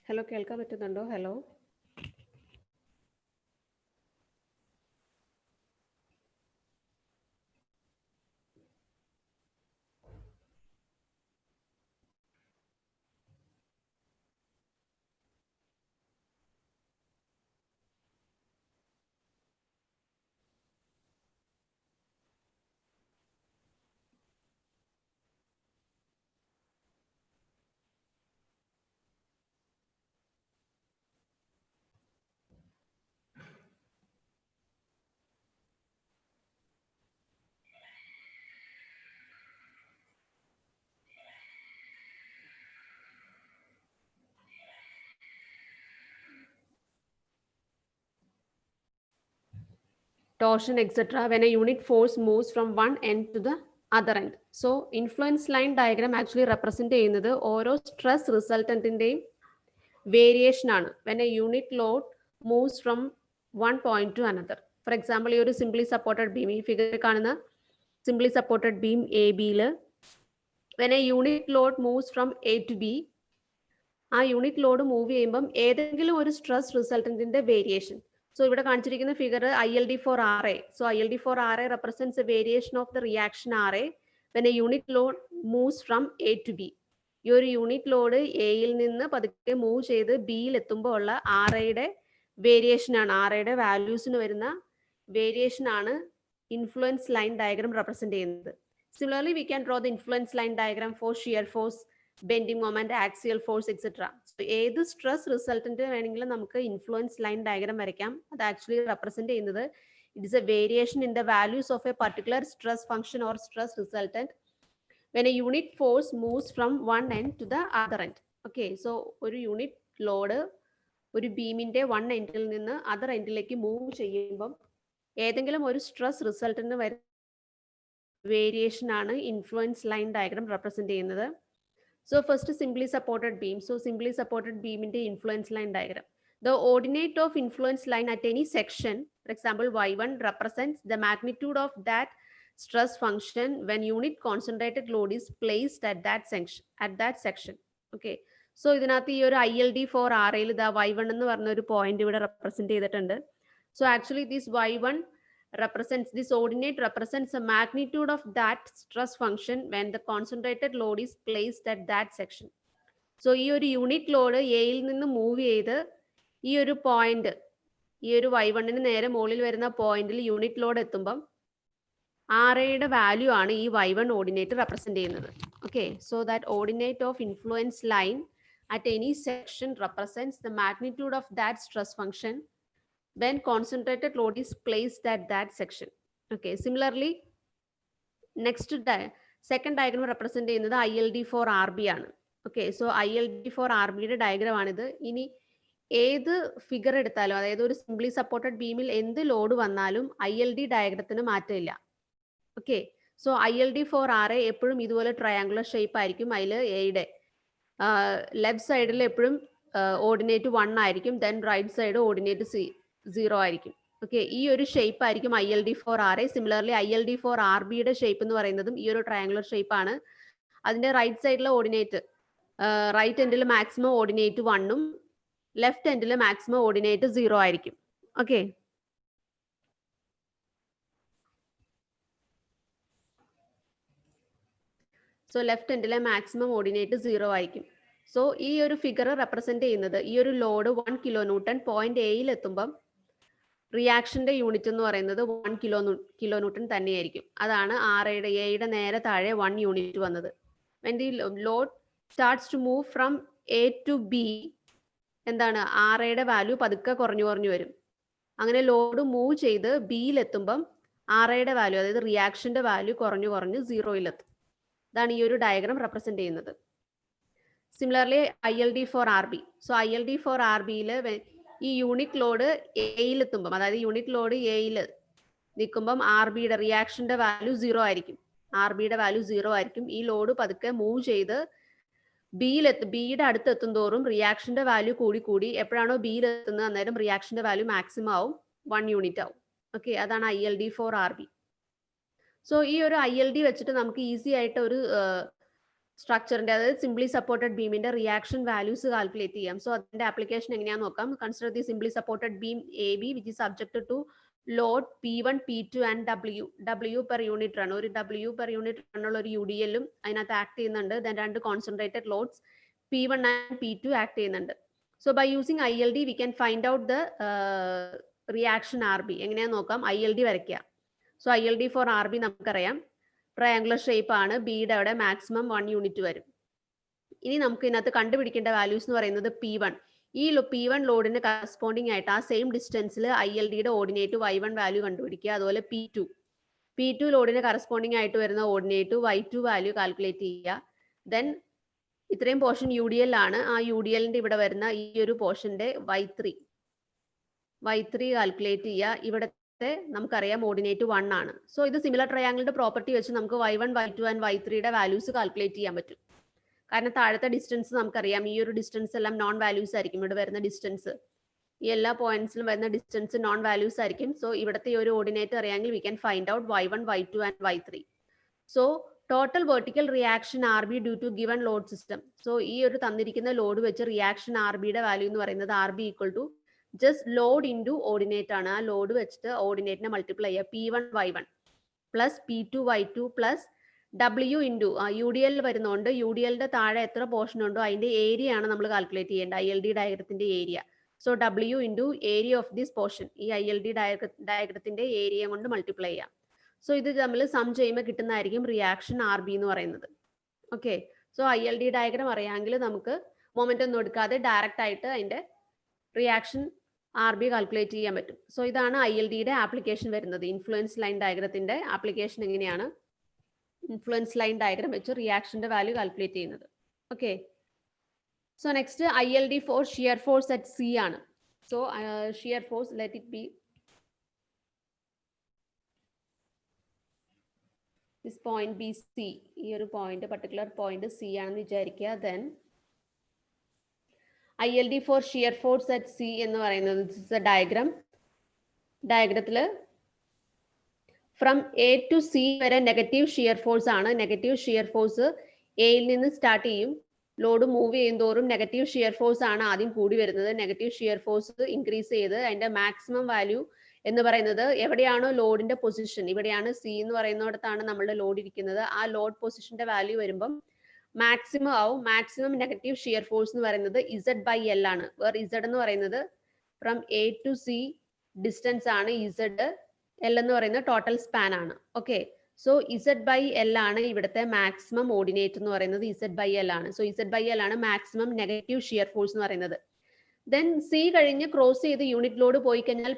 Hello, കേൾക്കാൻ പറ്റുന്നുണ്ടോ? Hello. Torsion, etc. when a unit force moves from one end to the other end. So influence line diagram actually represent ചെയ്യുന്നത് ഓരോ stress റിസൾട്ടന്റിന്റെയും variation ആണ് when a unit load moves from one point to another. For example, ഈ ഒരു simply supported beam, ഈ ഫിഗറിൽ കാണുന്ന simply supported beam A ബിയിൽ when a unit load moves from A to B, ആ യൂണിറ്റ് ലോഡ് മൂവ് ചെയ്യുമ്പം ഏതെങ്കിലും ഒരു സ്ട്രെസ് റിസൾട്ടന്റിന്റെ വേരിയേഷൻ. സോ ഇവിടെ കാണിച്ചിരിക്കുന്ന figure ILD4RA. So ILD4RA represents a variation of the reaction RA when a unit load moves from A to B. ഈ ഒരു unit load എയിൽ നിന്ന് പതുക്കെ മൂവ് ചെയ്ത് ബിയിൽ എത്തുമ്പോൾ ഉള്ള ആർഐയുടെ വേരിയേഷൻ ആണ്, ആർഐയുടെ വാല്യൂസിന് വരുന്ന വേരിയേഷൻ ആണ് ഇൻഫ്ലുവൻസ് ലൈൻ ഡയഗ്രാം റെപ്രസെന്റ് ചെയ്യുന്നത്. Similarly we can draw the influence line diagram four shear force, bending moment, axial force etcetera. ഏത് സ്ട്രെസ് റിസൾട്ടന്റ് വേണമെങ്കിലും നമുക്ക് ഇൻഫ്ലുവൻസ് ലൈൻ ഡയഗ്രാം വരയ്ക്കാം. അത് ആക്ച്വലി റെപ്രസെന്റ് ചെയ്യുന്നത് it is A variation in the values of A particular stress function or stress resultant when a unit force moves from one end to the other end. Okay, so ഒരു unit load ഒരു ബീമിന്റെ one എൻഡിൽ നിന്ന് other എൻഡിലേക്ക് move ചെയ്യുമ്പം ഏതെങ്കിലും ഒരു stress റിസൾട്ടിന് വരുന്ന variation ആണ് ഇൻഫ്ലുവൻസ് ലൈൻ ഡയഗ്രാം റെപ്രസെന്റ് ചെയ്യുന്നത്. So first simply supported beam. So simply supported beam in the influence line diagram. The ordinate of influence line at any section, for example, y1 represents the magnitude of that stress function when unit concentrated load is placed at that section. Okay. So ഇതിനകത്ത് ഈ ഒരു ILD4RA യിൽ ഇതാ y1 എന്ന് പറഞ്ഞ ഒരു point ഇവിടെ represent ചെയ്തിട്ടുണ്ട്. So actually this y1 represents, this ordinate represents the magnitude of that stress function when the concentrated load is placed at that section. So ഈ ഒരു യൂണിറ്റ് ലോഡ് എയിൽ നിന്ന് മൂവ് ചെയ്ത് ഈ ഒരു പോയിന്റ്, ഈ ഒരു y1ന് നേരെ മുകളിൽ വരുന്ന പോയിന്റിൽ യൂണിറ്റ് ലോഡ് എത്തുമ്പം ആർഐയുടെ വാല്യൂ ആണ് ഈ y1 ഓർഡിനേറ്റ് റെപ്രസെന്റ് ചെയ്യുന്നത്. Okay, so that ordinate of influence line at any section represents the magnitude of that stress function when concentrated load is placed at that section. Okay, similarly next second diagram represent ചെയ്യുന്നത് ILD4RB ആണ്. Okay, so ILD4RB യുടെ diagram ആണിത്. ഇനി ഏത് figure എടുത്താലും, അതായത് ഒരു simply supported ബീമിൽ എന്ത് ലോഡ് വന്നാലും ILD ഡയഗ്രത്തിന് മാറ്റമില്ല. ഓക്കെ, സോ ILD4RA എപ്പോഴും ഇതുപോലെ ട്രയാങ്കുലർ ഷേപ്പ് ആയിരിക്കും. അതിൽ എയുടെ ലെഫ്റ്റ് സൈഡിൽ എപ്പോഴും ഓർഡിനേറ്റ് 1 ആയിരിക്കും, ദെൻ റൈറ്റ് സൈഡ് ഓർഡിനേറ്റ് 0 ആയിരിക്കും. ഓക്കെ, ഈ ഒരു ഷേപ്പ് ആയിരിക്കും ILD4RA. സിമിലർലി ILD4RB യുടെ ഷേപ്പ് എന്ന് പറയുന്നതും ഈ ഒരു ട്രയാങ്കുലർ ഷേപ്പ് ആണ്. അതിന്റെ റൈറ്റ് സൈഡിലെ ഓർഡിനേറ്റ്, റൈറ്റ് എൻഡിൽ മാക്സിമം ഓർഡിനേറ്റ് 1ഉം ലെഫ്റ്റ് എൻഡിൽ മാക്സിമം ഓർഡിനേറ്റ് 0 ആയിരിക്കും. ഓക്കെ, സോ ലെഫ്റ്റ് എൻഡിലെ മാക്സിമം ഓർഡിനേറ്റ് 0 ആയിരിക്കും. സോ ഈ ഒരു ഫിഗർ റെപ്രസെന്റ് ചെയ്യുന്നത് ഈ ഒരു ലോഡ് 1 കിലോ ന്യൂട്ടൺ പോയിന്റ് എയിൽ എത്തുമ്പം റിയാക്ഷന്റെ യൂണിറ്റ് എന്ന് പറയുന്നത് 1 കിലോ ന്യൂട്ടൺ തന്നെയായിരിക്കും. അതാണ് എയുടെ നേരെ താഴെ 1 യൂണിറ്റ് വന്നത്. when the load starts to move from A to B, എന്താണ് ആർഐയുടെ വാല്യൂ പതുക്കെ കുറഞ്ഞു വരും. അങ്ങനെ ലോഡ് മൂവ് ചെയ്ത് ബിയിൽ എത്തുമ്പം ആർഐയുടെ വാല്യൂ, അതായത് റിയാക്ഷന്റെ വാല്യൂ കുറഞ്ഞു 0-യിലെത്തും. ഇതാണ് ഈ ഒരു ഡയഗ്രാം റെപ്രസെന്റ് ചെയ്യുന്നത്. Similarly ILD4RB. സോ ILD4RBയിൽ ഈ യൂണിറ്റ് ലോഡ് എയിൽ എത്തുമ്പം, അതായത് യൂണിറ്റ് ലോഡ് എയിൽ നിൽക്കുമ്പം ആർബിയുടെ റിയാക്ഷന്റെ വാല്യൂ 0 ആയിരിക്കും. ആർബിയുടെ വാല്യൂ 0 ആയിരിക്കും. ഈ ലോഡ് പതുക്കെ മൂവ് ചെയ്ത് ബിയുടെ അടുത്ത് എത്തും തോറും റിയാക്ഷന്റെ വാല്യൂ കൂടി എപ്പോഴാണോ ബിയിൽ എത്തുന്നത് അന്നേരം റിയാക്ഷന്റെ വാല്യൂ മാക്സിമം ആവും, 1 യൂണിറ്റ് ആവും. ഓക്കെ, അതാണ് ILD4RB. സോ ഈ ഒരു ILD വെച്ചിട്ട് നമുക്ക് ഈസി ആയിട്ട് ഒരു സ്ട്രക്ചറിന്റെ, അതായത് സിംപ്ലി സപ്പോർട്ടഡ് ബീമിന്റെ റിയാക്ഷൻ വാല്യൂസ് കാൽക്കുലേറ്റ് ചെയ്യാം. സോ അതിന്റെ ആപ്ലിക്കേഷൻ എങ്ങനെയാന്ന് നോക്കാം. Consider the simply supported beam A B which is subjected to load P1, P2 and W per unit run. ഒരു W പെർ യൂണിറ്റ് റണ്ണുള്ള ഒരു UDL-ഉം അതിനകത്ത് ആക്ട് ചെയ്യുന്നുണ്ട്. Then 2 concentrated loads P1 and P2 act ചെയ്യുന്നുണ്ട്. So by using ILD we can find out the reaction RB. എങ്ങനെയാന്ന് നോക്കാം. ILD വരയ്ക്കുക. സോ ILD ഫോർ RB നമുക്കറിയാം, ട്രയാങ്കുലർ ഷേപ്പ് ആണ്. ബിയുടെ അവിടെ മാക്സിമം 1 യൂണിറ്റ് വരും. ഇനി നമുക്ക് ഇതിനകത്ത് കണ്ടുപിടിക്കേണ്ട വാല്യൂസ് എന്ന് പറയുന്നത് P1. ഈ P1 ലോഡിന് കറസ്പോണ്ടിങ് ആയിട്ട് ആ സെയിം ഡിസ്റ്റൻസിൽ ILDയുടെ ഓർഡിനേറ്റ് Y1 വാല്യൂ കണ്ടുപിടിക്കുക. അതുപോലെ P2 ലോഡിന് കറസ്പോണ്ടിങ് ആയിട്ട് വരുന്ന ഓർഡിനേറ്റ് Y2 വാല്യൂ കാൽക്കുലേറ്റ് ചെയ്യുക. ദെൻ ഇത്രയും പോർഷൻ UDL ആണ്. ആ UDLന്റെ ഇവിടെ വരുന്ന ഈ ഒരു പോർഷന്റെ Y3 കാൽക്കുലേറ്റ് ചെയ്യുക. ഇവിടത്തെ നമുക്കറിയാം ഓർഡിനേറ്റ് 1 ആണ്. സോ ഇത് സിമിലർ ട്രയാങ്കിളിന്റെ പ്രോപ്പർട്ടി വെച്ച് നമുക്ക് Y1, Y2 and Y3യുടെ values calculate ചെയ്യാൻ പറ്റും. കാരണം താഴത്തെ ഡിസ്റ്റൻസ് നമുക്കറിയാം, ഈ ഒരു ഡിസ്റ്റൻസ് എല്ലാം നോൺ വാല്യൂസ് ആയിരിക്കും. ഇവിടെ വരുന്ന ഡിസ്റ്റൻസ്, ഈ എല്ലാ പോയിന്റ്സിലും വരുന്ന ഡിസ്റ്റൻസ് നോൺ വാല്യൂസ് ആയിരിക്കും. സോ ഇവിടുത്തെ ഈ ഒരു ഓർഡിനേറ്റ് അറിയാമെങ്കിൽ we can find out Y1, Y2 and Y3. So total vertical reaction RB due to given load system. So ഈ ഒരു തന്നിരിക്കുന്ന ലോഡ് വെച്ച് റിയാക്ഷൻ RBയുടെ വാല്യൂ എന്ന് പറയുന്നത് RB equal to just load into ordinate ആണ്. ആ ലോഡ് വെച്ചിട്ട് ഓർഡിനേറ്റിനെ മൾട്ടിപ്ലൈ ചെയ്യുക. P1 Y1 plus P2 Y2 plus W into UDL വരുന്നതുകൊണ്ട് UDLന്റെ താഴെ എത്ര പോർഷൻ ഉണ്ടോ അതിന്റെ ഏരിയ ആണ് നമ്മൾ കാൽക്കുലേറ്റ് ചെയ്യേണ്ടത്, ILD ഡയഗ്രത്തിന്റെ area. So W into area of this portion, ഈ ILD ഡയഗ്രത്തിന്റെ ഏരിയ കൊണ്ട് മൾട്ടിപ്ലൈ ചെയ്യാം. സോ ഇത് നമ്മൾ സം ചെയ്യുമ്പോൾ കിട്ടുന്നതായിരിക്കും റിയാക്ഷൻ RB എന്ന് പറയുന്നത്. ഓക്കെ, സോ ILD ഡയഗ്രം അറിയാമെങ്കിൽ നമുക്ക് മൊമെന്റ് ഒന്നും എടുക്കാതെ ഡയറക്റ്റ് ആയിട്ട് അതിന്റെ റിയാക്ഷൻ RB കാൽക്കുലേറ്റ് ചെയ്യാൻ പറ്റും. സോ ഇതാണ് ILDയുടെ ആപ്ലിക്കേഷൻ വരുന്നത്. ഇൻഫ്ലുവൻസ് ലൈൻ ഡയഗ്രത്തിന്റെ ആപ്ലിക്കേഷൻ എങ്ങനെയാണ് ഇൻഫ്ലുവൻസ് ലൈൻ ഡയഗ്രം വെച്ച് റിയാക്ഷന്റെ വാല്യൂ കാൽക്കുലേറ്റ് ചെയ്യുന്നത്. Okay, so next ILD for shear force at C ആണ്. So shear force let it be this point B C. ഈ ഒരു പോയിന്റ് പർട്ടിക്കുലർ പോയിന്റ് C ആണെന്ന് വിചാരിക്കുക. Then ILD for shear force at C എന്ന് പറയുന്നത് ഡയഗ്രത്തിൽ from A to C വരെ negative shear force ആണ്. Negative shear force എയിൽ നിന്ന് സ്റ്റാർട്ട് ചെയ്യും. ലോഡ് മൂവ് ചെയ്യും തോറും നെഗറ്റീവ് ഷിയർ ഫോഴ്സ് ആണ് ആദ്യം കൂടി വരുന്നത്. നെഗറ്റീവ് ഷിയർ ഫോഴ്സ് ഇൻക്രീസ് ചെയ്ത് അതിന്റെ മാക്സിമം വാല്യൂ എന്ന് പറയുന്നത് എവിടെയാണോ ലോഡിന്റെ പൊസിഷൻ, ഇവിടെയാണ് C എന്ന് പറയുന്നിടത്താണ് നമ്മളുടെ ലോഡ് ഇരിക്കുന്നത്. ആ ലോഡ് പൊസിഷന്റെ വാല്യൂ വരുമ്പം മാക്സിമം ആവും. മാക്സിമം നെഗറ്റീവ് ഷിയർ ഫോഴ്സ് എന്ന് പറയുന്നത് Z/L ആണ്. വേർ Z എന്ന് പറയുന്നത് from A to C distance ആണ്. L എന്ന് പറയുന്നത് ടോട്ടൽ സ്പാൻ ആണ്. ഓക്കെ, സോ Z/L ആണ് ഇവിടുത്തെ മാക്സിമം ഓർഡിനേറ്റ് എന്ന് പറയുന്നത്. Z/L ആണ്. സോ Z/L ആണ് മാക്സിമം നെഗറ്റീവ് ഷിയർ ഫോഴ്സ് എന്ന് പറയുന്നത്. ദെൻ C കഴിഞ്ഞ് ക്രോസ് ചെയ്ത് യൂണിറ്റ് ലോഡ് പോയി കഴിഞ്ഞാൽ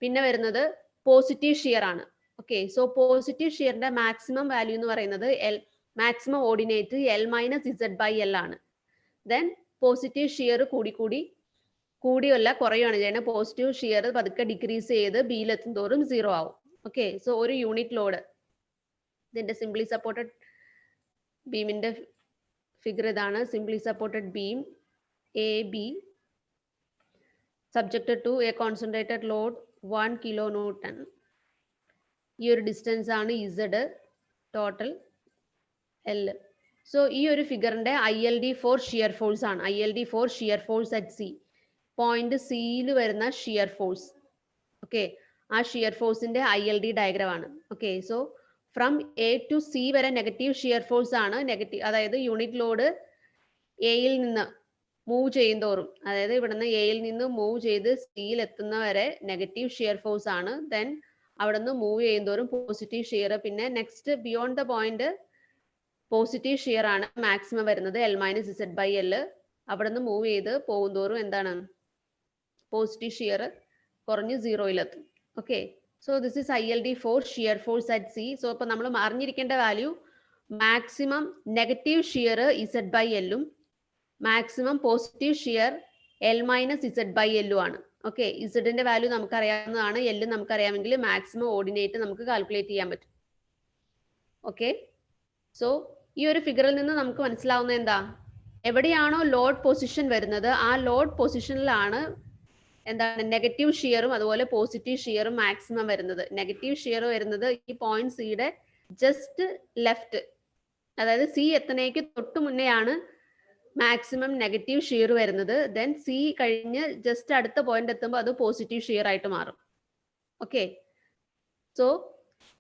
പിന്നെ വരുന്നത് പോസിറ്റീവ് ഷിയർ ആണ്. ഓക്കെ, സോ പോസിറ്റീവ് ഷിയറിന്റെ മാക്സിമം വാല്യൂ എന്ന് പറയുന്നത് maximum ordinate L minus Z/L ആണ്. ദെൻ പോസിറ്റീവ് ഷിയർ കൂടിയല്ല കുറയുകയാണ് ചെയ്യുന്നത്. പോസിറ്റീവ് ഷിയർ പതുക്കെ ഡിക്രീസ് ചെയ്ത് ബിയിലെത്തും തോറും 0 ആവും. ഓക്കെ, സോ ഒരു യൂണിറ്റ് ലോഡ്, ഇതിന്റെ സിംപ്ലി സപ്പോർട്ടഡ് ബീമിന്റെ ഫിഗർ ഇതാണ്. Simply supported beam AB subjected to a concentrated load 1 kN. ഈ ഒരു ഡിസ്റ്റൻസ് ആണ് Z, ടോട്ടൽ L. സോ ഈ ഒരു ഫിഗറിന്റെ ILD ഫോർ ഷിയർ ഫോഴ്സ് ആണ്. ILD for shear force at C. Point സിയിൽ വരുന്ന ഷിയർ ഫോഴ്സ്. ഓക്കെ, ആ ഷിയർ ഫോഴ്സിന്റെ ILD ഡയഗ്രം ആണ്. Okay, so from A to C വരെ നെഗറ്റീവ് ഷിയർ ഫോഴ്സ് ആണ്. നെഗറ്റീവ് അതായത് യൂണിറ്റ് ലോഡ് എയിൽ നിന്ന് മൂവ് ചെയ്യുന്തോറും, അതായത് ഇവിടുന്ന് എയിൽ നിന്ന് മൂവ് ചെയ്ത് സിയിൽ എത്തുന്ന വരെ നെഗറ്റീവ് ഷിയർ ഫോഴ്സ് ആണ്. ദെൻ അവിടെ നിന്ന് മൂവ് ചെയ്യുന്തോറും പോസിറ്റീവ് ഷിയർ. പിന്നെ next beyond the point positive shear ആണ് മാക്സിമം വരുന്നത് L മൈനസ് Z/L. അവിടെ നിന്ന് മൂവ് ചെയ്ത് പോകുന്തോറും എന്താണ് പോസിറ്റീവ് ഷിയർ കുറഞ്ഞ് 0-ലെത്തും. Okay, so this is ILD for shear force at C. So ഇപ്പൊ നമ്മൾ അറിഞ്ഞിരിക്കേണ്ട വാല്യൂ മാക്സിമം നെഗറ്റീവ് ഷിയർ Z/L-ഉം maximum positive shear L minus Z/L-ഉം ആണ്. ഓക്കെ, ഇസഡിന്റെ വാല്യൂ നമുക്കറിയാവുന്നതാണ്. L നമുക്കറിയാമെങ്കിൽ മാക്സിമം ഓർഡിനേറ്റ് നമുക്ക് കാൽക്കുലേറ്റ് ചെയ്യാൻ പറ്റും. ഓക്കെ, സോ ഈ ഒരു ഫിഗറിൽ നിന്ന് നമുക്ക് മനസ്സിലാവുന്ന എന്താ, എവിടെയാണോ ലോഡ് പൊസിഷൻ വരുന്നത് ആ ലോഡ് പൊസിഷനിലാണ് എന്താണ് നെഗറ്റീവ് ഷിയറും അതുപോലെ പോസിറ്റീവ് ഷിയറും മാക്സിമം വരുന്നത്. നെഗറ്റീവ് ഷിയർ വരുന്നത് ഈ പോയിന്റ് സിയുടെ ജസ്റ്റ് ലെഫ്റ്റ് അതായത് സി എത്തുന്നേക്ക് തൊട്ട് മുന്നെയാണ് മാക്സിമം നെഗറ്റീവ് ഷിയർ വരുന്നത്. ദെൻ സി കഴിഞ്ഞ് ജസ്റ്റ് അടുത്ത പോയിന്റ് എത്തുമ്പോൾ അത് പോസിറ്റീവ് ഷിയർ ആയിട്ട് മാറും. ഓക്കെ, സോ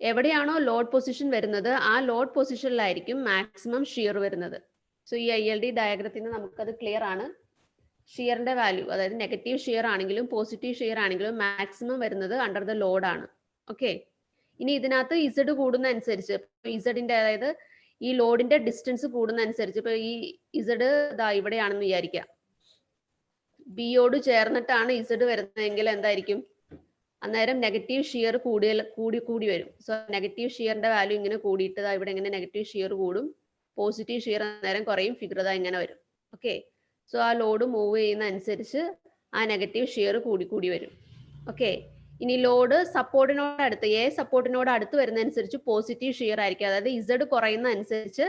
എവിടെയാണോ ലോഡ് പൊസിഷൻ വരുന്നത് ആ ലോഡ് പൊസിഷനിലായിരിക്കും മാക്സിമം ഷിയർ വരുന്നത്. സോ ഈ ILD ഡയഗ്രത്തിൽ നിന്ന് നമുക്കത് ക്ലിയർ ആണ്. ഷിയറിന്റെ വാല്യൂ, അതായത് നെഗറ്റീവ് ഷിയർ ആണെങ്കിലും പോസിറ്റീവ് ഷിയർ ആണെങ്കിലും മാക്സിമം വരുന്നത് അണ്ടർ ദ ലോഡ് ആണ്. ഓക്കെ, ഇനി ഇതിനകത്ത് ഇസഡ് കൂടുന്ന അനുസരിച്ച് ഇസഡിന്റെ, അതായത് ഈ ലോഡിന്റെ ഡിസ്റ്റൻസ് കൂടുന്ന അനുസരിച്ച്, ഇപ്പൊ ഈ ഇസഡ് ഇതാ ഇവിടെയാണെന്ന് വിചാരിക്കാം, ബിയോട് ചേർന്നിട്ടാണ് ഇസഡ് വരുന്നതെങ്കിൽ എന്തായിരിക്കും, അന്നേരം നെഗറ്റീവ് ഷിയർ കൂടി വരും. സോ നെഗറ്റീവ് ഷിയറിന്റെ വാല്യൂ ഇങ്ങനെ കൂടിയിട്ട് ഇവിടെ ഇങ്ങനെ നെഗറ്റീവ് ഷിയർ കൂടും, പോസിറ്റീവ് ഷിയർ അന്നേരം കുറയും, ഫിഗർ ഇങ്ങനെ വരും. ഓക്കെ, സോ ആ ലോഡ് മൂവ് ചെയ്യുന്ന അനുസരിച്ച് ആ നെഗറ്റീവ് ഷിയർ കൂടി വരും. ഓക്കെ, ഇനി ലോഡ് സപ്പോർട്ടിനോട് അടുത്ത്, സപ്പോർട്ടിനോട് അടുത്ത് വരുന്നതനുസരിച്ച് പോസിറ്റീവ് ഷിയർ ആയിരിക്കും. അതായത് ഇസഡ് കുറയുന്ന അനുസരിച്ച്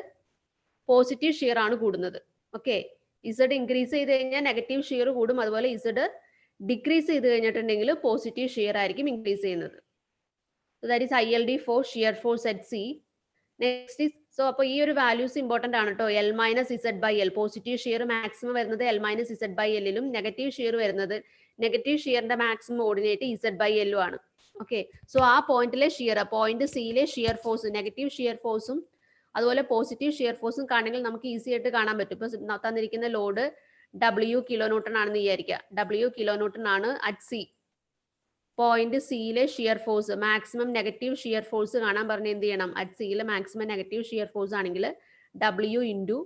പോസിറ്റീവ് ഷിയർ ആണ് കൂടുന്നത്. ഓക്കെ, ഇസഡ് ഇൻക്രീസ് ചെയ്ത് കഴിഞ്ഞാൽ നെഗറ്റീവ് ഷിയർ കൂടും, അതുപോലെ ഇസഡ് ഡിക്രീസ് ചെയ്ത് കഴിഞ്ഞിട്ടുണ്ടെങ്കിൽ പോസിറ്റീവ് ഷിയർ ആയിരിക്കും ഇൻക്രീസ് ചെയ്യുന്നത്. That is ILD for shear force at C. Next is, so അപ്പോൾ ഈ ഒരു വാല്യൂസ് ഇമ്പോർട്ടന്റ് ആണ് കേട്ടോ. L - Z/L, positive shear maximum വരുന്നത് L - Z/L-ലും നെഗറ്റീവ് ഷിയർ വരുന്നത്, നെഗറ്റീവ് ഷിയറിന്റെ മാക്സിമം ഓർഡിനേറ്റ് Z/L-ഉം ആണ്. ഓക്കെ, സോ ആ പോയിന്റിലെ ഷിയർ, പോയിന്റ് സിയിലെ ഷിയർ ഫോഴ്സ്, നെഗറ്റീവ് ഷിയർ ഫോഴ്സും അതുപോലെ പോസിറ്റീവ് ഷിയർ ഫോഴ്സും കാണണമെങ്കിൽ നമുക്ക് ഈസി ആയിട്ട് കാണാൻ പറ്റും. ഇപ്പൊ തന്നിരിക്കുന്ന ലോഡ് W കിലോ ന്യൂട്ടൺ ആണെന്ന് വിചാരിക്കുക. W കിലോ ന്യൂട്ടൺ ആണ് അറ്റ് സി. പോയിന്റ് സിയിലെ shear force, maximum negative shear force കാണാൻ പറഞ്ഞ് എന്ത് ചെയ്യണം, അറ്റ് സിയിലെ മാക്സിമം നെഗറ്റീവ് ഷിയർ ഫോഴ്സ് ആണെങ്കിൽ W ഇൻറ്റു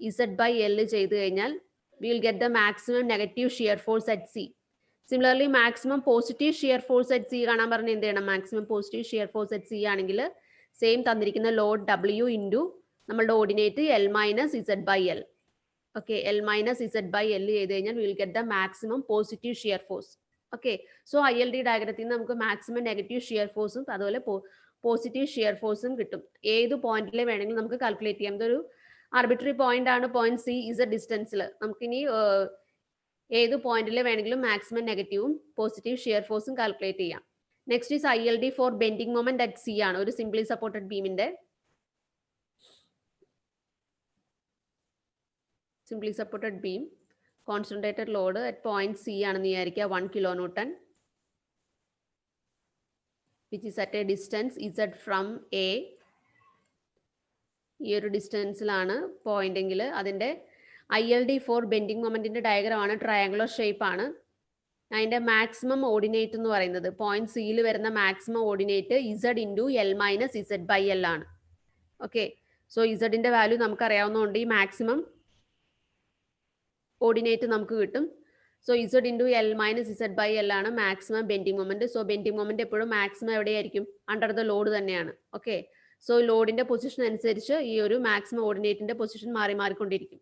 Z/L ചെയ്ത് കഴിഞ്ഞാൽ we will get the maximum negative shear force at C. Similarly, maximum positive shear force at C കാണാൻ പറഞ്ഞ് എന്ത് ചെയ്യണം, maximum positive shear force at C ആണെങ്കിൽ same തന്നിരിക്കുന്ന load W into നമ്മളുടെ ordinate L - Z/L. Okay, L - Z/L ചെയ്ത് കഴിഞ്ഞാൽ we will get the maximum positive shear force. Okay, so ILD ഡയഗ്രത്തിൽ നിന്ന് നമുക്ക് മാക്സിമം നെഗറ്റീവ് ഷിയർ ഫോഴ്സും അതുപോലെ പോസിറ്റീവ് ഷിയർ ഫോഴ്സും കിട്ടും. ഏത് പോയിന്റിൽ വേണമെങ്കിലും നമുക്ക് കാൽക്കുലേറ്റ് ചെയ്യാം. ഇതൊരു ആർബിട്രറി പോയിന്റ് ആണ്, പോയിന്റ് സി ഇസ് എ ഡിസ്റ്റൻസിൽ. നമുക്കിനി ഏത് പോയിന്റിൽ വേണമെങ്കിലും മാക്സിമം നെഗറ്റീവും പോസിറ്റീവ് ഷിയർ ഫോഴ്സും കാൽക്കുലേറ്റ് ചെയ്യാം. Next is ILD for bending moment at C ആണ്, ഒരു സിംപ്ലി സപ്പോർട്ടഡ് ബീമിന്റെ. Simply supported beam, concentrated load at point C ആണെന്ന് വിചാരിക്കുക, 1 kilo newton, which is at a distance Z from A. ഈ ഒരു ഡിസ്റ്റൻസിലാണ് പോയിന്റ് എങ്കിൽ അതിന്റെ ILD ഫോർ ബെൻഡിങ് മൊമെന്റിന്റെ ഡയഗ്രാം ആണ്, ട്രയാങ്കുലർ ഷേപ്പ് ആണ്. അതിന്റെ മാക്സിമം ഓർഡിനേറ്റ് എന്ന് പറയുന്നത്, പോയിന്റ് സിയിൽ വരുന്ന maximum ordinate Z into L - Z/L ആണ്. ഓക്കെ, സോ ഇസഡിന്റെ വാല്യൂ നമുക്ക് അറിയാവുന്നതുകൊണ്ട് ഈ മാക്സിമം ഓർഡിനേറ്റ് നമുക്ക് കിട്ടും. So Z into L - Z/L ആണ് maximum bending moment. So bending moment എപ്പോഴും മാക്സിമം എവിടെയായിരിക്കും, അണ്ടർ ദ ലോഡ് തന്നെയാണ്. ഓക്കെ, സോ ലോഡിന്റെ പൊസിഷൻ അനുസരിച്ച് ഈ ഒരു മാക്സിമം ഓർഡിനേറ്റിന്റെ പൊസിഷൻ മാറിക്കൊണ്ടിരിക്കും.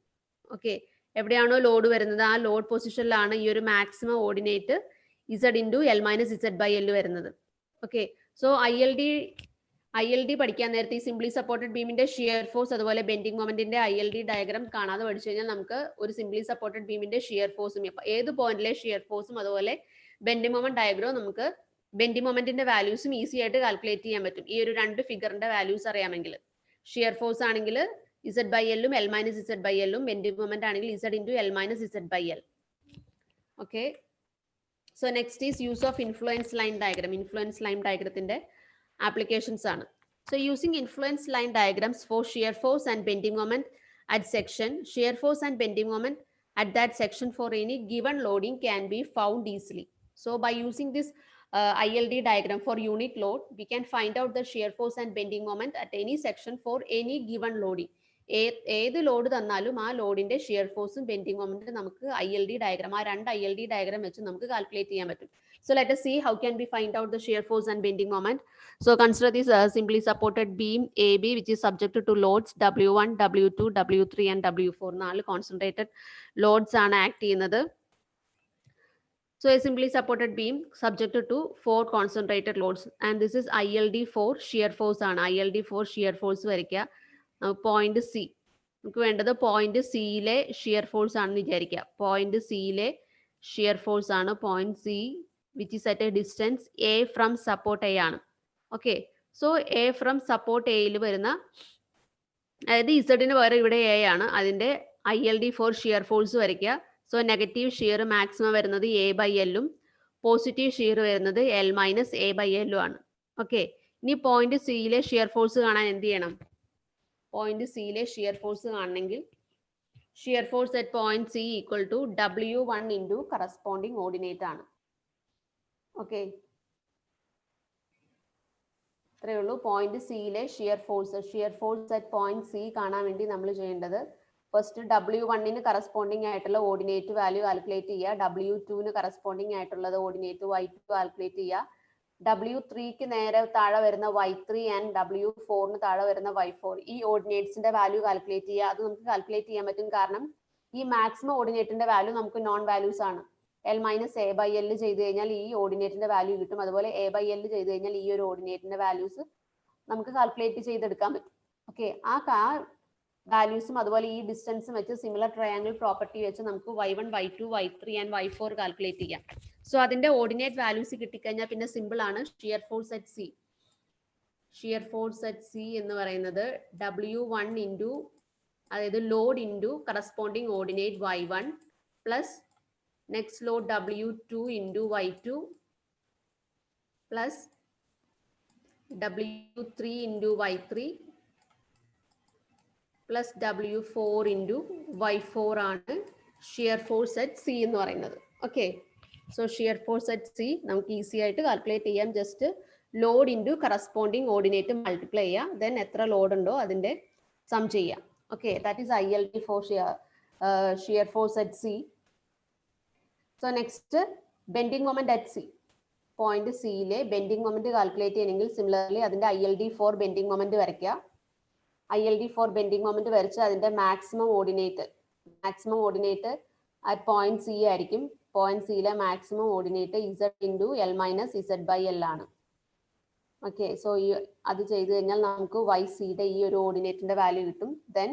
ഓക്കെ, എവിടെയാണോ ലോഡ് വരുന്നത് ആ ലോഡ് പൊസിഷനിലാണ് ഈ ഒരു maximum ordinate Z into L - Z/L വരുന്നത്. ഓക്കെ, സോ ILD പഠിക്കാൻ നേരത്തെ ഈ സിംപ്ലി സപ്പോർട്ടഡ് ബീമിന്റെ ഷിയർ ഫോഴ്സ് അതുപോലെ ബെൻഡിങ് മൊമെന്റിന്റെ ILD ഡയഗ്രാം കാണാതെ പഠിച്ചു കഴിഞ്ഞാൽ നമുക്ക് ഒരു സിംപ്ലി സപ്പോർട്ടഡ് ബീമിന്റെ ഷിയർ ഫോഴ്സും ഏത് പോയിന്റിലെ ഷിയർ ഫോഴ്സും അതുപോലെ ബെൻഡിങ് മൊമെന്റ് ഡയഗ്രാം നമുക്ക് ബെൻഡിങ് മൊമെന്റിന്റെ വാല്യൂസും ഈസി ആയിട്ട് കാൽക്കുലേറ്റ് ചെയ്യാൻ പറ്റും ഈ ഒരു രണ്ട് ഫിഗറിന്റെ വാല്യൂസ് അറിയാമെങ്കിൽ. ഷിയർ ഫോഴ്സ് ആണെങ്കിൽ Z/L-ഉം L - Z/L-ഉം, ബെൻഡിങ് മൊമെന്റ് ആണെങ്കിൽ Z into L - Z/L. Okay, so next is use of influence line diagram. Influence line ഡയഗ്രത്തിന്റെ applications ആണ്. So using influence line diagrams for shear force and bending moment at section, shear force and bending moment at that section for any given loading can be found easily. So by using this ILD diagram for unit load, we can find out the shear force and bending moment at any section for any given loading. ഏത് load തന്നാലും ആ ലോഡിന്റെ shear ഫോഴ്സും bending momentum നമുക്ക് ILD diagram, ആ രണ്ട് ILD diagram വെച്ച് നമുക്ക് കാൽക്കുലേറ്റ് ചെയ്യാൻ പറ്റും. So let us see how can we find out the shear force and bending moment. So consider this simply supported beam AB which is subjected to loads W1, W2, W3 and W4. 4 concentrated loads ആണ് act ചെയ്യുന്നത്. So a simply supported beam subjected to 4 concentrated loads and this is ILD for shear force ആണ്. ILD for shear force വരയ്ക്കുക. Point C, നമുക്ക് വേണ്ടത് point സിയിലെ shear force ആണെന്ന് വിചാരിക്കുക. Point സിയിലെ ഷിയർ ഫോഴ്സ് ആണ് point C which is at a distance A from support A ആണ്. Okay, so A from support Aയിൽ വരുന്ന അതായത് ഇസഡിന് പകരം ഇവിടെ എ ആണ്, അതിൻ്റെ ILD ഫോർ ഷിയർ ഫോഴ്സ് വരയ്ക്കുക. സോ നെഗറ്റീവ് ഷിയർ മാക്സിമം വരുന്നത് A/L പോസിറ്റീവ് ഷിയർ വരുന്നത് L-A/L ആണ്. ഓക്കെ, ഇനി പോയിന്റ് സിയിലെ ഷിയർ ഫോഴ്സ് കാണാൻ എന്ത് ചെയ്യണം? പോയിന്റ് സിയിലെ ഷിയർ ഫോഴ്സ് കാണണമെങ്കിൽ shear force at point C equal to W1 into corresponding ordinate ആണ്. ഓക്കെ, ഇത്രയേ ഉള്ളൂ. പോയിന്റ് സിയിലെ shear force at point C കാണാൻ വേണ്ടി നമ്മൾ ചെയ്യേണ്ടത് ഫസ്റ്റ് W1ന് കറസ്പോണ്ടിങ് ആയിട്ടുള്ള ഓർഡിനേറ്റ് വാല്യൂ കാൽക്കുലേറ്റ് ചെയ്യുക, W2ന് കറസ്പോണ്ടിങ് ആയിട്ടുള്ളത് ഓർഡിനേറ്റ് Y2 കാൽക്കുലേറ്റ് ചെയ്യുക, W3ക്ക് നേരെ താഴെ വരുന്ന Y3 ആൻഡ് W4ന് താഴെ വരുന്ന Y4 ഈ ഓർഡിനേറ്റ്സിന്റെ വാല്യൂ കാൽക്കുലേറ്റ് ചെയ്യുക. അത് നമുക്ക് കാൽക്കുലേറ്റ് ചെയ്യാൻ പറ്റും, കാരണം ഈ മാക്സിമം ഓർഡിനേറ്റിന്റെ വാല്യൂ നമുക്ക് നോൺ വാല്യൂസ് ആണ്. L-A/L ചെയ്ത് കഴിഞ്ഞാൽ ഈ ഓർഡിനേറ്റിന്റെ വാല്യൂ കിട്ടും. അതുപോലെ A/L ചെയ്ത് കഴിഞ്ഞാൽ ഈ ഒരു ഓർഡിനേറ്റിന്റെ വാല്യൂസ് നമുക്ക് കാൽക്കുലേറ്റ് ചെയ്തെടുക്കാൻ പറ്റും. ഓക്കെ, ആ വാല്യൂസും അതുപോലെ ഈ ഡിസ്റ്റൻസും വെച്ച് സിമിലർ ട്രയാങ്കിൾ പ്രോപ്പർട്ടി വെച്ച് നമുക്ക് Y1, Y2, Y3 and Y4 calculate ചെയ്യാം. സോ അതിന്റെ ഓർഡിനേറ്റ് വാല്യൂസ് കിട്ടിക്കഴിഞ്ഞാൽ പിന്നെ സിമ്പിൾ ആണ്. ഷിയർ ഫോഴ്സ് അറ്റ് സി എന്ന് പറയുന്നത് W1 ഇൻറ്റു, അതായത് load into corresponding ordinate Y1 plus next load W2 into Y2 plus W3 into Y3 plus W4 into Y4 ആണ് shear force at C എന്ന് പറയുന്നത്. Okay, so shear force at C നമുക്ക് easy ആയിട്ട് calculate ചെയ്യാം. Just load into corresponding ordinate multiply ചെയ്യുക, then എത്ര load ഉണ്ടോ അതിൻ്റെ സം ചെയ്യാം. Okay, that is ILD for shear force at C. So next bending moment at C. Point സിയിലെ bending moment calculate ചെയ്യണമെങ്കിൽ സിമിലർലി അതിൻ്റെ ILD ഫോർ ബെൻഡിങ് മൊമെന്റ് വരയ്ക്കുക. ILD for bending moment വരച്ച് അതിൻ്റെ maximum ordinate at point C ആയിരിക്കും. Point സിയിലെ maximum ordinate Z into L-Z/L ആണ്. Okay, so ഈ അത് ചെയ്ത് കഴിഞ്ഞാൽ നമുക്ക് YCയുടെ ഈ ഒരു ഓർഡിനേറ്റിന്റെ വാല്യൂ കിട്ടും. Then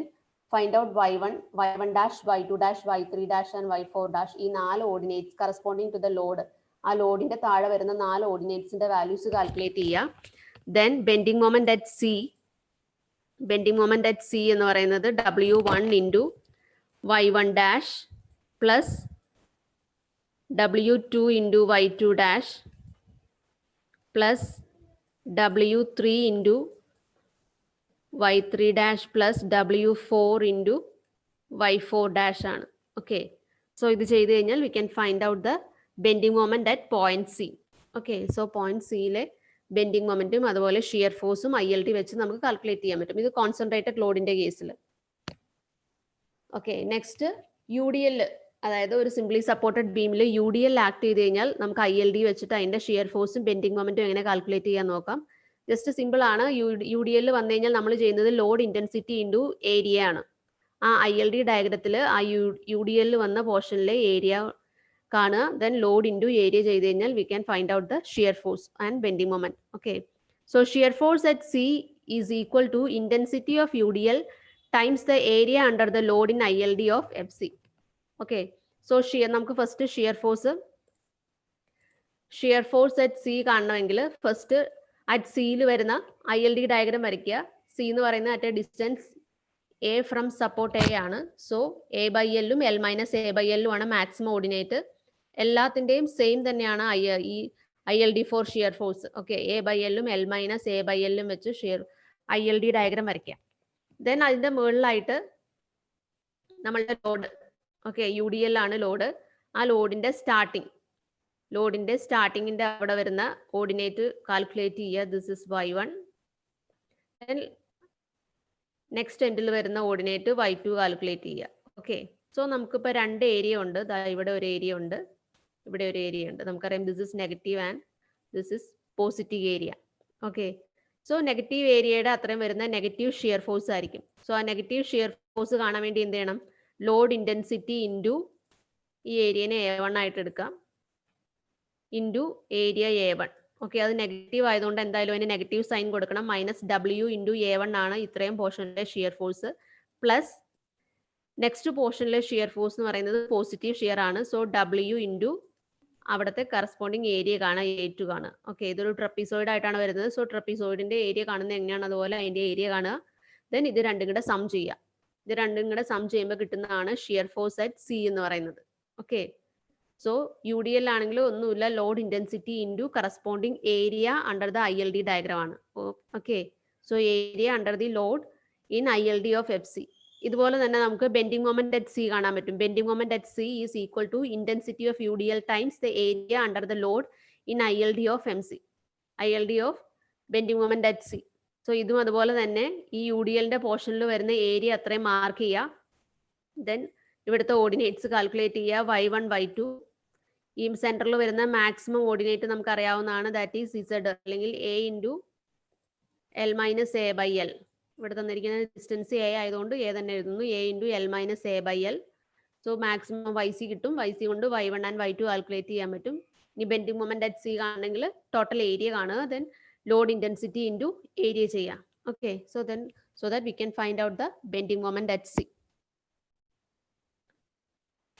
find out Y1, Y1 dash, Y2 dash, Y3 dash and Y4 dash ഈ 4 ordinates corresponding to the load, ആ ലോഡിന്റെ താഴെ വരുന്ന 4 ഓർഡിനേറ്റ്സിന്റെ വാല്യൂസ് കാൽക്കുലേറ്റ് ചെയ്യുക. Then bending moment at C എന്ന് പറയുന്നത് W1 into Y1 dash plus W2 into Y2 dash plus W3 into Y3 dash plus W4 into Y4 dash ആണ്. Okay, so ഇത് ചെയ്ത് കഴിഞ്ഞാൽ we can find out the bending moment at point C. Okay, so point സിയിലെ bending momentum അതുപോലെ shear ഫോഴ്സും ILD വെച്ച് നമുക്ക് calculate ചെയ്യാൻ പറ്റും. ഇത് കോൺസെൻട്രേറ്റഡ് ലോഡിന്റെ കേസിൽ. ഓക്കെ, നെക്സ്റ്റ് UDL, അതായത് ഒരു സിംപ്ലി സപ്പോർട്ടഡ് ബീമിൽ UDL ആക്ട് ചെയ്ത് കഴിഞ്ഞാൽ നമുക്ക് ILD വെച്ചിട്ട് അതിന്റെ ഷിയർ ഫോഴ്സും ബെൻഡിങ് മൊമെന്റും എങ്ങനെ കാൽക്കുലേറ്റ് ചെയ്യാൻ നോക്കാം. ജസ്റ്റ് സിമ്പിൾ ആണ്. UDL വന്നു കഴിഞ്ഞാൽ നമ്മൾ ചെയ്യുന്നത് ലോഡ് ഇന്റൻസിറ്റി ഇൻറ്റു ഏരിയ ആണ്. ആ ILD ഡയഗ്രത്തിൽ ആ UDL വന്ന പോർഷനിലെ ഏരിയ കാണുക, ദെൻ ലോഡ് ഇൻറ്റു ഏരിയ ചെയ്ത് കഴിഞ്ഞാൽ we can find out the shear force and bending moment. Okay, so shear force at C is equal to intensity of UDL times the area under the load in ILD of FC. Okay, so നമുക്ക് first shear force at C കാണണമെങ്കിൽ first at സിയിൽ വരുന്ന ILD diagram വരയ്ക്കുക. C എന്ന് പറയുന്നത് at a distance A from support A ആണ്. So A/L-ഉം L-A/L-ഉം ആണ് മാക്സിമം ഓർഡിനേറ്റ്. എല്ലാത്തിൻ്റെയും സെയിം തന്നെയാണ് ഈ ILD for shear force. Okay, A/L-ഉം L-A/L-ഉം വെച്ച് ILD ഡയഗ്രം വരയ്ക്കുക. ദെൻ അതിൻ്റെ മുകളിലായിട്ട് നമ്മളുടെ ലോഡ്, ഓക്കെ, UDL ആണ് ലോഡ്. ആ ലോഡിന്റെ സ്റ്റാർട്ടിങ്ങിന്റെ അവിടെ വരുന്ന ഓർഡിനേറ്റ് കാൽക്കുലേറ്റ് ചെയ്യുക. This is Y1. Then next എൻഡിൽ വരുന്ന ഓർഡിനേറ്റ് Y2 കാൽക്കുലേറ്റ് ചെയ്യുക. ഓക്കെ, സോ നമുക്കിപ്പോൾ 2 ഏരിയ ഉണ്ട്. ഇവിടെ ഒരു ഏരിയ ഉണ്ട്, ഇവിടെ ഒരു ഏരിയ ഉണ്ട്. നമുക്കറിയാം this is negative and this is positive area. Okay, so negative ഏരിയയുടെ അത്രയും വരുന്ന നെഗറ്റീവ് ഷിയർ ഫോഴ്സ് ആയിരിക്കും. സോ ആ നെഗറ്റീവ് ഷിയർ ഫോഴ്സ് കാണാൻ വേണ്ടി എന്ത് ചെയ്യണം? ലോഡ് ഇന്റൻസിറ്റി ഇൻറ്റു ഈ ഏരിയനെ A1 ആയിട്ട് എടുക്കാം ഇൻറ്റു ഏരിയ A1. ഓക്കെ, അത് നെഗറ്റീവ് ആയതുകൊണ്ട് എന്തായാലും അതിന് നെഗറ്റീവ് സൈൻ കൊടുക്കണം. -W ഇൻറ്റു A1 ആണ് ഇത്രയും പോർഷനിലെ ഷിയർ ഫോഴ്സ്. പ്ലസ് നെക്സ്റ്റ് പോർഷനിലെ ഷിയർ ഫോഴ്സ് എന്ന് പറയുന്നത് പോസിറ്റീവ് ഷിയർ ആണ്. സോ W ഇൻറ്റു അവിടുത്തെ കറസ്പോണ്ടിങ് ഏരിയ കാണുക, A2 കാണുക. ഓക്കെ, ഇതൊരു ട്രപ്പീസോയിഡ് ആയിട്ടാണ് വരുന്നത്. സോ ട്രപ്പീസോയിഡിന്റെ ഏരിയ കാണുന്നത് എങ്ങനെയാണ് അതുപോലെ അതിന്റെ ഏരിയ കാണുക. ദെൻ ഇത് രണ്ടും കൂടെ സം ചെയ്യുക. ഇത് രണ്ടും കൂടെ സം ചെയ്യുമ്പോൾ കിട്ടുന്നതാണ് ഷിയർ ഫോഴ്സ് അറ്റ് സി എന്ന് പറയുന്നത്. Okay, so U D L ആണെങ്കിൽ ഒന്നുമില്ല, load intensity into corresponding area under the ILD diagram ആണ്. Okay, so area under the load in ILD of F C. ഇതുപോലെ തന്നെ നമുക്ക് ബെൻഡിങ് മൊമെന്റ് അറ്റ് സി കാണാൻ പറ്റും. Bending moment at C is equal to intensity of UDL times the area under the load in ILD of MC. ILD of bending moment at C. So ഇതും അതുപോലെ തന്നെ ഈ UDLന്റെ പോർഷനിൽ വരുന്ന area അത്രയും mark ചെയ്യുക. ദെൻ ഇവിടുത്തെ ഓർഡിനേറ്റ്സ് കാൽക്കുലേറ്റ് ചെയ്യുക. y1 y2. ഈ സെന്ററിൽ വരുന്ന മാക്സിമം ഓർഡിനേറ്റ് നമുക്ക് അറിയാവുന്നതാണ്, ദാറ്റ് ഈസ് Z അല്ലെങ്കിൽ A into L minus A by L. ഇവിടെ തന്നിരിക്കുന്ന ഡിസ്റ്റൻസ് A ആയതുകൊണ്ട് A തന്നെ എഴുതുന്നു, A into L minus A by L. So maximum YC കിട്ടും. YC കൊണ്ട് y1 ആൻഡ് y2 കാൽക്കുലേറ്റ് ചെയ്യാൻ പറ്റും. ഇനി ബെൻഡിങ് മൊമെന്റ് അറ്റ് സി ആണെങ്കിൽ ടോട്ടൽ ഏരിയ കാണുക, then load intensity into area ചെയ്യാം. Okay, so that we can find out the bending moment at C.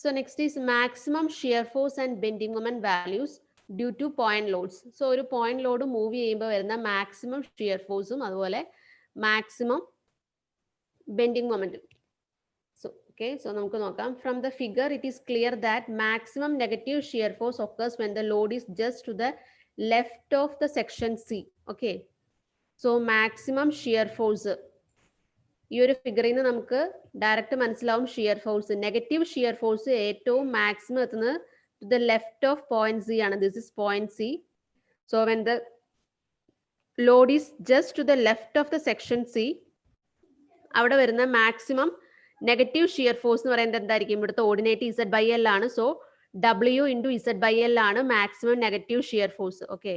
So next is maximum shear force and bending moment values due to point loads. So ഒരു point load move ചെയ്യുമ്പോൾ വരുന്ന maximum shear forceും അതുപോലെ maximum bending moment. So നമുക്ക് നോക്കാം. From the figure it is clear that maximum negative shear force occurs when the load is just to the left of the section C. Okay, so maximum shear force ഈ ഒരു ഫിഗറിൽ നിന്ന് നമുക്ക് direct മനസ്സിലാവും shear force. Negative shear force ഏറ്റവും maximum എത്തുന്നത് to the left of point C ആണ്. This is point C. So when the load is just to the left of the section C, അവിടെ വരുന്ന മാക്സിമം നെഗറ്റീവ് ഷിയർ ഫോഴ്സ് എന്ന് പറയുന്നത് എന്തായിരിക്കും? ഇവിടുത്തെ ordinate Z by L ആണ്. So W into Z by L ആണ് maximum negative shear force. Okay,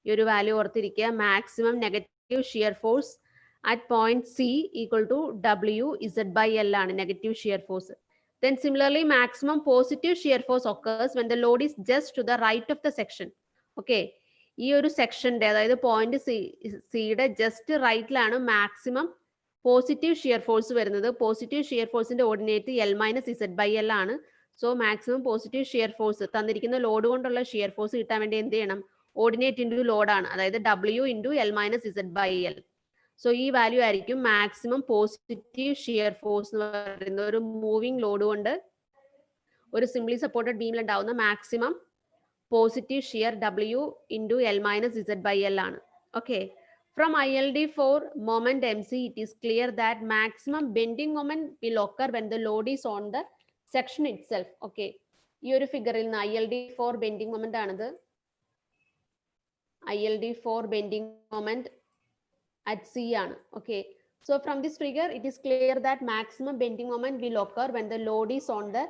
ഈ ഒരു വാല്യൂ ഓർത്തിരിക്കുക. Maximum negative shear force at point C equal to W Z by L ആണ് negative shear force. Then similarly maximum positive shear force occurs when the load is just to the right of the section. Okay, ഈ ഒരു സെക്ഷന്റെ അതായത് point സിയുടെ just റൈറ്റിലാണ് maximum positive shear force വരുന്നത്. Positive shear ഫോഴ്സിന്റെ ordinate L minus Z by L ആണ്. So maximum positive shear force തന്നിരിക്കുന്ന ലോഡ് കൊണ്ടുള്ള ഷിയർ ഫോഴ്സ് കിട്ടാൻ വേണ്ടി എന്ത് ചെയ്യണം? ഓർഡിനേറ്റ് ഇൻറ്റു ലോഡ് ആണ്, അതായത് W into L minus Z by L. So ഈ വാല്യൂ ആയിരിക്കും മാക്സിമം പോസിറ്റീവ് ഷിയർ ഫോഴ്സ് എന്ന് പറയുന്നത്. ഒരു മൂവിങ് ലോഡ് കൊണ്ട് ഒരു സിംപ്ലി സപ്പോർട്ടഡ് ബീമിൽ ഉണ്ടാവുന്ന maximum positive shear W into L minus Z by L ആണ്. Okay, from ILD for moment MC it is clear that maximum bending moment will occur when the load is on the section itself. Okay, ഈ ഒരു ഫിഗറിൽ നിന്ന് ILD for bending moment ആണിത്. ILD for bending moment at C ആണ്. Okay, so from this figure it is clear that maximum bending moment will occur when the load is on the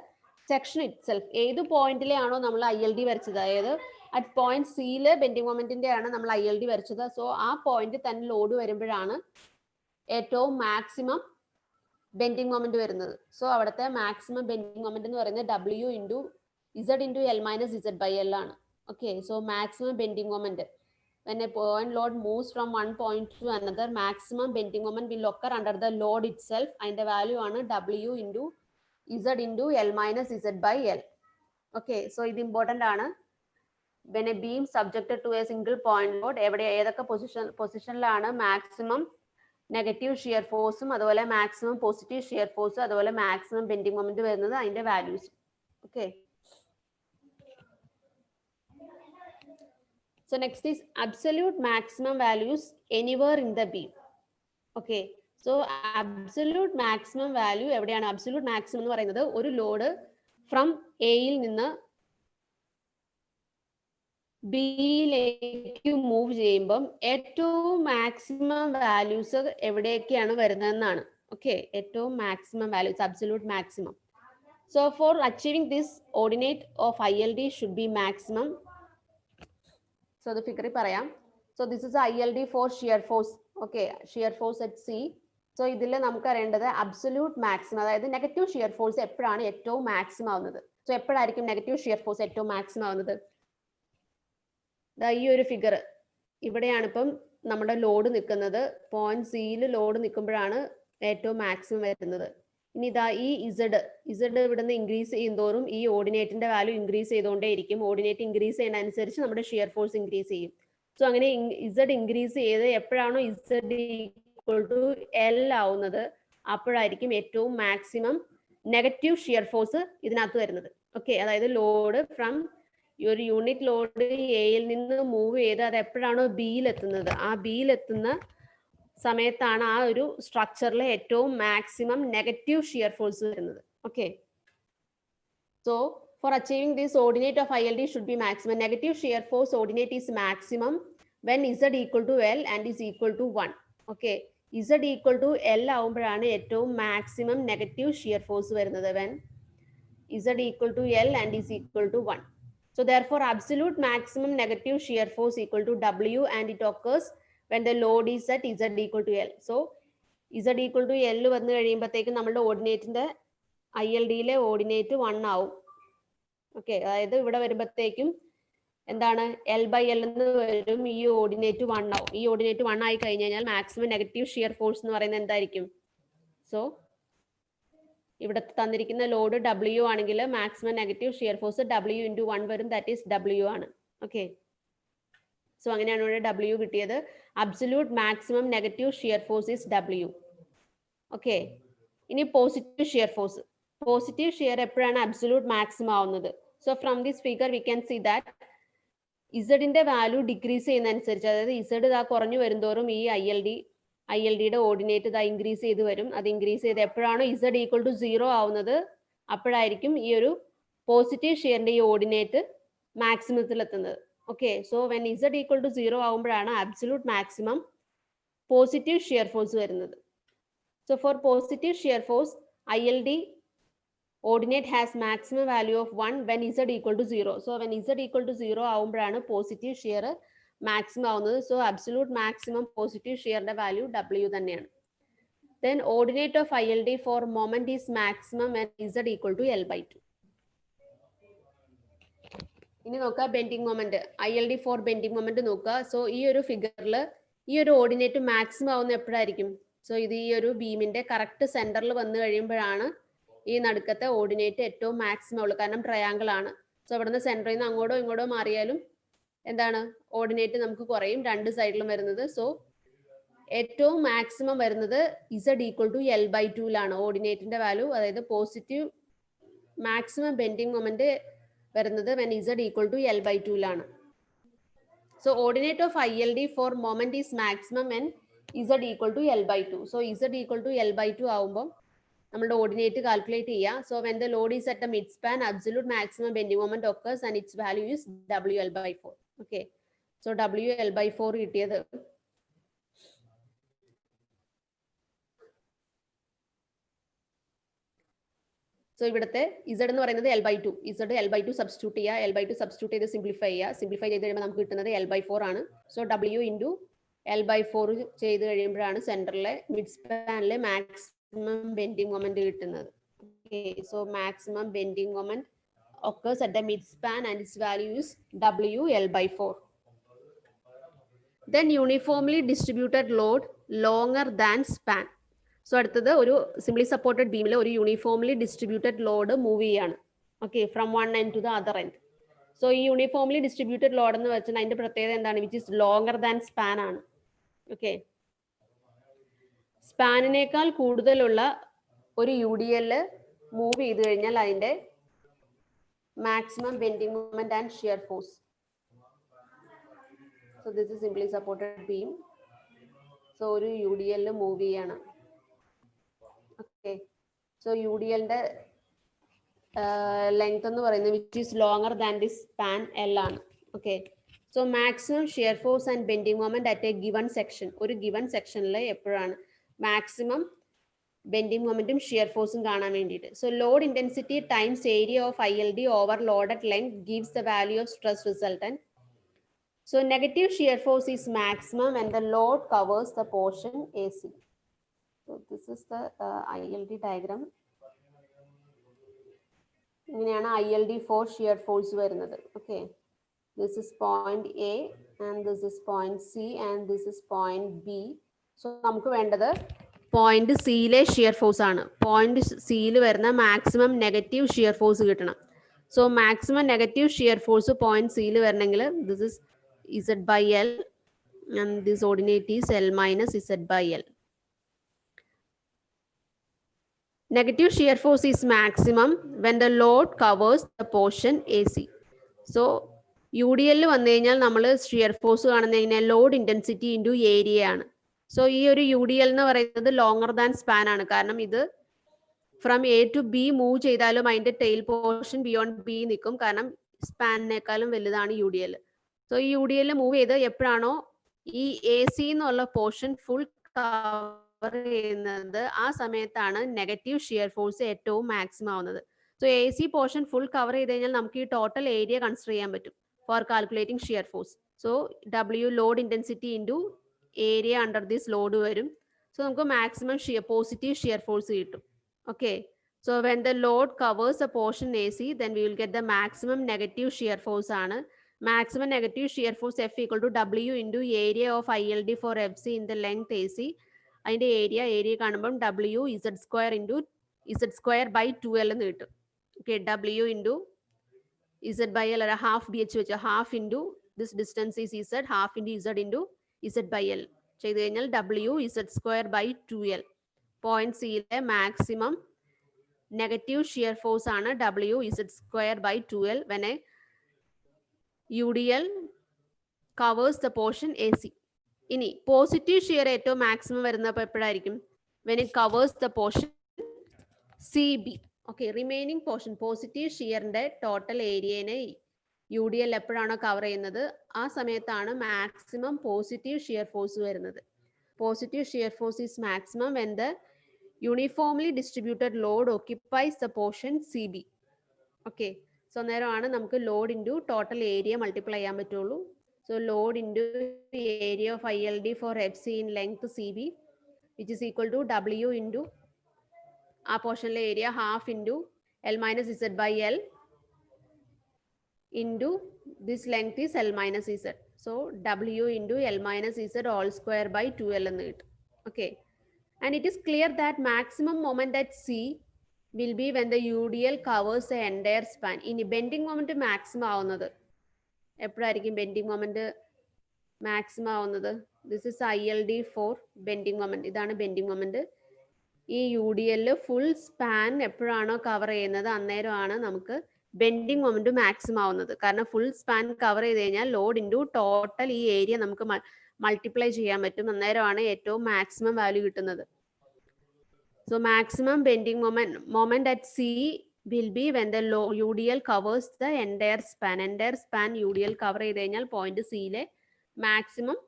section itself. ഏത് പോയിന്റിലാണോ നമ്മൾ ILD വരച്ചത്, അതായത് at point സിയില് bending മൊമെന്റിന്റെ ആണ് നമ്മൾ ILD വരച്ചത്. So ആ point തന്നെ ലോഡ് വരുമ്പോഴാണ് ഏറ്റവും മാക്സിമം ബെൻഡിങ് മൊമെന്റ് വരുന്നത്. സോ അവിടുത്തെ മാക്സിമം ബെൻഡിങ് മൊമെന്റ് എന്ന് പറയുന്നത് W into Z into L minus Z by L ആണ്. Okay, so maximum bending moment when a point load moves from one point to another, maximum bending moment will occur under the load itself, and the value ആണ് W into Z into L minus Z by L. Okay, so ഇത് important ആണ്. When a beam subjected to a single point load, എവിടെ ഏതൊക്കെ പൊസിഷനിലാണ് maximum negative shear ഫോഴ്സും അതുപോലെ maximum positive shear ഫോഴ്സും അതുപോലെ maximum bending moment വരുന്നത്, അതിന്റെ values. Okay, so next is absolute maximum values anywhere in the beam. Okay, so absolute maximum value എവിടെയാണ്? absolute maximum എന്ന് പറയുന്നത് ഒരു ലോഡ് ഫ്രം എയിൽ നിന്ന് ബിയിലേക്ക് മൂവ് ചെയ്യുമ്പം ഏറ്റവും മാക്സിമം വാല്യൂസ് എവിടേക്കാണ് വരുന്നതെന്നാണ്. ഓക്കെ, ഏറ്റവും maximum values absolute maximum. So for achieving this, ordinate of ILD should be maximum. So the figure പറയാം. So this is ILD for shear force. Okay, shear force at C. So ഇതിൽ നമുക്ക് അറിയേണ്ടത് absolute maximum, അതായത് negative shear force എപ്പോഴാണ് ഏറ്റവും maximum ആവുന്നത്. So എപ്പോഴായിരിക്കും negative shear force ഏറ്റവും maximum ആവുന്നത്? ഈ ഒരു ഫിഗർ ഇവിടെയാണ് ഇപ്പം നമ്മുടെ ലോഡ് നിൽക്കുന്നത്. പോയിന്റ് സിയിൽ ലോഡ് നിൽക്കുമ്പോഴാണ് ഏറ്റവും മാക്സിമം വരുന്നത്. ഇനി ഇതാ ഈ ഇസഡ് ഇവിടുന്ന് ഇൻക്രീസ് ചെയ്യുന്തോറും ഈ ഓർഡിനേറ്റിന്റെ വാല്യൂ ഇൻക്രീസ് ചെയ്തുകൊണ്ടേയിരിക്കും. ഓർഡിനേറ്റ് ഇൻക്രീസ് ചെയ്യുന്നതനുസരിച്ച് നമ്മുടെ ഷിയർ ഫോഴ്സ് ഇൻക്രീസ് ചെയ്യും. സോ അങ്ങനെ ഇസഡ് ഇൻക്രീസ് ചെയ്ത് എപ്പോഴാണോ ഇസഡ് ഈക്വൽ ടു എൽ ആവുന്നത് അപ്പോഴായിരിക്കും ഏറ്റവും മാക്സിമം നെഗറ്റീവ് ഷിയർ ഫോഴ്സ് ഇതിനകത്ത് വരുന്നത്. ഓക്കെ, അതായത് ലോഡ് ഫ്രം ഈ ഒരു യൂണിറ്റ് ലോഡ് എയിൽ നിന്ന് മൂവ് ചെയ്ത് അത് എപ്പോഴാണോ ബിയിൽ എത്തുന്നത്, ആ ബിയിൽ എത്തുന്ന സമയത്താണ് ആ ഒരു സ്ട്രക്ചറിലെ ഏറ്റവും മാക്സിമം നെഗറ്റീവ് ഷിയർ ഫോഴ്സ് വരുന്നത്. Okay, so for achieving this, ordinate of ILD should be maximum. Negative shear force ordinate is maximum when Z equal to L and is equal to 1. Okay, Z equal to L ആവുമ്പോഴാണ് ഏറ്റവും maximum negative shear force വരുന്നത്, when Z equal to L and is equal to 1. So therefore absolute maximum negative shear force equal to W, and it occurs when the load is at Z equal to L. So Z equal to L വന്നു കഴിയുമ്പോഴത്തേക്കും നമ്മുടെ ഓർഡിനേറ്റിന്റെ ILDയിലെ ordinate 1 ആവും. Okay, അതായത് ഇവിടെ വരുമ്പോഴത്തേക്കും എന്താണ് L/L എന്ന് വരും, ഈ ഓർഡിനേറ്റ് 1 ആവും. ഈ ഓർഡിനേറ്റ് 1 ആയി കഴിഞ്ഞ് കഴിഞ്ഞാൽ മാക്സിമം നെഗറ്റീവ് ഷിയർ ഫോഴ്സ് എന്ന് പറയുന്നത് എന്തായിരിക്കും? സോ ഇവിടെ തന്നിരിക്കുന്ന ലോഡ് W ആണെങ്കിൽ maximum negative shear force W into 1 വരും, ദാറ്റ് ഈസ് W ആണ്. ഓക്കെ, സോ അങ്ങനെയാണ് ഇവിടെ W കിട്ടിയത്. Absolute maximum negative shear force is W. Okay, ഇനി positive shear force. Positive shear എപ്പോഴാണ് അബ്സല്യൂട്ട് മാക്സിമം ആവുന്നത്? So from this figure we can see that ഇസഡിന്റെ value decrease ചെയ്യുന്നതനുസരിച്ച്, അതായത് ഇസഡ് ഇതാ കുറഞ്ഞു വരുന്തോറും ഈ ILDയുടെ ഓർഡിനേറ്റ് ഇതാ ഇൻക്രീസ് ചെയ്ത് വരും. അത് ഇൻക്രീസ് ചെയ്ത് എപ്പോഴാണോ ഇസഡ് ഈക്വൽ ടു 0 ആവുന്നത് അപ്പോഴായിരിക്കും ഈ ഒരു പോസിറ്റീവ് ഷിയറിന്റെ ഈ ഓർഡിനേറ്റ് മാക്സിമത്തിൽ എത്തുന്നത്. Okay, so when Z equal to 0 ആവുമ്പോഴാണ് absolute maximum positive shear force വരുന്നത്. So for positive shear force ILD ordinate has maximum value of 1 when Z equal to 0. So when Z equal to 0 ആവുമ്പോഴാണ് positive shear maximum ആവുന്നത്. So absolute maximum positive ഷിയറിന്റെ value W തന്നെയാണ്. Then ordinate of ILD for moment is maximum when Z equal to L/2. ഇനി നോക്കുക bending moment, ILD for bending moment നോക്കുക. So ഈ ഒരു ഫിഗറിൽ ഈ ഒരു ഓർഡിനേറ്റ് മാക്സിമം ആവുന്ന എപ്പോഴായിരിക്കും? സോ ഇത് ഈ ഒരു ബീമിന്റെ കറക്റ്റ് സെന്ററിൽ വന്നു കഴിയുമ്പോഴാണ് ഈ നടുക്കത്തെ ഓർഡിനേറ്റ് ഏറ്റവും മാക്സിമം ഉള്ളു, കാരണം ട്രയാങ്കിൾ ആണ്. സോ ഇവിടുന്ന് സെന്ററിൽ നിന്ന് അങ്ങോട്ടോ ഇങ്ങോട്ടോ മാറിയാലും എന്താണ് ഓർഡിനേറ്റ് നമുക്ക് കുറയും, രണ്ട് സൈഡിലും വരുന്നത്. സോ ഏറ്റവും മാക്സിമം വരുന്നത് Z ഈക്വൽ ടു L/2ലാണ് ഓർഡിനേറ്റിന്റെ വാല്യൂ, അതായത് പോസിറ്റീവ് മാക്സിമം ബെൻഡിങ് മൊമെന്റ് വരുന്നത് when Z ഈക്വൽ ടു L/2ലാണ്. So ordinate of ILD for moment is maximum when Z equal to L/2. So Z equal to L/2 ആവുമ്പോൾ നമ്മളുടെ ordinate calculate ചെയ്യുക. So when the load is at the mid span absolute maximum bending moment occurs and its value is WL/4. Okay, so WL/4 കിട്ടിയത് so ഇവിടുത്തെ Z എന്ന് പറയുന്നത് L/2. Z L/2 substitute ചെയ്യുക, L/2 substitute ചെയ്ത് simplify ചെയ്യുക. Simplify ചെയ്ത് കഴിയുമ്പോൾ നമുക്ക് കിട്ടുന്നത് L/4 ആണ്. സോ W ഇൻറ്റു L/4 ചെയ്ത് കഴിയുമ്പോഴാണ് സെന്ററിലെ മിഡ് സ്പാനിലെ മാക്സിമം bending moment കിട്ടുന്നത്. Okay, so maximum bending moment occurs at the midspan and its value is WL/4. Then uniformly distributed load longer than span. So അടുത്തത് ഒരു simply supported ബീമിൽ ഒരു uniformly distributed load move ചെയ്യാണ്. Okay, from one end to the other end. So ഈ uniformly distributed load എന്ന് വെച്ചാൽ അതിന്റെ പ്രത്യേകത എന്താണ്? Which is longer than span ആണ്. ഓക്കെ, സ്പാനിനേക്കാൾ കൂടുതലുള്ള ഒരു UDL മൂവ് ചെയ്ത് കഴിഞ്ഞാൽ അതിന്റെ maximum bending moment and shear force. So this is simply supported beam. So ഒരു UDL മൂവ് ചെയ്യാണ്. ഓക്കെ, സോ UDLന്റെ ലെങ്ത് എന്ന് പറയുന്നത് which is longer than this span L ആണ്. Okay, so maximum shear force and bending moment at A given section, ഒരു given സെക്ഷനിൽ എപ്പോഴാണ് maximum bending momentum shear ഫോഴ്സും കാണാൻ വേണ്ടിയിട്ട്. So load intensity times area of ILD over loaded length gives the value of stress resultant. So negative shear force is maximum when the load covers the portion AC. So this is the ILD diagram. ഇങ്ങനെയാണ് ILD for shear force വരുന്നത്. Okay, this is point A and this is point C and this is point B. So നമുക്ക് വേണ്ടത് point സിയിലെ shear force ആണ്. Point സിയിൽ വരുന്ന maximum negative shear force കിട്ടണം. So maximum negative shear force point സിയിൽ വരണമെങ്കിൽ this is Z/L and this ordinate is L minus Z/L. Negative shear force is maximum when the load covers the portion AC. So UDL വന്നു കഴിഞ്ഞാൽ നമ്മൾ shear force കാണുന്ന കഴിഞ്ഞാൽ load intensity into area ആണ്. So ഈ ഒരു UDL എന്ന് പറയുന്നത് ലോങ്ങർ ദാൻ സ്പാൻ ആണ്. കാരണം ഇത് from A to B move ചെയ്താലും അതിന്റെ ടെയിൽ പോർഷൻ ബിയോണ്ട് ബി നിൽക്കും. കാരണം സ്പാനിനേക്കാളും വലുതാണ് UDL. സോ ഈ UDL മൂവ് ചെയ്ത് എപ്പോഴാണോ ഈ AC എന്നുള്ള പോർഷൻ ഫുൾ കവർ ചെയ്യുന്നത് ആ സമയത്താണ് നെഗറ്റീവ് ഷിയർ ഫോഴ്സ് ഏറ്റവും മാക്സിമം ആവുന്നത്. So AC portion full cover ചെയ്ത് കഴിഞ്ഞാൽ നമുക്ക് ഈ ടോട്ടൽ ഏരിയ കൺസിഡർ ചെയ്യാൻ പറ്റും four calculating shear force. So W load intensity into area under this load വരും. സോ നമുക്ക് മാക്സിമം പോസിറ്റീവ് ഷിയർ ഫോഴ്സ് കിട്ടും. Okay, so when the load covers a portion AC, then we will get the maximum negative shear force ആണ്. Maximum negative shear force F equal to W into area of ILD for FC in the length AC. അതിന്റെ area കാണുമ്പം W Z square into Z square by 2L എന്ന് കിട്ടും. Okay, W into Z by L അല്ല half BH വെച്ച് half into this distance is Z, half into Z into Z by L ചെയ്ത് കഴിഞ്ഞാൽ W Z square by 2L. Point സിയിലെ maximum negative shear force ആണ് WZ square by 2L when a UDL covers the portion AC. ഇനി positive shear ഏറ്റവും maximum വരുന്നപ്പോൾ എപ്പോഴായിരിക്കും? when it covers the portion CB. Okay, remaining portion positive ഷിയറിന്റെ total ഏരിയനെ UDL എപ്പോഴാണോ cover ചെയ്യുന്നത് ആ സമയത്താണ് മാക്സിമം പോസിറ്റീവ് ഷിയർ ഫോഴ്സ് വരുന്നത്. Positive shear force is maximum when the uniformly distributed load occupies the portion CB. Okay, so നേരമാണ് നമുക്ക് load into total area multiply ചെയ്യാൻ പറ്റുള്ളൂ. So load into area of ILD for FC in length CB which is equal to W into ആ പോർഷനിലെ area half into L minus Z by L into this length is L minus Z. So W into L minus Z all square by 2L എന്ന് കിട്ടും. Okay, and it is clear that maximum moment at C will be when the UDL covers the entire span. ഇനി bending moment maximum ആവുന്നത് എപ്പോഴായിരിക്കും? bending moment maximum ആവുന്നത് this is ILD for bending moment. ഇതാണ് bending moment. ഈ UDL full span എപ്പോഴാണോ cover ചെയ്യുന്നത് അന്നേരമാണ് നമുക്ക് bending moment maximum ആവുന്നത്. കാരണം ഫുൾ സ്പാൻ കവർ ചെയ്ത് കഴിഞ്ഞാൽ ലോഡ് ഇൻറ്റു ടോട്ടൽ ഈ ഏരിയ നമുക്ക് മൾട്ടിപ്ലൈ ചെയ്യാൻ പറ്റും. അന്നേരമാണ് ഏറ്റവും മാക്സിമം വാല്യൂ കിട്ടുന്നത്. So maximum bending moment at C will be when the UDL covers the entire span. Entire span UDL cover ചെയ്ത് കഴിഞ്ഞാൽ പോയിന്റ് സിയിലെ മാക്സിമം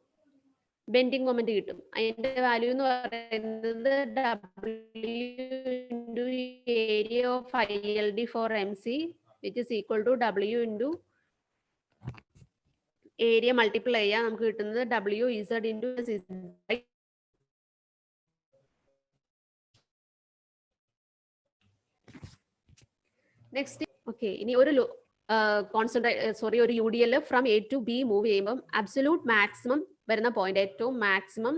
ബെൻഡിങ് മൊമെന്റ് കിട്ടും. അതിന്റെ വാല്യൂ എന്ന് പറയുന്നത് W into area of ILD for MC which is equal to W into area multiply ചെയ്യാം. നമുക്ക് കിട്ടുന്നത് WZ into Z by next. Okay, ഇനി ഒരു ഒരു UDL from A to B move ചെയ്യുമ്പം അബ്സല്യൂട്ട് മാക്സിമം വരുന്ന പോയിന്റ് ഏറ്റവും മാക്സിമം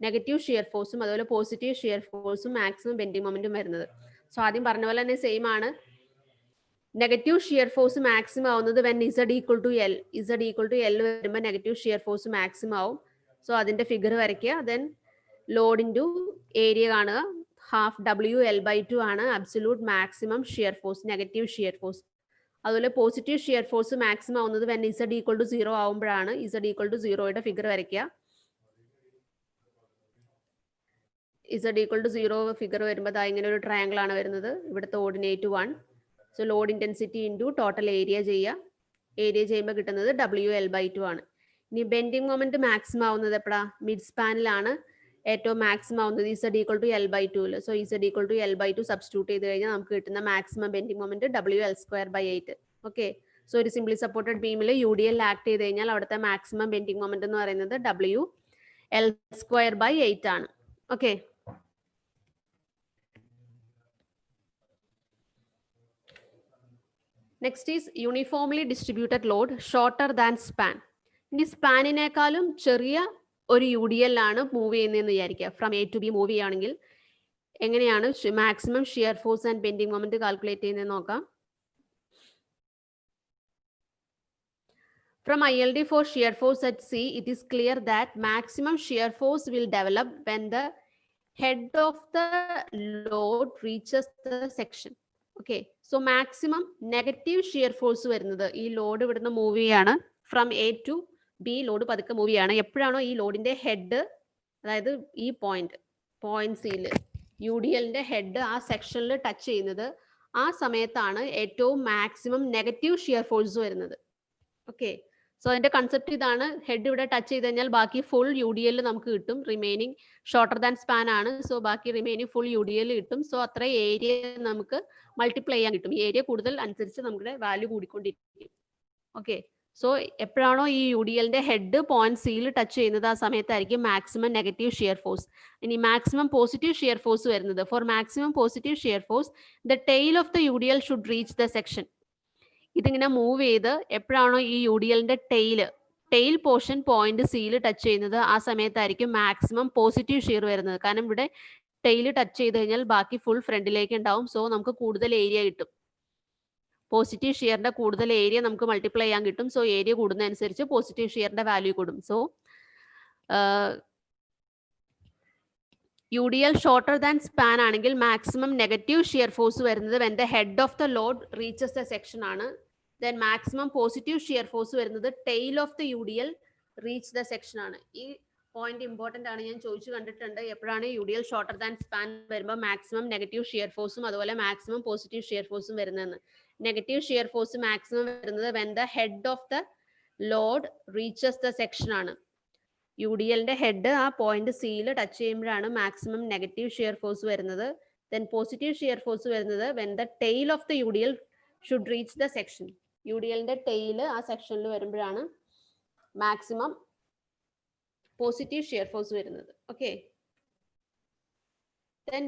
നെഗറ്റീവ് ഷിയർ ഫോഴ്സും അതുപോലെ പോസിറ്റീവ് ഷിയർ ഫോഴ്സും മാക്സിമം ബെൻഡിങ് മൊമെന്റും വരുന്നത്. സോ ആദ്യം പറഞ്ഞ പോലെ തന്നെ സെയിം ആണ്. നെഗറ്റീവ് ഷിയർ ഫോഴ്സ് മാക്സിമം ആവുന്നത് when Z equal to L. Z equal to L വരുമ്പോൾ നെഗറ്റീവ് ഷിയർ ഫോഴ്സ് മാക്സിമം ആവും. സോ അതിന്റെ ഫിഗർ വരയ്ക്കുക. ദെൻ ലോഡ് ഇൻറ്റു ഏരിയ കാണുക. ഹാഫ് WL by 2 ആണ് absolute maximum shear force, negative shear force. അതുപോലെ positive shear force maximum ആവുന്നത് when Z equal to 0 ആവുമ്പോഴാണ്. Z equal to 0യുടെ figure വരയ്ക്കുക. Z ഈക്വൽ ടു 0 ഫിഗർ വരുമ്പോൾ ഇങ്ങനെ ഒരു ട്രയാങ്കിൾ ആണ് വരുന്നത്. ഇവിടുത്തെ ordinate 1. So load intensity into total area ചെയ്യുക. ഏരിയ ചെയ്യുമ്പോൾ കിട്ടുന്നത് WL by 2 ആണ്. ഇനി ബെൻഡിങ് മൊമെന്റ് മാക്സിമം ആവുന്നത് എപ്പോഴാ? മിഡ് സ്പാനിലാണ് ഏറ്റവും മാക്സിമം ആവുന്നത് Z equal to L by 2. So Z equal to L by 2 substitute ചെയ്ത് കഴിഞ്ഞാൽ നമുക്ക് കിട്ടുന്ന maximum bending moment WL square by 8. Okay, so ഒരു സിംപ്ലി സപ്പോർട്ടഡ് ബീമിൽ UDL ആക്ട് ചെയ്ത് കഴിഞ്ഞാൽ അവിടുത്തെ മാക്സിമം ബെൻഡിങ് മൊമെന്റ് എന്ന് പറയുന്നത് WL square by 8 ആണ്. Okay, next is uniformly distributed load shorter than span. ഇനി സ്പാനിനേക്കാളും ചെറിയ ഒരു UDL ആണ് മൂവ് ചെയ്യുന്നതെന്ന് വിചാരിക്കുക. From A to B move ചെയ്യുകയാണെങ്കിൽ എങ്ങനെയാണ് maximum shear force and bending moment calculate ചെയ്യുന്നത് നോക്കാം. From ILD for shear force at C, it is clear that maximum shear force will develop when the head of the load reaches the section. Okay, so maximum negative shear force വരുന്നത് ഈ load ഇവിടുന്ന് move ചെയ്യാണ് from A to B, load പതുക്കെ move ചെയ്യാണ്. എപ്പോഴാണോ ഈ ലോഡിന്റെ head, അതായത് ഈ പോയിന്റ് സിയിൽ യു ഡി എല്ലിന്റെ ഹെഡ് ആ സെക്ഷനിൽ ടച്ച് ചെയ്യുന്നത്, ആ സമയത്താണ് ഏറ്റവും മാക്സിമം നെഗറ്റീവ് ഷിയർ ഫോഴ്സ് വരുന്നത്. ഓക്കെ, സോ അതിന്റെ കൺസെപ്റ്റ് ഇതാണ്. ഹെഡ് ഇവിടെ ടച്ച് ചെയ്ത് കഴിഞ്ഞാൽ ബാക്കി ഫുൾ യു ഡി എൽ നമുക്ക് കിട്ടും. റിമൈനിങ് ഷോർട്ടർ ദാൻ സ്പാൻ ആണ്, സോ ബാക്കി remaining full U D L കിട്ടും. സോ അത്ര ഏരിയ നമുക്ക് മൾട്ടിപ്ലൈ ചെയ്യാൻ കിട്ടും. ഏരിയ കൂടുതൽ അനുസരിച്ച് നമ്മുടെ വാല്യൂ കൂടിക്കൊണ്ടിരിക്കും. ഓക്കെ, സോ എപ്പോഴാണോ ഈ യു ഡി എല്ലിന്റെ ഹെഡ് പോയിന്റ് സിയിൽ ടച്ച് ചെയ്യുന്നത്, ആ സമയത്തായിരിക്കും മാക്സിമം നെഗറ്റീവ് ഷിയർ ഫോഴ്സ്. ഇനി മാക്സിമം പോസിറ്റീവ് ഷിയർ ഫോഴ്സ് വരുന്നത്, for maximum positive shear force the tail of the U D L should reach the section. ഇതിങ്ങനെ മൂവ് ചെയ്ത് എപ്പോഴാണോ ഈ യു ഡി എല്ലിന്റെ ടെയിൽ പോർഷൻ പോയിന്റ് സിയിൽ ടച്ച് ചെയ്യുന്നത്, ആ സമയത്തായിരിക്കും മാക്സിമം പോസിറ്റീവ് ഷിയർ വരുന്നത്. കാരണം ഇവിടെ ടെയിൽ ടച്ച് ചെയ്ത് കഴിഞ്ഞാൽ ബാക്കി ഫുൾ ഫ്രണ്ടിലേക്ക് ഉണ്ടാവും. സോ നമുക്ക് കൂടുതൽ ഏരിയ കിട്ടും. പോസിറ്റീവ് ഷിയറിന്റെ കൂടുതൽ ഏരിയ നമുക്ക് മൾട്ടിപ്ലൈ ചെയ്യാൻ കിട്ടും. സോ ഏരിയ കൂടുന്നതനുസരിച്ച് പോസിറ്റീവ് ഷിയറിന്റെ വാല്യൂ കൂടും. So U D L shorter than span ആണെങ്കിൽ മാക്സിമം നെഗറ്റീവ് ഷിയർ ഫോഴ്സ് വരുന്നത് when the head of the load reaches the section ആണ്. Then maximum positive shear force വരുന്നത് tail of the U D L reach the section ആണ്. ഈ point important ആണ്, ഞാൻ ചോദിച്ചു കണ്ടിട്ടുണ്ട്. എപ്പോഴാണ് U D L shorter than span വരുമ്പോൾ മാക്സിമം നെഗറ്റീവ് ഷിയർ ഫോഴ്സും അതുപോലെ മാക്സിമം പോസിറ്റീവ് ഷിയർ ഫോഴ്സും വരുന്നതെന്ന്. നെഗറ്റീവ് ഷിയർ ഫോഴ്സ് മാക്സിമം വരുന്നത് when the head of the load reaches the section ആണ്. യു ഡി എല്ലിന്റെ ഹെഡ് ആ പോയിന്റ് സിയിൽ ടച്ച് ചെയ്യുമ്പോഴാണ് മാക്സിമം നെഗറ്റീവ് ഷിയർ ഫോഴ്സ് വരുന്നത്. ദെൻ പോസിറ്റീവ് ഷിയർ ഫോഴ്സ് വരുന്നത് when the tail of the U D L should reach the section. U D എല്ലിന്റെ tail ആ സെക്ഷനിൽ വരുമ്പോഴാണ് മാക്സിമം പോസിറ്റീവ് ഷിയർ ഫോഴ്സ് വരുന്നത്. Okay, then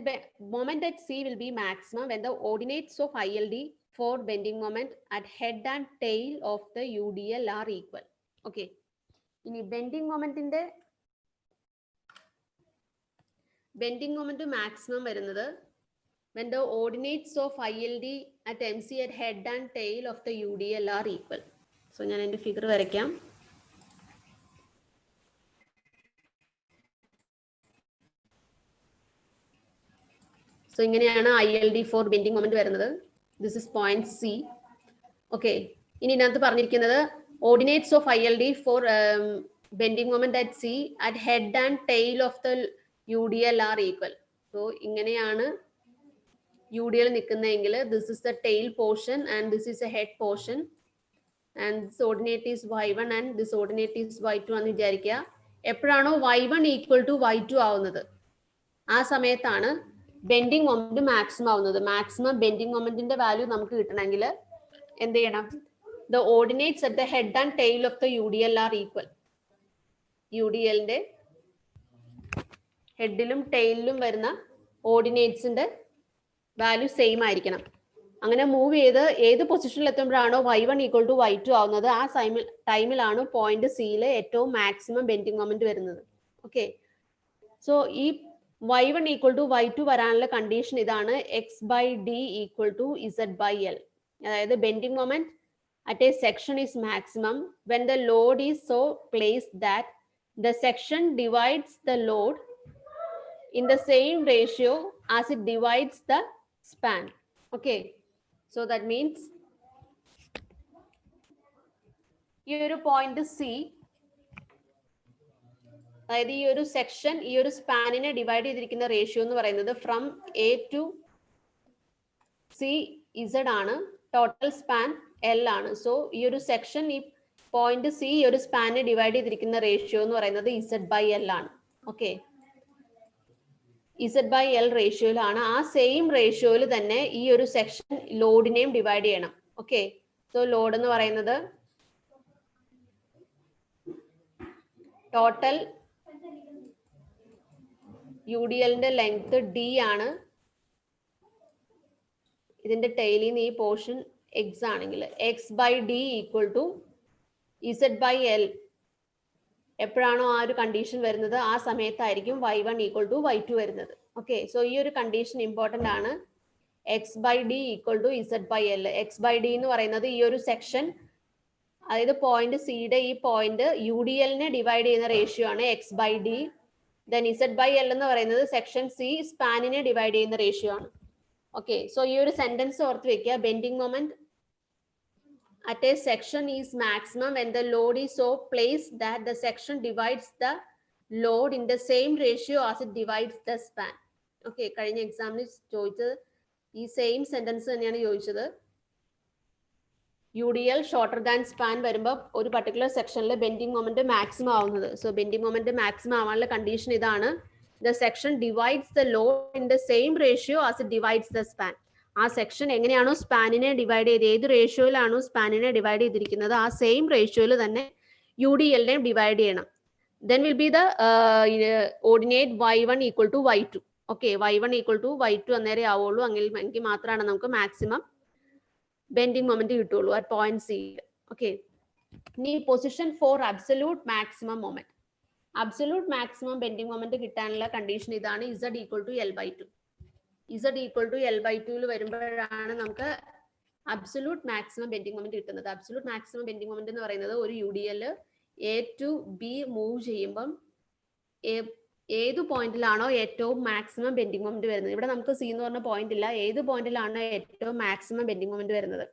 moment at C will be maximum when the ordinates of ILD for bending moment at head and tail of the UDL are equal. Okay, ഇനി bending moment maximum വരുന്നത് when the ordinates of ILD at MC at head and tail of the UDL are equal. So ഞാൻ എൻ്റെ figure വരയ്ക്കാം. So ഇങ്ങനെയാണ് ILD for bending moment വരുന്നത്. This is point C. Okay, ഇനി ഇതിനകത്ത് പറഞ്ഞിരിക്കുന്നത് ordinates of ILD for bending moment at C at head and tail of the UDL are equal. So ഇങ്ങനെയാണ് UDL നിൽക്കുന്നതെങ്കിൽ this is the tail portion and this is a head portion and this ordinate is y1 and this ordinate is y2 എന്ന് വിചാരിക്കുക. എപ്പോഴാണോ y1 equal to y2 ആവുന്നത്, ആ സമയത്താണ് bending moment maximum ആവുന്നത്. Maximum bending മൊമെന്റിന്റെ value നമുക്ക് കിട്ടണമെങ്കിൽ എന്ത് ചെയ്യണം? The ordinates at the head and tail of the UDL are equal. UDLന്റെ ഹെഡിലും ടൈലിലും വരുന്ന ഓർഡിനേറ്റ്സിന്റെ വാല്യൂ സെയിം ആയിരിക്കണം. അങ്ങനെ മൂവ് ചെയ്ത് ഏത് പൊസിഷനിൽ എത്തുമ്പോഴാണോ y1 ഈക്വൽ ടു y2 ആവുന്നത്, ആ ടൈമിലാണ് പോയിന്റ് സിയിലെ ഏറ്റവും മാക്സിമം ബെൻഡിങ് മൊമെന്റ് വരുന്നത്. ഓക്കെ, സോ ഈ y1 ഈക്വൽ ടു y2 വരാനുള്ള കണ്ടീഷൻ ഇതാണ്, x/d ഈക്വൽ ടു z/l. അതായത് bending moment at a section is maximum when the load is so placed that the section divides the load in the same ratio as it divides the span. Okay, so that means ഈ ഒരു point C, അതായത് ഈ ഒരു section ഈ ഒരു സ്പാനിനെ divide ചെയ്തിരിക്കുന്ന ratio എന്ന് പറയുന്നത് from A to C Z ആണ്. ടോട്ടൽ സ്പാൻ എൽ ആണ്. സോ ഈ ഒരു സെക്ഷൻ ഈ പോയിന്റ് സി ഈ ഒരു സ്പാനെ ഡിവൈഡ് ചെയ്തിരിക്കുന്ന റേഷ്യോ എന്ന് പറയുന്നത് z/l ആണ്. Okay, z/l റേഷ്യോയിലാണ്. ആ സെയിം റേഷ്യോയിൽ തന്നെ ഈ ഒരു സെക്ഷൻ ലോഡിനെയും ഡിവൈഡ് ചെയ്യണം. ഓക്കെ, സോ ലോഡ് എന്ന് പറയുന്നത് ടോട്ടൽ UDLന്റെ ലെങ്ത് d ആണ്. ഇതിന്റെ ടൈലിൽ നിന്ന് ഈ പോർഷൻ x ആണെങ്കിൽ x/d ഈക്വൽ ടു z/l. എപ്പോഴാണോ ആ ഒരു കണ്ടീഷൻ വരുന്നത്, ആ സമയത്തായിരിക്കും y1 ഈക്വൽ ടു y2 വരുന്നത്. ഓക്കെ, സോ ഈ ഒരു കണ്ടീഷൻ ഇമ്പോർട്ടന്റ് ആണ്. x/d equal to z/l. x/d എന്ന് പറയുന്നത് ഈ ഒരു സെക്ഷൻ, അതായത് പോയിന്റ് സിയുടെ ഈ പോയിന്റ് UDLനെ ഡിവൈഡ് ചെയ്യുന്ന റേഷ്യോ ആണ് x/d. Then Z by L എന്ന് പറയുന്നത് സെക്ഷൻ സി സ്പാനിനെ ഡിവൈഡ് ചെയ്യുന്ന റേഷ്യോ ആണ്. ഓക്കെ, സോ ഈ ഒരു സെന്റൻസ് ഓർത്ത് വെക്കുക. Bending moment at a section is maximum when the load is so placed that the section divides the load in the same ratio as it divides the span. Okay, കഴിഞ്ഞ എക്സാമിന് ചോദിച്ചത് ഈ same sentence തന്നെയാണ് ചോദിച്ചത്. UDL shorter than span വരുമ്പോൾ ഒരു particular സെക്ഷനിൽ bending moment maximum ആവുന്നത്. സോ ബെൻഡിങ് മൊമെന്റ് മാക്സിമം ആവാനുള്ള കണ്ടീഷൻ ഇതാണ്. The section divides the load in the same ratio as it divides the span. ആ സെക്ഷൻ എങ്ങനെയാണോ സ്പാനിനെ ഡിവൈഡ് ചെയ്ത്, ഏത് റേഷ്യോയിലാണോ സ്പാനിനെ ഡിവൈഡ് ചെയ്തിരിക്കുന്നത് ആ സെയിം റേഷ്യോയിൽ തന്നെ UDL ഡിവൈഡ് ചെയ്യണം. Then will be the ordinate y1 equal to y2. Okay, y1 equal to y2 അന്നേരം ആവുള്ളൂ. എങ്കിൽ മാത്രമാണ് നമുക്ക് മാക്സിമം ബെൻഡിങ് മൊമെന്റ് കിട്ടുള്ളൂ അറ്റ് പോയിന്റ് സി. ഓക്കെ, ഇനി position for absolute maximum moment. Absolute maximum bending moment കിട്ടാനുള്ള condition ഇതാണ്. Z equal to L/2. Z equal to L/2 വരുമ്പോഴാണ് നമുക്ക് അബ്സല്യൂട്ട് മാക്സിമം ബെൻഡിങ് മൊമെന്റ് കിട്ടുന്നത്. അബ്സല്യൂട്ട് മാക്സിമം ബെൻഡിങ് മൊമെന്റ് എന്ന് പറയുന്നത് ഒരു UDL A to B move ചെയ്യുമ്പം ഏത് പോയിന്റിലാണോ ഏറ്റവും മാക്സിമം ബെൻഡിങ് മൊമെന്റ് വരുന്നത്. ഇവിടെ നമുക്ക് സി എന്ന് പറഞ്ഞ പോയിന്റ് ഇല്ല. ഏത് പോയിന്റിലാണ് ഏറ്റവും മാക്സിമം ബെൻഡിങ് മൊമെന്റ് വരുന്നത്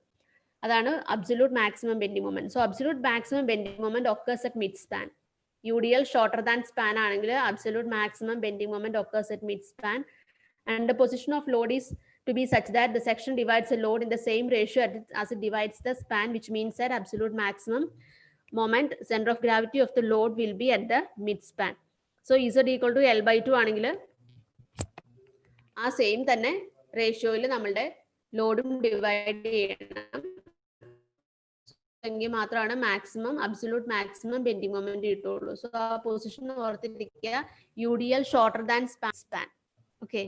അതാണ് absolute maximum bending moment. So absolute maximum bending moment occurs at mid span. UDL shorter than span ആണെങ്കിൽ absolute maximum bending moment occurs at mid span. And the position of load is to be such that the section divides the load in the same ratio as it divides the span, which means that absolute maximum moment center of gravity of the load will be at the mid span. So Z equal to L/2 ആണെങ്കിൽ ആ same തന്നെ റേഷ്യോയിൽ നമ്മളുടെ ലോഡും divide ചെയ്യണം എങ്കിൽ മാത്രമാണ് maximum absolute maximum bending moment കിട്ടുള്ളൂ. So ആ പൊസിഷൻ ഓർത്തിരിക്കുക. UDL shorter than span. Okay,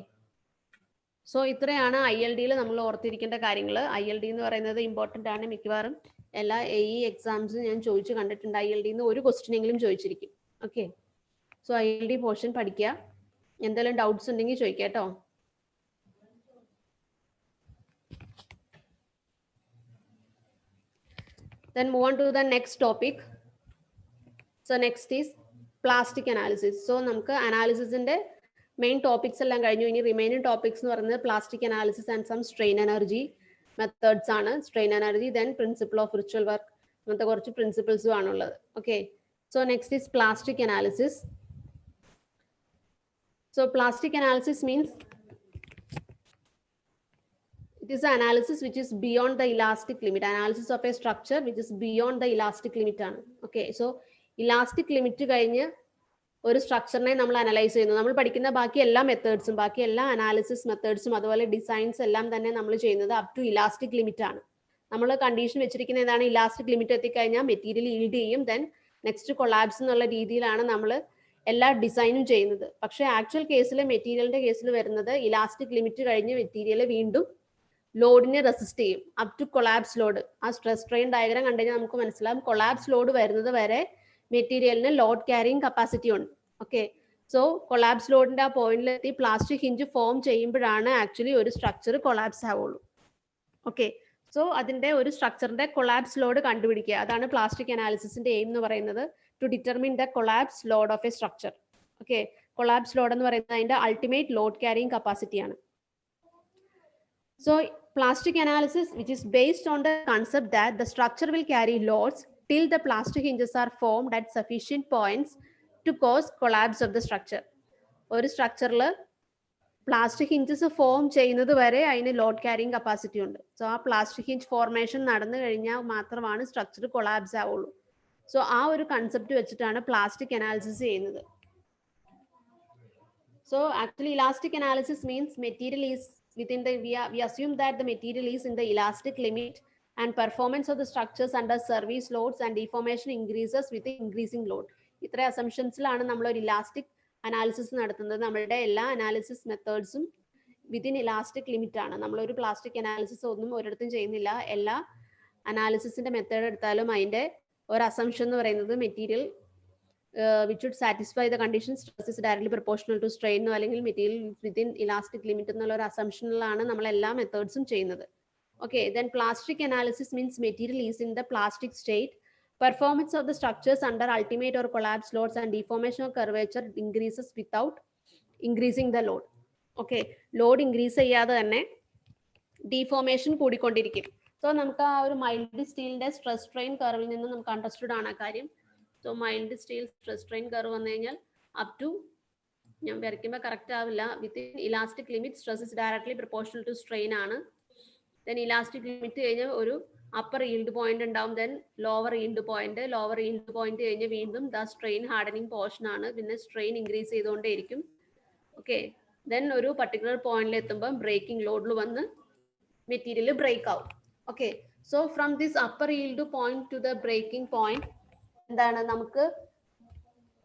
so ഇത്രയാണ് ILD നമ്മൾ ഓർത്തിരിക്കേണ്ട കാര്യങ്ങൾ. ILD എന്ന് പറയുന്നത് ഇമ്പോർട്ടൻ്റ് ആണ്. മിക്കവാറും എല്ലാ AE എക്സാംസും ഞാൻ ചോദിച്ചു കണ്ടിട്ടുണ്ട്. ILD ഒരു ക്വസ്റ്റ്യൻ എങ്കിലും ചോദിച്ചിരിക്കും. ഓക്കെ, സോ ILD പോർഷൻ പഠിക്കുക. എന്തെങ്കിലും ഡൗട്ട്സ് ഉണ്ടെങ്കിൽ ചോദിക്കാം കേട്ടോ. Then move on to the next topic. So next is plastic analysis. So നമുക്ക് അനാലിസിസിന്റെ മെയിൻ ടോപ്പിക്സ് എല്ലാം കഴിഞ്ഞു. ഇനി റിമൈനിങ് ടോപ്പിക്സ് എന്ന് പറയുന്നത് plastic analysis and some strain energy methods ആണ്. Strain energy, then principle of virtual work, അങ്ങനത്തെ കുറച്ച് പ്രിൻസിപ്പിൾസും ആണുള്ളത്. Okay, so next is plastic analysis. So plastic analysis means it is an analysis which is beyond the elastic limit. Analysis of a structure which is beyond the elastic limit ആണ്. Okay, so elastic limit കഴിഞ്ഞ് ഒരു സ്ട്രക്ചറിനെ നമ്മൾ analyse ചെയ്യുന്നു. നമ്മൾ പഠിക്കുന്ന ബാക്കി എല്ലാ മെത്തേഡ്സും, ബാക്കി എല്ലാ അനാലിസിസ് മെത്തേഡ്സും അതുപോലെ ഡിസൈൻസ് എല്ലാം തന്നെ നമ്മൾ ചെയ്യുന്നത് അപ് ടു ഇലാസ്റ്റിക് ലിമിറ്റ് ആണ്. നമ്മൾ കണ്ടീഷൻ വെച്ചിരിക്കുന്ന ഏതാണ്, ഇലാസ്റ്റിക് ലിമിറ്റ് എത്തിക്കഴിഞ്ഞാൽ മെറ്റീരിയൽ ഈൽഡ് ചെയ്യും, ദെൻ നെക്സ്റ്റ് കൊളാപ്സ് എന്നുള്ള രീതിയിലാണ് നമ്മൾ എല്ലാ ഡിസൈനും ചെയ്യുന്നത്. പക്ഷേ ആക്ച്വൽ കേസിൽ മെറ്റീരിയലിന്റെ കേസിൽ വരുന്നത് ഇലാസ്റ്റിക് ലിമിറ്റ് കഴിഞ്ഞ് മെറ്റീരിയൽ വീണ്ടും ലോഡിനെ റെസിസ്റ്റ് ചെയ്യും അപ് ടു കൊളാപ്സ് ലോഡ്. ആ സ്ട്രെസ് സ്ട്രെയിൻ ഡയഗ്രാം കണ്ടു കഴിഞ്ഞാൽ നമുക്ക് മനസ്സിലാവും കൊളാപ്സ് ലോഡ് വരുന്നത് വരെ മെറ്റീരിയലിന് ലോഡ് ക്യാരിങ് കപ്പാസിറ്റി ഉണ്ട്. ഓക്കെ, സോ കൊളാപ്സ് ലോഡിന്റെ ആ പോയിന്റിലെത്തി പ്ലാസ്റ്റിക് ഹിഞ്ച് ഫോം ചെയ്യുമ്പോഴാണ് ആക്ച്വലി ഒരു സ്ട്രക്ചർ കൊളാപ്സ് ആവുള്ളൂ. ഓക്കെ, സോ അതിന്റെ ഒരു സ്ട്രക്ചറിന്റെ കൊളാപ്സ് ലോഡ് കണ്ടുപിടിക്കുക. അതാണ് പ്ലാസ്റ്റിക് അനാലിസിസിന്റെ എയിം എന്ന് പറയുന്നത്, to determine the collapse load of a structure. Okay, collapse load എന്ന് പറയുന്നത് അതിന്റെ അൾട്ടിമേറ്റ് ലോഡ് ക്യാരിങ് കപ്പാസിറ്റി ആണ്. So plastic analysis, which is based on the concept that the structure will carry loads till the plastic hinges are formed at sufficient points to cause collapse of the structure. ഒരു സ്ട്രക്ചറിൽ plastic hinges form ചെയ്യുന്നത് വരെ അതിന് load carrying capacity ഉണ്ട്. So ആ plastic hinge formation നടന്നു കഴിഞ്ഞാൽ മാത്രമാണ് സ്ട്രക്ചർ കൊളാപ്സ് ആവുള്ളൂ. സോ ആ ഒരു കൺസെപ്റ്റ് വെച്ചിട്ടാണ് പ്ലാസ്റ്റിക് അനാലിസിസ് ചെയ്യുന്നത്. So actually elastic analysis means material is within the we assume that the material is in the elastic limit and performance of the structures under service loads and deformation increases with the increasing load. ഇത്ര അസംഷൻസിലാണ് നമ്മൾ ഒരു elastic analysis നടത്തുന്നത്. നമ്മളുടെ എല്ലാ analysis മെത്തേഡ്സും within elastic limit ആണ്. നമ്മളൊരു plastic analysis ഒന്നും ഒരിടത്തും ചെയ്യുന്നില്ല. എല്ലാ അനാലിസിസിന്റെ മെത്തേഡ് എടുത്താലും അതിന്റെ ഒരു അസംഷൻ എന്ന് പറയുന്നത് material which should satisfy the conditions stress is directly proportional to strain അല്ലെങ്കിൽ മെറ്റീരിയൽ വിത്തിൻ ഇലാസ്റ്റിക് ലിമിറ്റ് എന്നുള്ള ഒരു അസംഷനിലാണ് നമ്മൾ എല്ലാ മെത്തേഡ്സും ചെയ്യുന്നത്. Okay, then plastic analysis means material is in the plastic state Performance of the structures under ultimate or collapse loads and deformation or curvature increases without increasing the load. Okay, load increase ചെയ്യാതെ തന്നെ deformation കൂടിക്കൊണ്ടിരിക്കും. So നമുക്ക് ആ ഒരു mild സ്റ്റീലിന്റെ stress strain കർവിൽ നിന്ന് നമുക്ക് understood ആണ് ആ കാര്യം. So mild steel stress strain curve വന്നു കഴിഞ്ഞാൽ അപ് ടു, ഞാൻ വരയ്ക്കുമ്പോൾ കറക്റ്റ് ആവില്ല, within elastic limit stress is directly proportional to strain ആണ്. ദെൻ ഇലാസ്റ്റിക് ലിമിറ്റ് കഴിഞ്ഞ് ഒരു അപ്പർ ഈൽഡ് പോയിന്റ് ഉണ്ടാവും, ദെൻ ലോവർ ഈൽഡ് പോയിന്റ് കഴിഞ്ഞ് വീണ്ടും ദ സ്ട്രെയിൻ ഹാർഡനിങ് പോർഷൻ ആണ്, പിന്നെ സ്ട്രെയിൻ ഇൻക്രീസ് ചെയ്തുകൊണ്ടേയിരിക്കും. ഓക്കെ, ദെൻ ഒരു പർട്ടിക്കുലർ പോയിന്റിൽ എത്തുമ്പോൾ ബ്രേക്കിംഗ് ലോഡിൽ വന്ന് മെറ്റീരിയൽ ബ്രേക്ക് ആവും. Okay, so from this upper yield point to the breaking point എന്താണ്, നമുക്ക്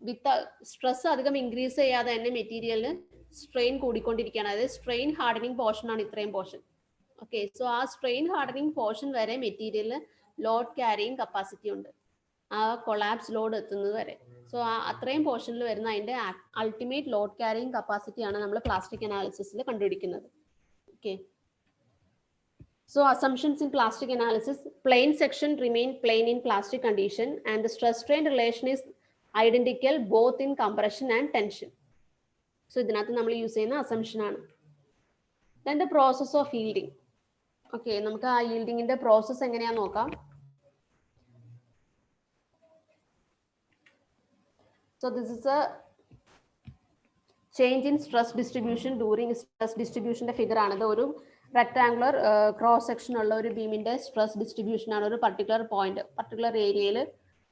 വിത്ത് സ്ട്രെസ് അധികം ഇൻക്രീസ് ചെയ്യാതെ തന്നെ മെറ്റീരിയലിന് സ്ട്രെയിൻ കൂടിക്കൊണ്ടിരിക്കുകയാണ്. അതായത് സ്ട്രെയിൻ ഹാർഡനിങ് പോർഷൻ ആണ് ഇത്രയും പോർഷൻ. ഓക്കെ, സോ ആ സ്ട്രെയിൻ ഹാർഡനിങ് പോർഷൻ വരെ മെറ്റീരിയലിന് ലോഡ് ക്യാരിയിങ് കപ്പാസിറ്റി ഉണ്ട്, ആ കൊളാപ്സ് ലോഡ് എത്തുന്നത് വരെ. സോ ആ അത്രയും പോർഷനിൽ വരുന്ന അതിന്റെ അൾട്ടിമേറ്റ് ലോഡ് ക്യാരിയിങ് കപ്പാസിറ്റിയാണ് നമ്മൾ പ്ലാസ്റ്റിക് അനാലിസിസിൽ കണ്ടുപിടിക്കുന്നത്. Okay, so assumptions in plastic analysis: plane section remain plane in plastic condition and the stress strain relation is identical both in compression and tension. So ഇതിനകത്ത് നമ്മൾ use ചെയ്യുന്ന assumption ആണ്. Then the process of yielding. Okay, നമുക്ക് ആ yieldingന്റെ process എങ്ങനെയാന്ന് നോക്കാം. So this is a change in stress distribution during stress distribution figure ആണത്. ഒരു റെക്ടാങ്കുലർ ക്രോസ് സെക്ഷൻ ഉള്ള ഒരു ബീമിന്റെ സ്ട്രെസ് ഡിസ്ട്രിബ്യൂഷൻ ആണ്. ഒരു പർട്ടിക്കുലർ ഏരിയയിൽ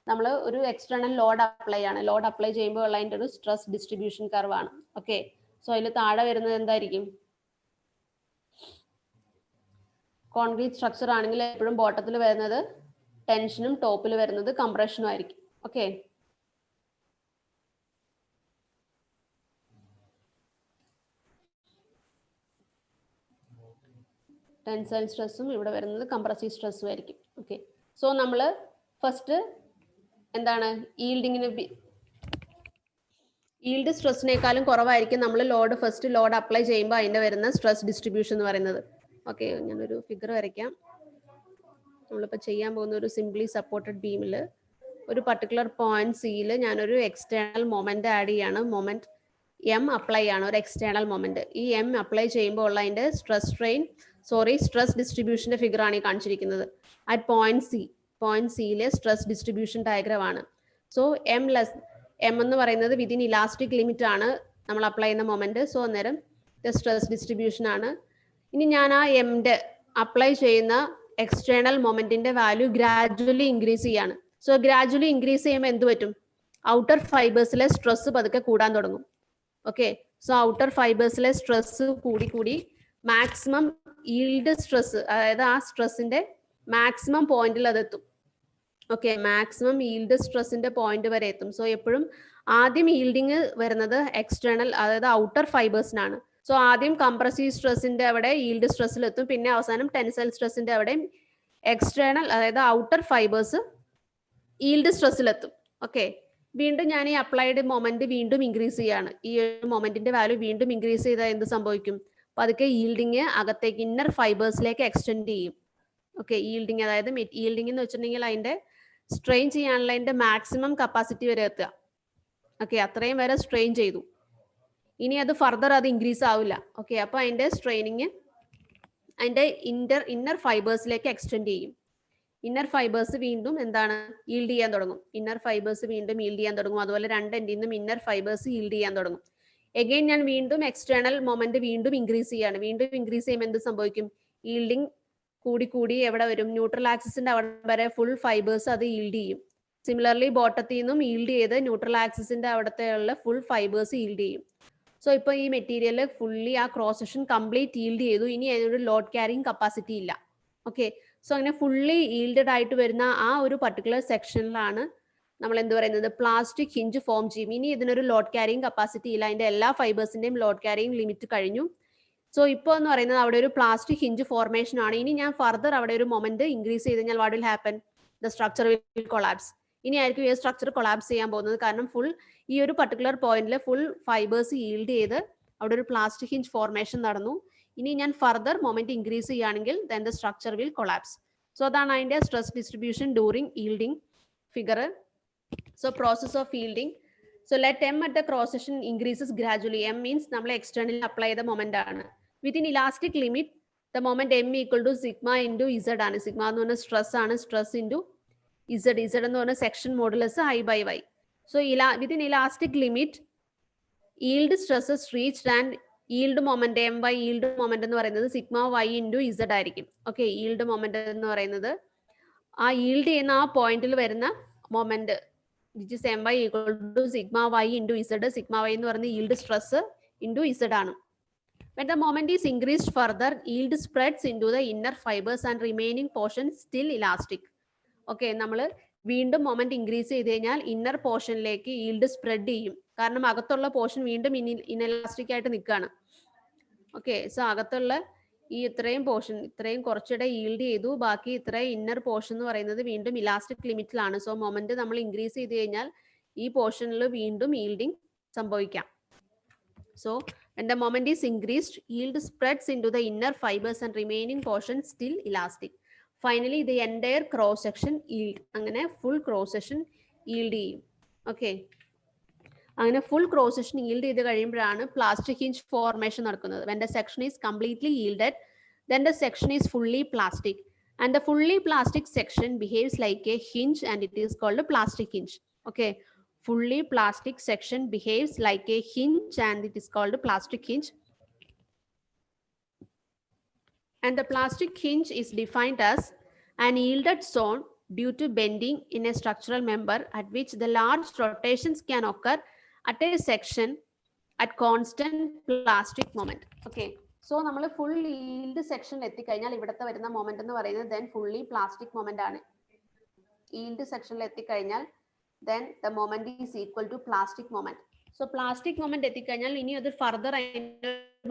നമ്മൾ ഒരു എക്സ്റ്റേണൽ ലോഡ് അപ്ലൈ ചെയ്യുമ്പോൾ ഉള്ള അതിൻ്റെ ഒരു സ്ട്രെസ് ഡിസ്ട്രിബ്യൂഷൻ കർവ് ആണ്. ഓക്കെ, സോ അതിൽ താഴെ വരുന്നത് എന്തായിരിക്കും? കോൺക്രീറ്റ് സ്ട്രക്ചർ ആണെങ്കിൽ എപ്പോഴും ബോട്ടത്തിൽ വരുന്നത് ടെൻഷനും ടോപ്പിൽ വരുന്നത് കംപ്രഷനും ആയിരിക്കും. ഓക്കെ, ടെൻസൈൽ സ്ട്രെസ്സും ഇവിടെ വരുന്നത് കംപ്രസീവ് സ്ട്രെസ്സും ആയിരിക്കും. ഓക്കെ, സോ നമ്മൾ ഫസ്റ്റ് എന്താണ്, ഈൽഡ് സ്ട്രെസ്സിനേക്കാളും കുറവായിരിക്കും നമ്മൾ ഫസ്റ്റ് ലോഡ് അപ്ലൈ ചെയ്യുമ്പോൾ അതിൻ്റെ വരുന്ന സ്ട്രെസ് ഡിസ്ട്രിബ്യൂഷൻ എന്ന് പറയുന്നത്. ഓക്കെ, ഞാനൊരു ഫിഗർ വരയ്ക്കാം. നമ്മളിപ്പോൾ ചെയ്യാൻ പോകുന്ന ഒരു സിംപ്ലി സപ്പോർട്ടഡ് ബീമിൽ ഒരു പർട്ടിക്കുലർ പോയിന്റ് സിയിൽ ഞാനൊരു എക്സ്റ്റേണൽ മൊമെന്റ് ആഡ് ചെയ്യാണ്. മൊമെന്റ് എം അപ്ലൈ ആണ്, ഒരു എക്സ്റ്റേണൽ മൊമെന്റ്. ഈ എം അപ്ലൈ ചെയ്യുമ്പോൾ ഉള്ള അതിൻ്റെ സ്ട്രെസ് ഡിസ്ട്രിബ്യൂഷന്റെ ഫിഗർ ആണ് ഈ കാണിച്ചിരിക്കുന്നത്. അറ്റ് പോയിന്റ് സിയിലെ സ്ട്രെസ് ഡിസ്ട്രിബ്യൂഷൻ ഡയഗ്രാം ആണ്. സോ എം എന്ന് പറയുന്നത് വിതിൻ ഇലാസ്റ്റിക് ലിമിറ്റ് ആണ് നമ്മൾ അപ്ലൈ ചെയ്യുന്ന മൊമെന്റ്. സോ അന്നേരം സ്ട്രെസ് ഡിസ്ട്രിബ്യൂഷൻ ആണ്. ഇനി ഞാൻ ആ എംന്റെ അപ്ലൈ ചെയ്യുന്ന എക്സ്റ്റേണൽ മൊമെന്റിന്റെ വാല്യൂ ഗ്രാജുവലി ഇൻക്രീസ് ചെയ്യാണ്. സോ ഗ്രാജുവലി ഇൻക്രീസ് ചെയ്യുമ്പോൾ എന്ത് പറ്റും? ഔട്ടർ ഫൈബേഴ്സിലെ സ്ട്രെസ് പതുക്കെ കൂടാൻ തുടങ്ങും. ഓക്കെ, സോ ഔട്ടർ ഫൈബേഴ്സിലെ സ്ട്രെസ് കൂടി മാക്സിമം ഈൽഡ് സ്ട്രെസ്, അതായത് ആ സ്ട്രെസ്സിന്റെ മാക്സിമം പോയിന്റിൽ അതെത്തും. ഓക്കെ, മാക്സിമം ഈൽഡ് സ്ട്രെസ്സിന്റെ പോയിന്റ് വരെ എത്തും. സോ എപ്പോഴും ആദ്യം ഈൽഡിങ് വരുന്നത് എക്സ്റ്റേണൽ, അതായത് ഔട്ടർ ഫൈബേഴ്സിനാണ്. സോ ആദ്യം കംപ്രസീവ് സ്ട്രെസ്സിന്റെ അവിടെ ഈൽഡ് സ്ട്രെസ്സിലെത്തും, പിന്നെ അവസാനം ടെൻസൈൽ സ്ട്രെസ്സിന്റെ അവിടെ എക്സ്റ്റേണൽ, അതായത് ഔട്ടർ ഫൈബേഴ്സ് ഈൽഡ് സ്ട്രെസ്സിലെത്തും. ഓക്കെ, വീണ്ടും ഞാൻ ഈ അപ്ലൈഡ് മൊമെന്റ് വീണ്ടും ഇൻക്രീസ് ചെയ്യാണ്. ഈ ഒരു മൊമെന്റിന്റെ വാല്യൂ വീണ്ടും ഇൻക്രീസ് ചെയ്താൽ എന്ത് സംഭവിക്കും? പതുക്കെ ഈൽഡിങ് അകത്തേക്ക് ഇന്നർ ഫൈബേഴ്സിലേക്ക് എക്സ്റ്റെൻഡ് ചെയ്യും. ഓക്കെ, ഈൽഡിങ്, അതായത് ഈൽഡിങ് എന്ന് വെച്ചിട്ടുണ്ടെങ്കിൽ അതിന്റെ സ്ട്രെയിൻ ചെയ്യാനുള്ള അതിന്റെ മാക്സിമം കപ്പാസിറ്റി വരെ എത്തുക. ഓക്കെ, അത്രയും വരെ സ്ട്രെയിൻ ചെയ്തു. ഇനി അത് ഫർദർ അത് ഇൻക്രീസ് ആവില്ല. ഓക്കെ, അപ്പൊ അതിന്റെ സ്ട്രെയിനിങ് അതിന്റെ ഇന്നർ ഫൈബേഴ്സിലേക്ക് എക്സ്റ്റെൻഡ് ചെയ്യും. ഇന്നർ ഫൈബേഴ്സ് വീണ്ടും എന്താണ്, ഈൽഡ് ചെയ്യാൻ തുടങ്ങും. അതുപോലെ രണ്ട് എൻഡിൽ നിന്നും ഇന്നർ ഫൈബേഴ്സ് ഈൽഡ് ചെയ്യാൻ തുടങ്ങും. എഗെയിൻ ഞാൻ വീണ്ടും എക്സ്റ്റേണൽ മൊമെന്റ് വീണ്ടും ഇൻക്രീസ് ചെയ്യാണ്. വീണ്ടും ഇൻക്രീസ് ചെയ്യുമ്പോൾ എന്ത് സംഭവിക്കും? ഈൽഡിങ് കൂടി എവിടെ വരും? ന്യൂട്രൽ ആക്സിസിന്റെ അവിടെ വരെ ഫുൾ ഫൈബേഴ്സ് അത് ഈൽഡ് ചെയ്യും. സിമിലർലി ബോട്ടത്തിൽ നിന്നും ഈൽഡ് ചെയ്ത് ന്യൂട്രൽ ആക്സിസിന്റെ അവിടത്തെയുള്ള ഫുൾ ഫൈബേഴ്സ് ഈൽഡ് ചെയ്യും. സോ ഇപ്പോൾ ഈ മെറ്റീരിയൽ ഫുള്ളി ആ ക്രോസ് സെക്ഷൻ കംപ്ലീറ്റ് ഈൽഡ് ചെയ്തു. ഇനി അതിനൊരു ലോഡ് ക്യാരിങ് കപ്പാസിറ്റി ഇല്ല. ഓക്കെ, സോ അങ്ങനെ ഫുള്ളി ഈൽഡഡ് ആയിട്ട് വരുന്ന ആ ഒരു പർട്ടിക്കുലർ സെക്ഷനിലാണ് നമ്മൾ എന്ത് പറയുന്നത്? പ്ലാസ്റ്റിക് ഹിഞ്ച് ഫോം ചെയ്യും. ഇനി ഇതിനൊരു ലോഡ് ക്യാരിങ് കപ്പാസിറ്റി ഇല്ല, അതിന്റെ എല്ലാ ഫൈബേഴ്സിന്റെയും ലോഡ് ക്യാരിങ് ലിമിറ്റ് കഴിഞ്ഞു. സോ ഇപ്പോൾ എന്ന് പറയുന്നത് അവിടെ ഒരു പ്ലാസ്റ്റിക് ഹിഞ്ച് ഫോർമേഷൻ ആണ്. ഇനി ഞാൻ ഫർദർ അവിടെ ഒരു മൊമെന്റ് ഇൻക്രീസ് ചെയ്ത് കഴിഞ്ഞാൽ what will happen? The structure will collapse. ഇനി ആയിരിക്കും ഈ സ്ട്രക്ചർ കൊളാപ്സ് ചെയ്യാൻ പോകുന്നത്. കാരണം ഫുൾ ഈ ഒരു പർട്ടിക്കുലർ പോയിന്റിൽ ഫുൾ ഫൈബേഴ്സ് ഈൽഡ് ചെയ്ത് അവിടെ ഒരു പ്ലാസ്റ്റിക് ഹിഞ്ച് ഫോർമേഷൻ നടന്നു. ഇനി ഞാൻ ഫർദർ മൊമെന്റ് ഇൻക്രീസ് ചെയ്യുകയാണെങ്കിൽ then the structure will collapse. So അതാണ് അതിന്റെ stress distribution during yielding. figure. So process of yielding. So let M at the cross section increases gradually. M means നമ്മൾ externally apply the moment ആണ്. Within elastic limit, the moment M equal to sigma into Z ആണ്. Sigma എന്ന് പറഞ്ഞാൽ stress ആണ്. Stress into Z. Z എന്ന് പറഞ്ഞാൽ section modulus I by Y. So within elastic limit, yield stresses reached and yield moment My yield moment എന്ന് പറയുന്നത് sigma Y into Z ആയിരിക്കും. Okay, yield moment എന്ന് പറയുന്നത് ആ yield ചെയ്യുന്ന ആ പോയിന്റിൽ വരുന്ന moment which is My equal to sigma Y into Z. Sigma Y എന്ന് പറയുന്നത് yield stress into Z ആണ്. When the moment is increased further, yield spreads into the inner fibers and remaining portion still elastic. Okay, നമ്മൾ വീണ്ടും moment increase ചെയ്ത് കഴിഞ്ഞാൽ inner പോർഷനിലേക്ക് yield spread ചെയ്യും. കാരണം അകത്തുള്ള പോർഷൻ വീണ്ടും ഇനലാസ്റ്റിക് ആയിട്ട് നിൽക്കുകയാണ്. ഓക്കെ, സോ അകത്തുള്ള ഈ ഇത്രയും പോർഷൻ ഇത്രയും കുറച്ചിടെ yield ചെയ്തു, ബാക്കി ഇത്രയും ഇന്നർ പോർഷൻ എന്ന് പറയുന്നത് വീണ്ടും ഇലാസ്റ്റിക് ലിമിറ്റിലാണ്. സോ മൊമെന്റ് നമ്മൾ ഇൻക്രീസ് ചെയ്ത് കഴിഞ്ഞാൽ ഈ പോർഷനിൽ വീണ്ടും yielding സംഭവിക്കാം. So when the moment is increased, yield spreads into the inner fibers and remaining portion still elastic. Finally, the entire cross section yield. അങ്ങനെ full cross section yield ചെയ്യും. Okay. അങ്ങനെ full cross section yield ചെയ്ത് കഴിയുമ്പോഴാണ് plastic hinge formation നടക്കുന്നത്. When the section is completely yielded, then the section is fully plastic. And the fully plastic section behaves like a hinge and it is called a plastic hinge. Okay. Fully plastic section behaves like a hinge and it is called a plastic hinge. And the plastic hinge is defined as an yielded zone due to bending in a structural member at which the large rotations can occur at a section at constant plastic moment. Okay. So നമ്മൾ full yield സെക്ഷനിൽ എത്തിക്കഴിഞ്ഞാൽ ഇവിടുത്തെ വരുന്ന moment എന്ന് പറയുന്നത് then fully plastic moment ആണ്. yield സെക്ഷനിൽ എത്തിക്കഴിഞ്ഞാൽ then the moment is equal to plastic moment. So plastic moment എത്തിക്കഴിഞ്ഞാൽ ഇനി അത് further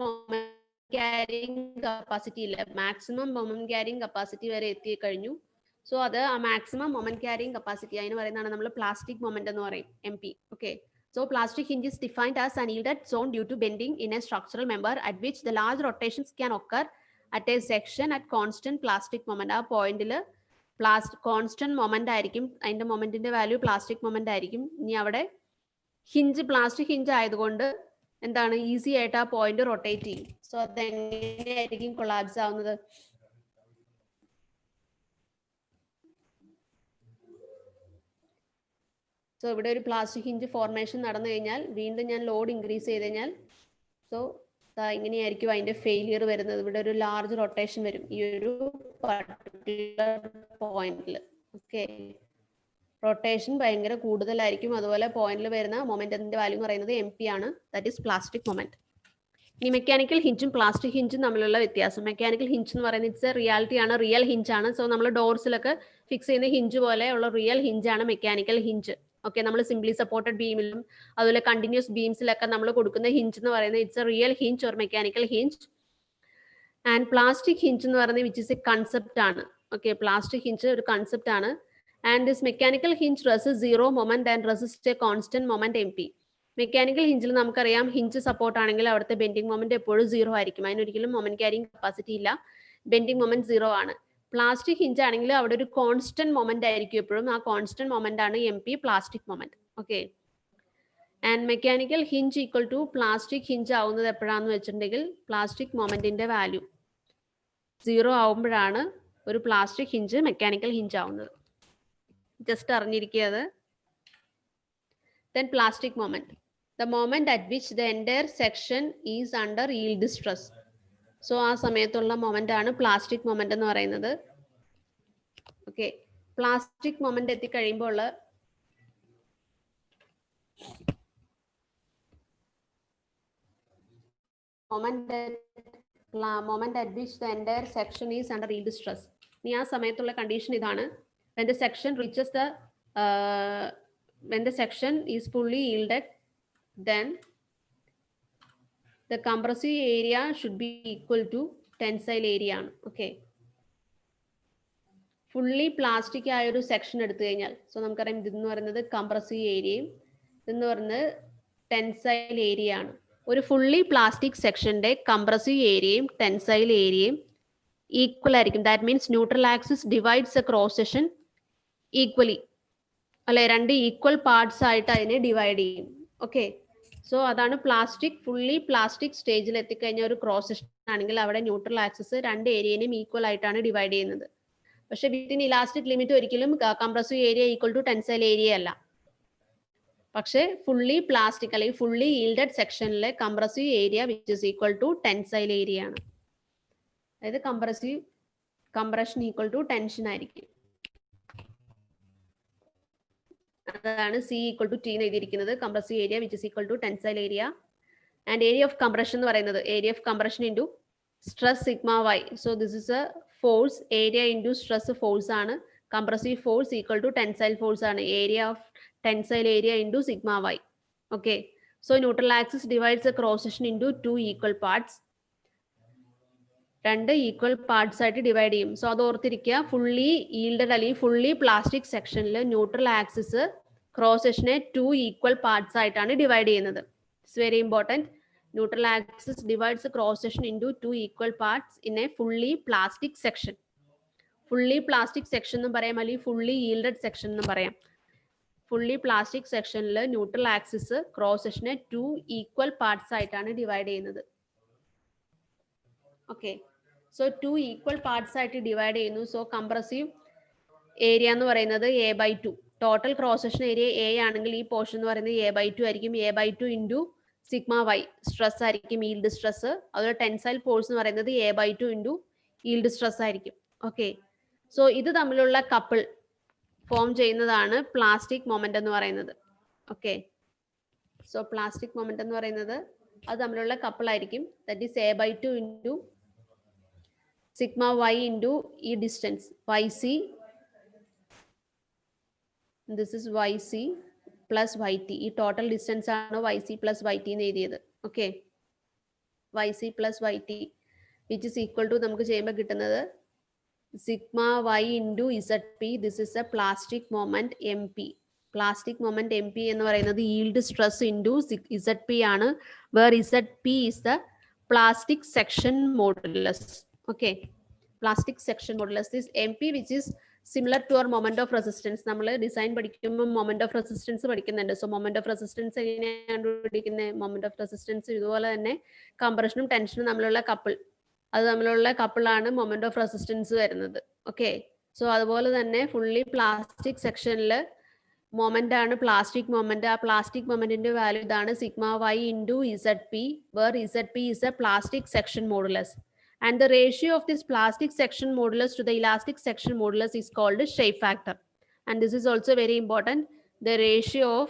moment carrying capacity ഇല്ല, maximum moment carrying capacity വരെ എത്തിക്കഴിഞ്ഞു. സോ അത് ആ മാക്സിമം മൊമെന്റ് ക്യാരിങ് കപ്പാസിറ്റി അതിന് പറയുന്നതാണ് നമ്മൾ പ്ലാസ്റ്റിക് മൊമെന്റ് എന്ന് പറയും, MP. Okay, so plastic hinge is defined as an yielded zone due to bending in a structural member at which the large rotations can occur at a section at constant plastic moment. ആ പോയിന്റിൽ constant moment ആയിരിക്കും, അതിന്റെ മൊമെന്റിന്റെ value plastic moment ആയിരിക്കും. ഇനി അവിടെ hinge plastic hinge ആയതുകൊണ്ട് എന്താണ് easy ആയിട്ട് ആ പോയിന്റ് റൊട്ടേറ്റ് ചെയ്യും. സോ അതെങ്ങനെയായിരിക്കും കൊളാപ്സ് ആവുന്നത്? സോ ഇവിടെ ഒരു പ്ലാസ്റ്റിക് ഹിഞ്ച് ഫോർമേഷൻ നടന്നു കഴിഞ്ഞാൽ വീണ്ടും ഞാൻ ലോഡ് ഇൻക്രീസ് ചെയ്ത് കഴിഞ്ഞാൽ സോ ഇങ്ങനെയായിരിക്കും അതിന്റെ ഫെയിലിയർ വരുന്നത്. ഇവിടെ ഒരു ലാർജ് റൊട്ടേഷൻ വരും ഈ ഒരു പർട്ടിക്കുലർ പോയിന്റിൽ. ഓക്കെ, റൊട്ടേഷൻ ഭയങ്കര കൂടുതലായിരിക്കും. അതുപോലെ പോയിന്റിൽ വരുന്ന മൊമെന്റിന്റെ വാല്യൂ എന്ന് പറയുന്നത് MP ആണ്, ദാറ്റ് ഈസ് പ്ലാസ്റ്റിക് മൊമെന്റ്. ഇനി മെക്കാനിക്കൽ ഹിഞ്ചും പ്ലാസ്റ്റിക് ഹിഞ്ചും തമ്മിലുള്ള വ്യത്യാസം. മെക്കാനിക്കൽ ഹിഞ്ച് എന്ന് പറയുന്നത് ഇറ്റ്സ് റിയാലിറ്റി ആണ്, റിയൽ ഹിഞ്ച് ആണ്. സോ നമ്മൾ ഡോർസിലൊക്കെ ഫിക്സ് ചെയ്യുന്ന ഹിഞ്ച് പോലെ ഉള്ള റിയൽ ഹിഞ്ചാണ് മെക്കാനിക്കൽ ഹിഞ്ച്. ഓക്കെ, നമ്മൾ സിംപ്ലി സപ്പോർട്ടഡ് ബീമിലും അതുപോലെ കണ്ടിന്യൂസ് ബീംസിലൊക്കെ നമ്മൾ കൊടുക്കുന്ന ഹിഞ്ച് എന്ന് പറയുന്നത് it's A real hinge or mechanical hinge. And plastic hinge എന്ന് പറയുന്നത് വിച്ച് ഇസ് എ കൺസെപ്റ്റ് ആണ്. ഓക്കെ, പ്ലാസ്റ്റിക് ഹിഞ്ച് ഒരു കൺസെപ്റ്റ് ആണ്. And this mechanical hinge resist zero moment and resist a constant moment MP. Mechanical ഹിഞ്ചിൽ നമുക്കറിയാം hinge support ആണെങ്കിൽ അവിടുത്തെ bending moment എപ്പോഴും സീറോ ആയിരിക്കും, അതിനൊരിക്കലും മൊമെന്റ് ക്യാരിങ് കപ്പാസിറ്റി ഇല്ല, ബെൻഡിങ് മൊമെന്റ് സീറോ ആണ്. പ്ലാസ്റ്റിക് ഹിഞ്ച് ആണെങ്കിൽ അവിടെ ഒരു കോൺസ്റ്റന്റ് മൊമെന്റ് ആയിരിക്കും എപ്പോഴും, ആ കോൺസ്റ്റന്റ് മൊമെന്റ് ആണ് MP plastic moment. Okay, and mechanical hinge equal to plastic hinge ആവുന്നത് എപ്പോഴാന്ന് വെച്ചിട്ടുണ്ടെങ്കിൽ പ്ലാസ്റ്റിക് മൊമെന്റിന്റെ വാല്യൂ സീറോ ആവുമ്പോഴാണ് ഒരു പ്ലാസ്റ്റിക് ഹിഞ്ച് മെക്കാനിക്കൽ ഹിഞ്ച് ആവുന്നത്. ജസ്റ്റ് അറിഞ്ഞിരിക്കുക അത്. Then plastic moment, the moment at which the entire section is under yield stress. So ആ സമയത്തുള്ള മൊമെന്റ് ആണ് പ്ലാസ്റ്റിക് മൊമെന്റ് എന്ന് പറയുന്നത്. ഓക്കെ, പ്ലാസ്റ്റിക് മൊമെന്റ് എത്തിക്കഴിയുമ്പോൾ moment at which the entire section is under yield stress. ഇനി ആ സമയത്തുള്ള condition ഇതാണ്. when the section reaches the when the section is fully yielded, then the compressive area should be equal to tensile area. Okay, fully plastic ആയ ഒരു section എടുത്തു കഴിഞ്ഞാൽ so നമുക്കറിയാം ഇതെന്ന് പറയുന്നത് കംപ്രസീവ് ഏരിയയും ഇതെന്ന് പറയുന്നത് ടെൻസൈൽ ഏരിയ ആണ്. ഒരു ഫുള്ളി പ്ലാസ്റ്റിക് സെക്ഷന്റെ കംപ്രസീവ് ഏരിയയും ടെൻസൈൽ ഏരിയയും ഈക്വൽ ആയിരിക്കും. That means neutral axis divides a cross section equally. അല്ലെ, 2 ഈക്വൽ പാർട്സ് ആയിട്ട് അതിനെ ഡിവൈഡ് ചെയ്യും. ഓക്കെ, സോ അതാണ് പ്ലാസ്റ്റിക്. ഫുള്ളി പ്ലാസ്റ്റിക് സ്റ്റേജിൽ എത്തിക്കഴിഞ്ഞ ഒരു ക്രോസ് സെക്ഷൻ ആണെങ്കിൽ അവിടെ ന്യൂട്രൽ ആക്സിസ് 2 ഏരിയനെയും ഈക്വൽ ആയിട്ടാണ് ഡിവൈഡ് ചെയ്യുന്നത്. പക്ഷെ വിത്തിൻ ഇലാസ്റ്റിക് ലിമിറ്റ് ഒരിക്കലും compressive area equal to tensile area അല്ല. പക്ഷെ ഫുള്ളി പ്ലാസ്റ്റിക് അല്ലെങ്കിൽ fully yielded സെക്ഷനിലെ compressive area which is equal to tensile area ആണ്. അതായത് കംപ്രഷൻ ഈക്വൽ ടു ടെൻഷൻ ആയിരിക്കും. അതാണ് സി ഈക്വൽ ടു ടി എന്ന് എഴുതിയിരിക്കുന്നത്. Compressive area which is equal to tensile area. And area of compression എന്ന് പറയുന്നത് area of compression into stress sigma Y. So this is a force. Area into stress force ആണ്. Compressive force equal to tensile force ആണ്. Area of tensile area into sigma Y. Okay, so neutral axis divides a cross section into 2 equal parts. 2 equal parts ആയിട്ട് divide ചെയ്യും. സോ അത് ഓർത്തിരിക്കുക. Fully yielded അല്ലെങ്കിൽ fully plastic സെക്ഷനിൽ neutral axis cross സെക്ഷനെ 2 equal parts ആയിട്ടാണ് ഡിവൈഡ് ചെയ്യുന്നത്. It's very important. Neutral axis divides cross section into 2 equal parts in a fully plastic section. Fully plastic section എന്നും പറയാം, അല്ലെങ്കിൽ ഫുള്ളി ഈൽഡഡ് സെക്ഷൻ എന്നും പറയാം. ഫുള്ളി പ്ലാസ്റ്റിക് സെക്ഷനിൽ ന്യൂട്രൽ ആക്സിസ് ക്രോസ് സെക്ഷനെ 2 ഈക്വൽ പാർട്സ് ആയിട്ടാണ് ഡിവൈഡ് ചെയ്യുന്നത്. ഓക്കെ, സോ 2 ഈക്വൽ പാർട്സ് ആയിട്ട് ഡിവൈഡ് ചെയ്യുന്നു. സോ കംപ്രസീവ് ഏരിയ എന്ന് പറയുന്നത് A/2. Total cross section area A ആണെങ്കിൽ ഈ പോർഷൻ എന്ന് പറയുന്നത് A/2 ആയിരിക്കും. A/2 into sigma y stress ആയിരിക്കും, ഈൽഡ് സ്ട്രെസ്. അതുപോലെ ടെൻസൈൽ ഫോഴ്സ് എന്ന് പറയുന്നത് A/2 ഇൻറ്റു ഈൽഡ് സ്ട്രെസ് ആയിരിക്കും. ഓക്കെ, സോ ഇത് തമ്മിലുള്ള കപ്പിൾ ഫോം ചെയ്യുന്നതാണ് പ്ലാസ്റ്റിക് മൊമെന്റ് എന്ന് പറയുന്നത്. ഓക്കെ, സോ പ്ലാസ്റ്റിക് മൊമെന്റ് എന്ന് പറയുന്നത് അത് തമ്മിലുള്ള കപ്പിൾ ആയിരിക്കും. That is A/2 into sigma Y into ഈ distance YC. This is YC plus YT. ഈ ടോട്ടൽ ഡിസ്റ്റൻസ് ആണ് YC പ്ലസ് YT എന്ന് എഴുതിയത്. Okay, YC plus YT which is equal to നമുക്ക് ചെയ്യുമ്പോൾ കിട്ടുന്നത് sigma Y into ZP. This is a plastic moment MP. Plastic moment MP എന്ന് പറയുന്നത് yield stress into ZP ആണ്, where ZP is the plastic section modulus. Okay, plastic section modulus is MP which is similar to our moment of resistance. നമ്മൾ design പഠിക്കുമ്പോൾ moment of resistance പഠിക്കുന്നുണ്ട്. So moment of resistance എങ്ങനെയാണ് പഠിക്കുന്നത്? Moment of resistance ഇതുപോലെ തന്നെ കംപ്രഷനും ടെൻഷനും തമ്മിലുള്ള couple, അത് തമ്മിലുള്ള കപ്പിളാണ് മൊമെന്റ് ഓഫ് റെസിസ്റ്റൻസ് വരുന്നത്. ഓക്കെ, സോ അതുപോലെ തന്നെ ഫുള്ളി പ്ലാസ്റ്റിക് സെക്ഷനിൽ മൊമെന്റ് ആണ് പ്ലാസ്റ്റിക് മൊമെന്റ്. ആ പ്ലാസ്റ്റിക് മൊമെന്റിന്റെ വാല്യൂ ഇതാണ് sigma Y into ZP, where ZP is a plastic section modulus. And the ratio of this plastic section modulus to the elastic section modulus is called shape factor. And this is also very important. The ratio of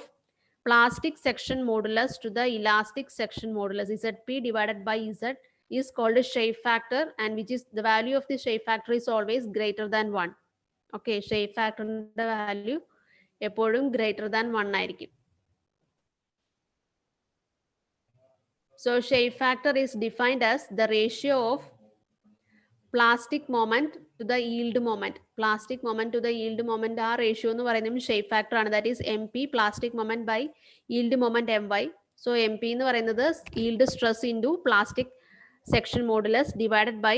plastic section modulus to the elastic section modulus, ZP divided by Z, is called a shape factor, and which is the value of the shape factor is always greater than 1. Okay, shape factor value എപ്പോഴും greater than 1 ആയിരിക്കും. So shape factor is defined as the ratio of plastic moment to the yield moment. Plastic moment to the yield moment, ആ ratio എന്ന് പറയുന്നത് shape factor ആണ്. That is MP plastic moment by yield moment My. So MP എന്ന് പറയുന്നത് yield stress into plastic section modulus divided by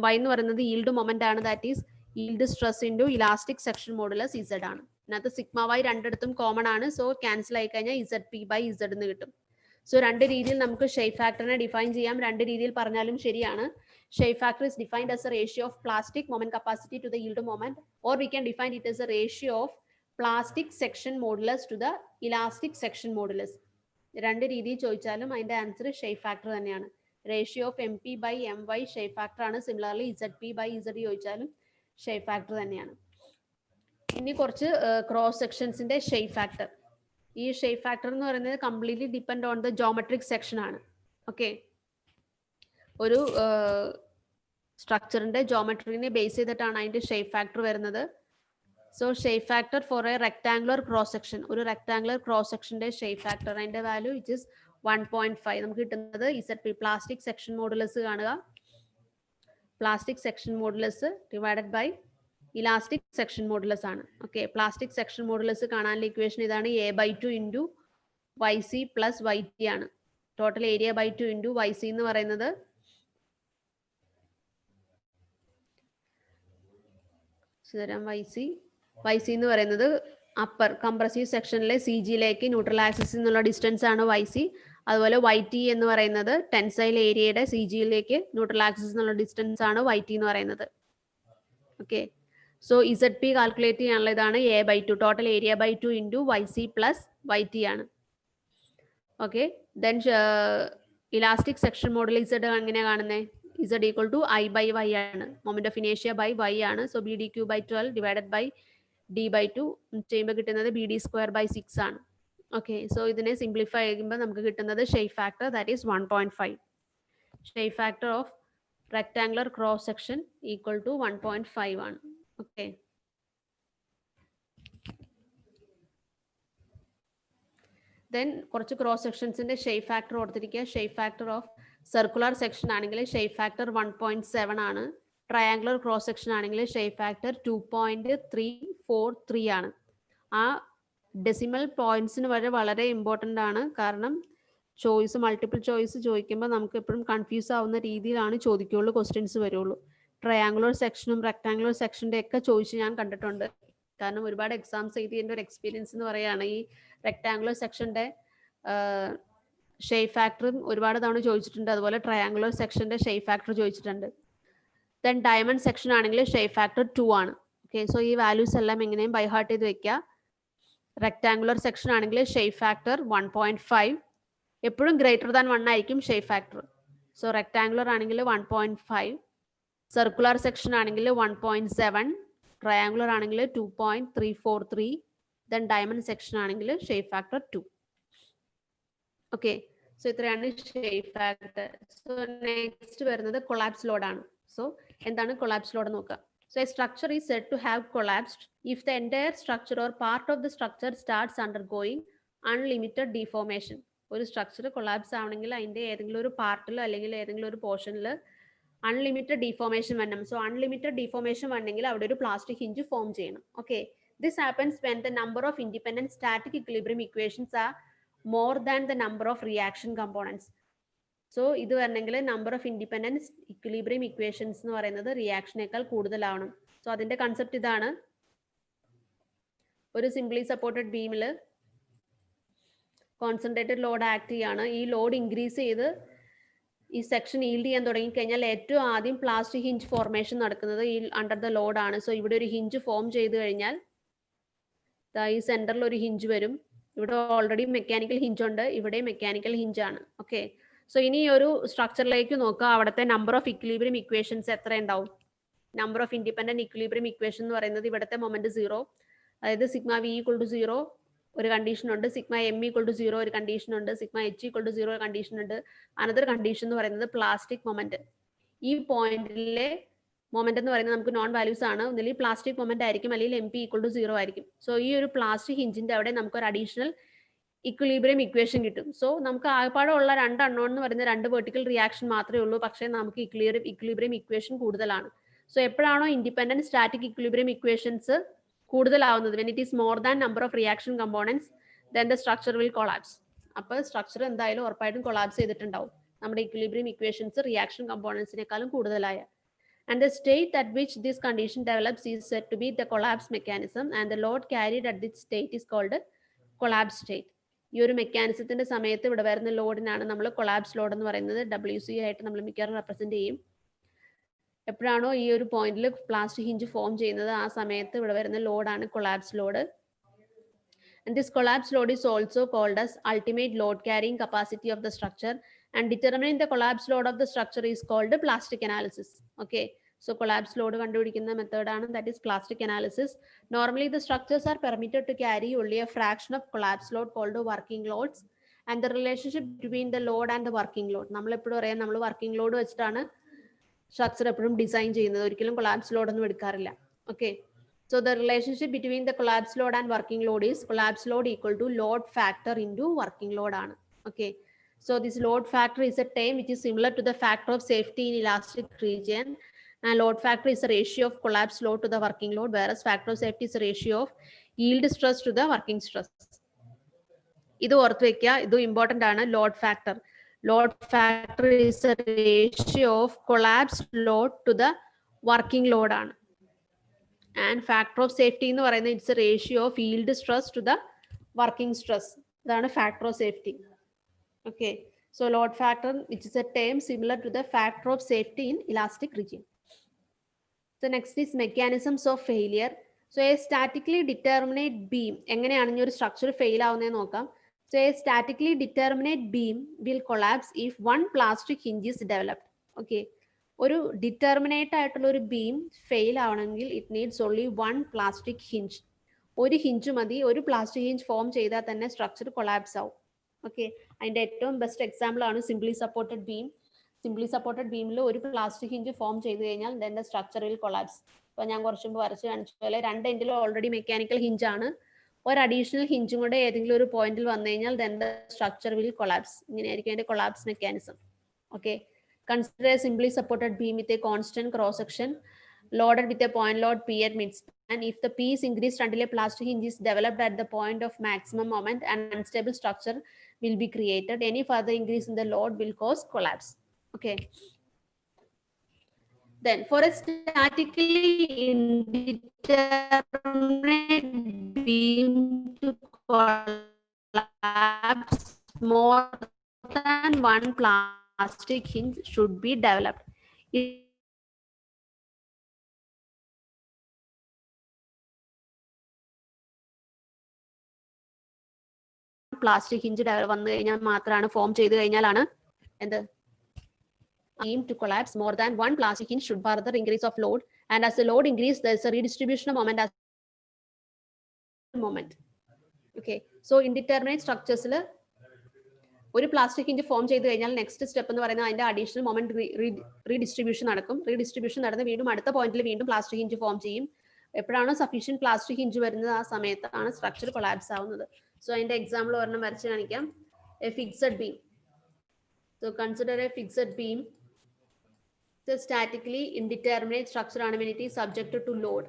My എന്ന് പറയുന്നത് yield moment ആണ്. That is yield stress into elastic section modulus Z ആണ്. ഇതിനകത്ത് sigma Y രണ്ടിടത്തും common ആണ്. So cancel ആയി കഴിഞ്ഞാൽ ZP by Z എന്ന് കിട്ടും. സോ രണ്ട് രീതിയിൽ നമുക്ക് ഷേപ്പ് ഫാക്ടറിനെ ഡിഫൈൻ ചെയ്യാം. രണ്ട് രീതിയിൽ പറഞ്ഞാലും ശരിയാണ്. Shape factor is defined as a ratio of plastic moment capacity to the yield moment, or we can define it as a ratio of plastic section modulus to the elastic section modulus. രണ്ട് രീതിയിൽ ചോദിച്ചാലും അതിന്റെ answer shape factor തന്നെയാണ്. Ratio of MP by My shape factor ആണ്. Similarly ZP by Z ചോദിച്ചാലും shape factor തന്നെയാണ്. ഇനി കുറച്ച് ക്രോസ് സെക്ഷൻസിന്റെ ഷേപ്പ് ഫാക്ടർ. ഈ ഷേപ്പ് ഫാക്ടർ എന്ന് പറയുന്നത് completely depend on the geometric section ആണ്. ഓക്കെ, ഒരു സ്ട്രക്ചറിന്റെ ജോമെട്രിനെ ബേസ് ചെയ്തിട്ടാണ് അതിന്റെ ഷേപ്പ് ഫാക്ടർ വരുന്നത്. So shape factor for A rectangular cross section, ഒരു റെക്ടാംഗുലർ ക്രോസ് സെക്ഷന്റെ ഷേപ്പ് ഫാക്ടർ അതിന്റെ വാല്യൂ ഇറ്റ് ഇസ് 1.5. നമുക്ക് കിട്ടുന്നത് ZP പ്ലാസ്റ്റിക് സെക്ഷൻ മോഡുലസ് കാണുക. Plastic section modulus divided by elastic section modulus ആണ്. ഓക്കെ, പ്ലാസ്റ്റിക് സെക്ഷൻ മോഡുലസ് കാണാനുള്ള equation ഇതാണ്. A/2 into YC plus YT ആണ്. Total area by 2 into YC എന്ന് പറയുന്നത് YC എന്ന് പറയുന്നത് അപ്പർ കംപ്രസീവ് സെക്ഷനിലെ സി ജിയിലേക്ക് ന്യൂട്രൽ ആക്സിസിൽ നിന്നുള്ള ഡിസ്റ്റൻസ് ആണ് വൈ സി. അതുപോലെ വൈ ടി എന്ന് പറയുന്നത് ടെൻസൈൽ ഏരിയയുടെ സി ജിയിലേക്ക് ന്യൂട്രൽ ആക്സിസിൽ നിന്നുള്ള ഡിസ്റ്റൻസ് ആണ് വൈ ടി എന്ന് പറയുന്നത്. Okay, so Z P calculate ചെയ്യാനുള്ള ഇതാണ് A by two, total area by two into Y C plus Y T ആണ്. Okay, then elastic section model Z എങ്ങനെയാണ് കാണുന്നത്? Z equal to I by Y ആണ്, moment of ഇനേഷ്യ by Y ആണ്. So B D cube by 12 divided by D by two ചെയ്യുമ്പോൾ കിട്ടുന്നത് B D square by 6 ആണ്. Okay, so ഇതിനെ simplify ചെയ്യുമ്പോൾ നമുക്ക് കിട്ടുന്നത് shape factor that is 1.5. Shape factor of rectangular cross section equal to 1.5 ആണ്. Okay, then കുറച്ച് cross സെക്ഷൻസിന്റെ ഷേപ്പ് ഫാക്ടർ ഓർത്തിരിക്കുക. Shape factor of circular section ആണെങ്കിൽ ഷേപ്പ് ഫാക്ടർ 1.7 ആണ്. ട്രയാങ്കുലർ ക്രോസ് സെക്ഷൻ ആണെങ്കിൽ ഷേപ്പ് ഫാക്ടർ 2.343 ആണ്. ആ ഡെസിമൽ പോയിന്റ്സിന് വളരെ ഇമ്പോർട്ടൻ്റ് ആണ്. കാരണം ചോയ്സ് മൾട്ടിപ്പിൾ ചോയ്സ് ചോദിക്കുമ്പോൾ നമുക്ക് എപ്പോഴും കൺഫ്യൂസ് ആവുന്ന രീതിയിലാണ് ചോദിക്കുകയുള്ളൂ, ക്വസ്റ്റ്യൻസ് വരുള്ളൂ. ട്രയാങ്കുലർ സെക്ഷനും റെക്ടാങ്കുലർ സെക്ഷൻ്റെ ഒക്കെ ചോദിച്ച് ഞാൻ കണ്ടിട്ടുണ്ട്. കാരണം ഒരുപാട് എക്സാംസ് എഴുതിയതിൻ്റെ ഒരു എക്സ്പീരിയൻസ് എന്ന് പറയുകയാണ് ഈ റെക്ടാങ്കുലർ സെക്ഷൻ്റെ ഷേപ്പ് ഫാക്ടറും ഒരുപാട് തവണ ചോദിച്ചിട്ടുണ്ട്. അതുപോലെ ട്രയാങ്കുലർ സെക്ഷൻ്റെ ഷേപ്പ് ഫാക്ടർ ചോദിച്ചിട്ടുണ്ട്. ദെൻ ഡയമണ്ട് സെക്ഷൻ ആണെങ്കിൽ ഷേപ്പ് ഫാക്ടർ 2 ആണ്. ഓക്കെ, സോ ഈ വാല്യൂസ് എല്ലാം എങ്ങനെയും ബൈ ഹാർട്ട് ചെയ്ത് വെക്കുക. റെക്ടാങ്കുലർ സെക്ഷൻ ആണെങ്കിൽ ഷേപ്പ് ഫാക്ടർ 1.5, എപ്പോഴും ഗ്രേറ്റർ ദാൻ 1 ആയിരിക്കും ഷേപ്പ് ഫാക്ടർ. സോ റെക്ടാങ്കുലർ ആണെങ്കിൽ 1.5, സർക്കുലർ സെക്ഷൻ ആണെങ്കിൽ 1.7, ട്രയാങ്കുലർ ആണെങ്കിൽ 2.343, ദെൻ ഡയമണ്ട് സെക്ഷൻ ആണെങ്കിൽ ഷേപ്പ് ഫാക്ടർ 2. ഓക്കെ, സോ ഇത്രയാണ് ഷേപ്പ് ഫാക്ടർ. സോ നെക്സ്റ്റ് വരുന്നത് കൊളാപ്സ് ലോഡ് ആണ്. സോ എന്താണ് കൊളാപ്സ് ലോഡ് നോക്കുക. So a structure is said to have collapsed if the entire structure or part of the structure starts undergoing unlimited deformation. ഒരു structure collapse ആവണമെങ്കിൽ അതിൻ്റെ ഏതെങ്കിലും ഒരു പാർട്ടിലോ അല്ലെങ്കിൽ ഏതെങ്കിലും ഒരു പോർഷനിൽ അൺലിമിറ്റഡ് ഡിഫോർമേഷൻ വരണം. സോ അൺലിമിറ്റഡ് ഡിഫോർമേഷൻ വരണമെങ്കിൽ അവിടെ ഒരു പ്ലാസ്റ്റിക് ഹിഞ്ച് ഫോം ചെയ്യണം. Okay, this happens when the number of independent static equilibrium equations are more than the number of reaction components. So ഇത് വരണമെങ്കിൽ number of independence equilibrium equations എന്ന് പറയുന്നത് റിയാക്ഷനേക്കാൾ കൂടുതലാവണം. സോ അതിന്റെ കൺസെപ്റ്റ് ഇതാണ്. ഒരു സിംപ്ലി സപ്പോർട്ടഡ് ബീമിൽ കോൺസെൻട്രേറ്റഡ് ലോഡ് ആക്ട് ചെയ്യാണ്. ഈ ലോഡ് ഇൻക്രീസ് ചെയ്ത് ഈ സെക്ഷൻ ഈൽഡ് ചെയ്യാൻ തുടങ്ങിക്കഴിഞ്ഞാൽ ഏറ്റവും ആദ്യം പ്ലാസ്റ്റിക് ഹിഞ്ച് ഫോർമേഷൻ നടക്കുന്നത് ഈ അണ്ടർ ദ ലോഡ് ആണ്. സോ ഇവിടെ ഒരു ഹിഞ്ച് ഫോം ചെയ്ത് കഴിഞ്ഞാൽ ഈ സെന്ററിൽ ഒരു ഹിഞ്ച് വരും. ഇവിടെ ഓൾറെഡി മെക്കാനിക്കൽ ഹിഞ്ച് ഉണ്ട്, ഇവിടെ മെക്കാനിക്കൽ ഹിഞ്ചാണ്. ഓക്കെ, സോ ഇനി ഒരു സ്ട്രക്ചറിലേക്ക് നോക്കുക. അവിടുത്തെ നമ്പർ ഓഫ് ഇക്വിലിബ്രിയം ഇക്വേഷൻസ് എത്ര ഉണ്ടാവും? Number of independent equilibrium equation എന്ന് പറയുന്നത് ഇവിടുത്തെ മൊമെന്റ് 0, അതായത് സിഗ്മ വി ഈക്വൾ ടു 0 ഒരു കണ്ടീഷൻ ഉണ്ട്, സിഗ്മ എം ഈക്വൾ ടു 0 ഒരു കണ്ടീഷൻ ഉണ്ട്, സിഗ്മ എച്ച് ഈക്വൾ ടു 0 ഒരു കണ്ടീഷൻ ഉണ്ട്. അനദർ കണ്ടീഷൻ എന്ന് പറയുന്നത് പ്ലാസ്റ്റിക് മൊമെന്റ്. ഈ പോയിന്റിലെ മൊമെന്റ് എന്ന് പറയുന്നത് നമുക്ക് നോൺ വാല്യൂസ് ആണ്. ഒന്നില്ലെങ്കിൽ പ്ലാസ്റ്റിക് മൊമെന്റ് ആയിരിക്കും, അല്ലെങ്കിൽ എം പി ഈക്വൾ ടു 0 ആയിരിക്കും. സോ ഈ ഒരു പ്ലാസ്റ്റിക് ഹിഞ്ചിന്റെ അവിടെ നമുക്ക് ഒരു അഡീഷണൽ ഇക്വിലിബ്രിയം ഇക്വേഷൻ കിട്ടും. സോ നമുക്ക് ആകപ്പാടുള്ള രണ്ട് അൺനോൺ എന്ന് പറയുന്ന രണ്ട് വെർട്ടിക്കൽ റിയാക്ഷൻ മാത്രമേ ഉള്ളൂ, പക്ഷേ നമുക്ക് ഇക്വിലിബ്രിയം ഇക്വേഷൻ കൂടുതലാണ്. സോ എപ്പോഴാണോ ഇൻഡിപെൻഡന്റ് സ്റ്റാറ്റിക് ഇക്വിലിബ്രിയം ഇക്വേഷൻസ് കൂടുതലാവുന്നത്, when it is more than number of reaction components, then the structure will collapse. അപ്പോൾ സ്ട്രക്ചർ എന്തായാലും ഉറപ്പായിട്ടും കൊളാപ്സ് ചെയ്തിട്ടുണ്ടാവും നമ്മുടെ ഇക്വിലിബ്രിയം ഇക്വേഷൻസ് റിയാക്ഷൻ കമ്പോണൻസിനേക്കാളും കൂടുതലായ. And the state at which this condition develops is said to be the collapse mechanism, and the load carried at this state is called collapse state. ഈ ഒരു മെക്കാനിസത്തിന്റെ സമയത്ത് ഇവിടെ വരുന്ന ലോഡിനാണ് നമ്മൾ കൊളാപ്സ് ലോഡ് എന്ന് പറയുന്നത്. WC ആയിട്ട് നമ്മൾ മിക്കവാറും റെപ്രസെന്റ് ചെയ്യും. എപ്പോഴാണോ ഈ ഒരു പോയിന്റിൽ പ്ലാസ്റ്റിക് ഹിഞ്ച് ഫോം ചെയ്യുന്നത് ആ സമയത്ത് ഇവിടെ വരുന്ന ലോഡാണ് collapse load. And this collapse load is also called as ultimate load carrying capacity of the structure, and determining the collapse load of the structure is called plastic analysis. Okay, so collapse load കണ്ടുപിടിക്കുന്ന method ആണ്, that is plastic analysis. Normally the structures are permitted to carry only a fraction of collapse load called working loads, and the relationship between the load and the working load, നമ്മൾ എപ്പോഴും പറയാം നമ്മൾ working load വെച്ചിട്ടാണ് structure എപ്പോഴും design ചെയ്യുന്നത്, ഒരിക്കലും collapse load ഒന്നും എടുക്കാറില്ല. Okay, so the relationship between the collapse load and working load is collapse load equal to load factor into working load ആണ്. Okay, so this load factor is a term which is similar to the factor of safety in elastic region, and load factor is a ratio of collapse load to the working load, whereas factor of safety is a ratio of yield stress to the working stress. ഇത് ഓർത്ത് വെക്കുക, ഇത് important ആണ്. Load factor is a ratio of collapse load to the working load ആണ്. And factor of safety എന്ന് പറയുന്നത് it's a ratio of yield stress to the working stress. ഇതാണ് factor of safety. Okay, so load factor which is a term similar to the factor of safety in elastic region. So next is mechanisms of failure. So a statically determinate beam, എങ്ങനെയാണ് ഇനി ഒരു structure fail ആവുന്നതെന്ന് നോക്കാം. So a statically determinate beam will collapse if one plastic hinge is developed. Okay, ഒരു determinate ആയിട്ടുള്ള ഒരു beam fail ആവണമെങ്കിൽ it needs only one plastic hinge. ഒരു ഹിഞ്ച് മതി, ഒരു പ്ലാസ്റ്റിക് ഹിഞ്ച് ഫോം ചെയ്താൽ തന്നെ സ്ട്രക്ചർ കൊളാപ്സ് ആവും. ഓക്കെ, അതിൻ്റെ ഏറ്റവും ബെസ്റ്റ് എക്സാമ്പിൾ ആണ് simply supported beam. Simply supported ബീമിൽ ഒരു പ്ലാസ്റ്റിക് ഹിഞ്ച് ഫോം ചെയ്ത് കഴിഞ്ഞാൽ then the structure will collapse. അപ്പോൾ ഞാൻ കുറച്ച് മുമ്പ് വരച്ച് കാണിച്ച പോലെ രണ്ട് എൻഡിലും ഓൾറെഡി മെക്കാനിക്കൽ ഹിഞ്ചാണ്, ഒരു അഡീഷണൽ ഹിഞ്ചും കൂടെ ഏതെങ്കിലും ഒരു പോയിന്റിൽ വന്നു കഴിഞ്ഞാൽ then the structure will collapse. ഇങ്ങനെയായിരിക്കും അതിന്റെ collapse mechanism. Okay, consider a simply supported beam with a constant cross section loaded with a point load P at midspan. If the P is increased until a plastic hinge is developed at the point of maximum moment, an unstable structure will be created. Any further increase in the load will cause collapse. Okay. Then for a statically indeterminate beam to collapse, more than one plastic hinge should be developed. Plastic hinge വന്നു കഴിഞ്ഞാൽ മാത്രമാണ് form ചെയ്ത് കഴിഞ്ഞാലാണ് എന്ത് beam to collapse. More than one plastic hinge should further increase of load, and as the load increase there is a redistribution of moment as moment. Okay, so indeterminate structures ഒരു plastic hinge form ചെയ്ത് കഴിഞ്ഞാൽ next step എന്ന് പറയുന്നത് അതിന്റെ additional moment redistribution നടക്കും. Redistribution നടന്ന് വീണ്ടും അടുത്ത പോയിന്റിൽ വീണ്ടും പ്ലാസ്റ്റിക് ഹിഞ്ച് ഫോം ചെയ്യും. എപ്പോഴാണോ സഫീഷ്യന്റ് പ്ലാസ്റ്റിക് ഹിഞ്ച് വരുന്നത് ആ സമയത്താണ് സ്ട്രക്ചർ കൊളാപ്സ് ആവുന്നത്. സോ അതിന്റെ എക്സാമ്പിൾ ഒരെണ്ണം വരച്ച് കാണിക്കാം. A fixed beam. So consider A fixed beam. Statically indeterminate structure ആണ് when it is subjected to load.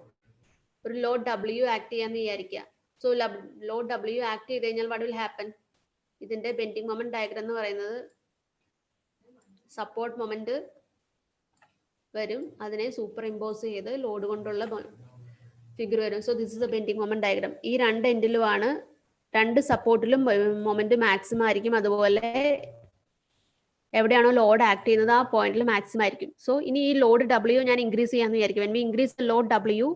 ഒരു ലോഡ് W ആക്ട് ചെയ്യാന്ന് വിചാരിക്കുക. സോ ലോഡ് W ആക്ട് ചെയ്ത് കഴിഞ്ഞാൽ what will happen? ഇതിന്റെ ബെൻഡിങ് മൊമെന്റ് ഡയഗ്രം എന്ന് പറയുന്നത് സപ്പോർട്ട് മൊമെന്റ് വരും, അതിനെ സൂപ്പർ ഇമ്പോസ് ചെയ്ത് ലോഡ് കൊണ്ടുള്ള ഫിഗർ വരും. So this is the bending moment diagram. ഈ രണ്ട് എൻഡിലുമാണ്, രണ്ട് സപ്പോർട്ടിലും മൊമെന്റ് മാക്സിമം ആയിരിക്കും, അതുപോലെ എവിടെയാണോ ലോഡ് ആക്ട് ചെയ്യുന്നത് ആ പോയിന്റിൽ മാക്സിമം ആയിരിക്കും. സോ ഇനി ഈ ലോഡ് W ഞാൻ ഇൻക്രീസ് ചെയ്യാന്ന് വിചാരിക്കും. when we increase the load W,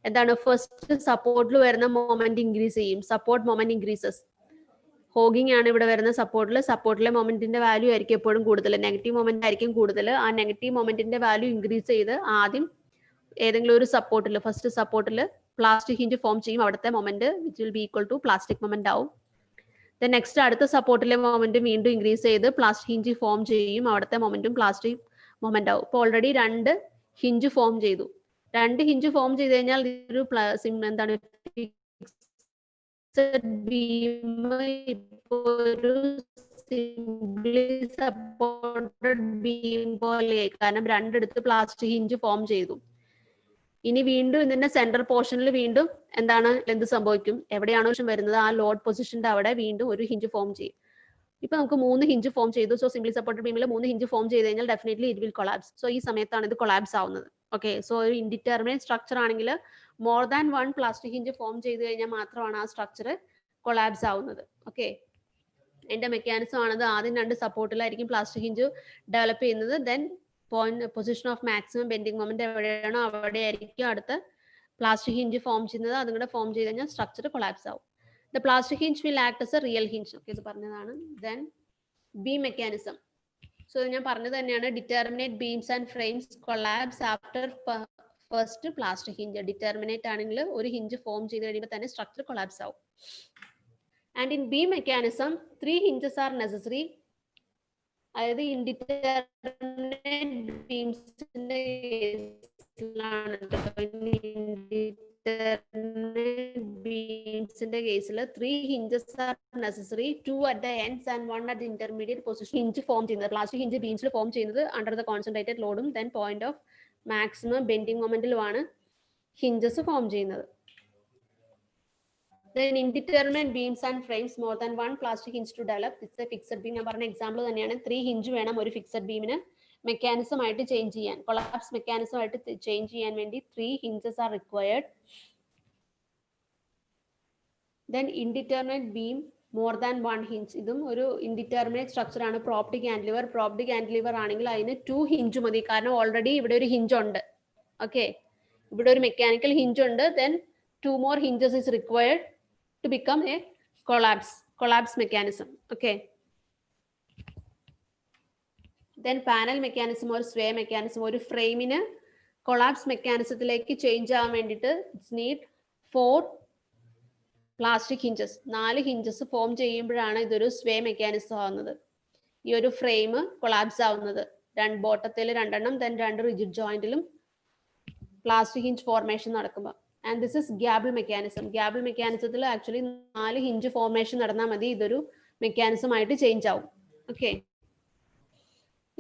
എന്താണ് ഫസ്റ്റ് സപ്പോർട്ടിൽ വരുന്ന മൊമെന്റ് ഇൻക്രീസ് ചെയ്യും, സപ്പോർട്ട് മൊമെന്റ് ഇൻക്രീസസ്. ഹോഗിങ് ആണ് ഇവിടെ വരുന്ന സപ്പോർട്ടിലെ മൊമെന്റിന്റെ വാല്യൂ ആയിരിക്കും എപ്പോഴും കൂടുതൽ, നെഗറ്റീവ് മൊമെന്റ് ആയിരിക്കും കൂടുതൽ. ആ നെഗറ്റീവ് മൊമെന്റിന്റെ വാല്യൂ ഇൻക്രീസ് ചെയ്ത് ആദ്യം ഏതെങ്കിലും ഒരു സപ്പോർട്ടിൽ, ഫസ്റ്റ് സപ്പോർട്ടിൽ പ്ലാസ്റ്റിക് ഹിഞ്ച് ഫോം ചെയ്യും, അവിടുത്തെ moment which will be equal to plastic moment ആവും. നെക്സ്റ്റ് അടുത്ത സപ്പോർട്ടിലെ മൊമെന്റ് വീണ്ടും ഇൻക്രീസ് ചെയ്ത് പ്ലാസ്റ്റിക് ഹിഞ്ച് ഫോം ചെയ്യും, അവിടുത്തെ മൊമെന്റും പ്ലാസ്റ്റിക് മൊമെന്റ് ആവും. ഇപ്പോൾ ഓൾറെഡി രണ്ട് ഹിഞ്ച് ഫോം ചെയ്തു. രണ്ട് ഹിഞ്ച് ഫോം ചെയ്ത് കഴിഞ്ഞാൽ ഒരു എന്താണ് ഒരു സിംപ്ലി സപ്പോർട്ടഡ് ബീം പോലെ, കാരണം രണ്ടിടത്ത് പ്ലാസ്റ്റിക് ഹിഞ്ച് ഫോം ചെയ്തു. ഇനി വീണ്ടും ഇതിന്റെ സെന്റർ പോർഷനിൽ വീണ്ടും എന്ത് സംഭവിക്കും, എവിടെയാണോ വരുന്നത് ആ ലോഡ് പൊസിഷന്റെ അവിടെ വീണ്ടും ഒരു ഹിഞ്ച് ഫോം ചെയ്യും. ഇപ്പൊ നമുക്ക് 3 ഹിഞ്ച് ഫോം ചെയ്തു. സോ സിംപ്ലി സപ്പോർട്ടഡ് ബീമിൽ 3 ഹിഞ്ച് ഫോം ചെയ്ത് കഴിഞ്ഞാൽ definitely it will collapse. So ഈ സമയത്താണ് ഇത് കൊളാപ്സ് ആവുന്നത്. ഓക്കെ, സോ ഒരു ഇൻഡിറ്റർമിനേറ്റ് സ്ട്രക്ചർ ആണെങ്കിൽ more than one plastic hinge form ചെയ്ത് കഴിഞ്ഞാൽ മാത്രമാണ് ആ സ്ട്രക്ചർ കൊളാപ്സ് ആവുന്നത്. ഓക്കെ, അതിന്റെ മെക്കാനിസം ആണത്. ആദ്യം രണ്ട് സപ്പോർട്ടിലായിരിക്കും പ്ലാസ്റ്റിക് ഹിഞ്ച് ഡെവലപ്പ് ചെയ്യുന്നത്, then position of maximum bending moment എവിടെയാണോ അവിടെ ആയിരിക്കും അടുത്ത പ്ലാസ്റ്റിക് ഹിഞ്ച് ഫോം ചെയ്യുന്നത്. അതും കൂടെ ഫോം ചെയ്ത് കഴിഞ്ഞാൽ സ്ട്രക്ചർ കൊളാപ്സ് ആവും. The plastic hinge will act as A real hinge. Okay, ഇത് പറഞ്ഞതാണ്. Then beam mechanism. സോ ഞാൻ പറഞ്ഞത് തന്നെയാണ്, determinate beams and frames collapse after first plastic hinge. Determinate ആണെങ്കിൽ ഒരു ഹിഞ്ച് ഫോം ചെയ്ത് കഴിയുമ്പോൾ തന്നെ സ്ട്രക്ചർ കൊളാപ്സ് ആവും. And in beam mechanism 3 hinges R necessary. അതായത് ഇൻഡിറ്റർമിനേറ്റ് ബീംസിന്റെ കേസിൽ 3 hinges are necessary, 2 at the ends and 1 at the intermediate position. Hinge form ചെയ്യുന്നത്, plastic hinge ബീംസിൽ ഫോം ചെയ്യുന്നത് അണ്ടർ ദ കോൺസെൻട്രേറ്റഡ് ലോഡും then point of maximum bending മൊമെന്റിലുമാണ് hinges form ചെയ്യുന്നത്. Then indeterminate beams and frames, more than one plastic hinge to develop. It's a fixed beam. ഞാൻ പറഞ്ഞ example തന്നെയാണ്. 3 hinge വേണം ഒരു ഫിക്സഡ് ബീമിന്. മെക്കാനിസം ആയിട്ട് ചേഞ്ച് ചെയ്യാൻ, കൊളാപ്സ് മെക്കാനിസം ആയിട്ട് ചേഞ്ച് ചെയ്യാൻ വേണ്ടി 3 hinges are required. Then indeterminate beam more than 1 hinge, ഇതും ഒരു ഇൻഡിറ്റർമിനേറ്റ് സ്ട്രക്ചർ ആണ്. പ്രോപ്റ്റിക് കാന്റിലിവർ, പ്രോപ്റ്റിക് കാന്റിലിവർ ആണെങ്കിൽ അതിന് 2 hinge മതി, കാരണം ഓൾറെഡി ഇവിടെ ഒരു ഹിഞ്ച് ഉണ്ട്. ഓക്കെ, ഇവിടെ ഒരു മെക്കാനിക്കൽ ഹിഞ്ച് ഉണ്ട്. Then 2 more hinges is required to become a collapse mechanism. Okay, then panel mechanism or sway mechanism, ഒരു ഫ്രെയിമിന് കൊളാപ്സ് മെക്കാനിസത്തിലേക്ക് ചേഞ്ച് ആവാൻ വേണ്ടിയിട്ട് it's need 4 plastic hinges, 4 hinges form ചെയ്യുമ്പോഴാണ് ഇതൊരു സ്വേ മെക്കാനിസം ആവുന്നത്, ഈ ഒരു ഫ്രെയിം കൊളാപ്സ് ആവുന്നത്. ബോട്ടത്തിൽ 2 then 2 റിജിഡ് ജോയിന്റിലും പ്ലാസ്റ്റിക് ഹിഞ്ച് ഫോർമേഷൻ നടക്കുമ്പോൾ. And this is gable mechanism. Gable മെക്കാനിസത്തിൽ ആക്ച്വലി 4 ഹിഞ്ച് ഫോർമേഷൻ നടന്നാൽ മതി, ഇതൊരു മെക്കാനിസം ആയിട്ട് ചേഞ്ച് ആവും. ഓക്കെ,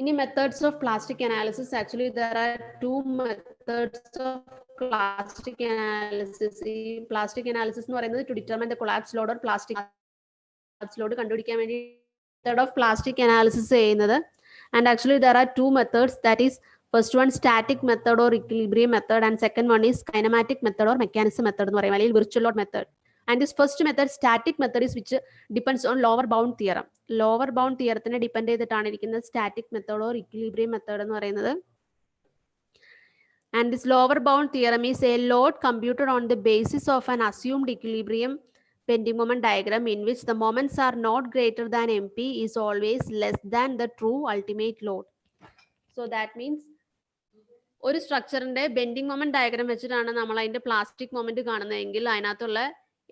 ഇനി methods of plastic analysis. Actually there are 2 methods of plastic analysis. ഈ പ്ലാസ്റ്റിക് അനാലിസിസ് എന്ന് പറയുന്നത് to determine the collapse load or plastic collapse load കണ്ടുപിടിക്കാൻ വേണ്ടി മെത്തേഡ് ഓഫ് പ്ലാസ്റ്റിക് അനാലിസിസ് ചെയ്യുന്നത്. And actually there are 2 methods, that is first one static method or equilibrium method, and second one is kinematic method or mechanism method എന്ന് പറയും, അല്ലെങ്കിൽ virtual load method. And this first method, static method, is which depends on lower bound theorem. Lower bound theorem depend ചെയ്തിട്ടാണ് ഇരിക്കുന്നത് static method or equilibrium method എന്ന് പറയുന്നത്. And this lower bound theorem is a load computed on the basis of an assumed equilibrium bending moment diagram in which the moments are not greater than mp is always less than the true ultimate load. So that means ഒരു സ്ട്രക്ചറിന്റെ bending moment diagram വെച്ചിട്ടാണ് നമ്മൾ അതിന്റെ plastic moment കാണുന്നതെങ്കിൽ അതിനകത്തുള്ള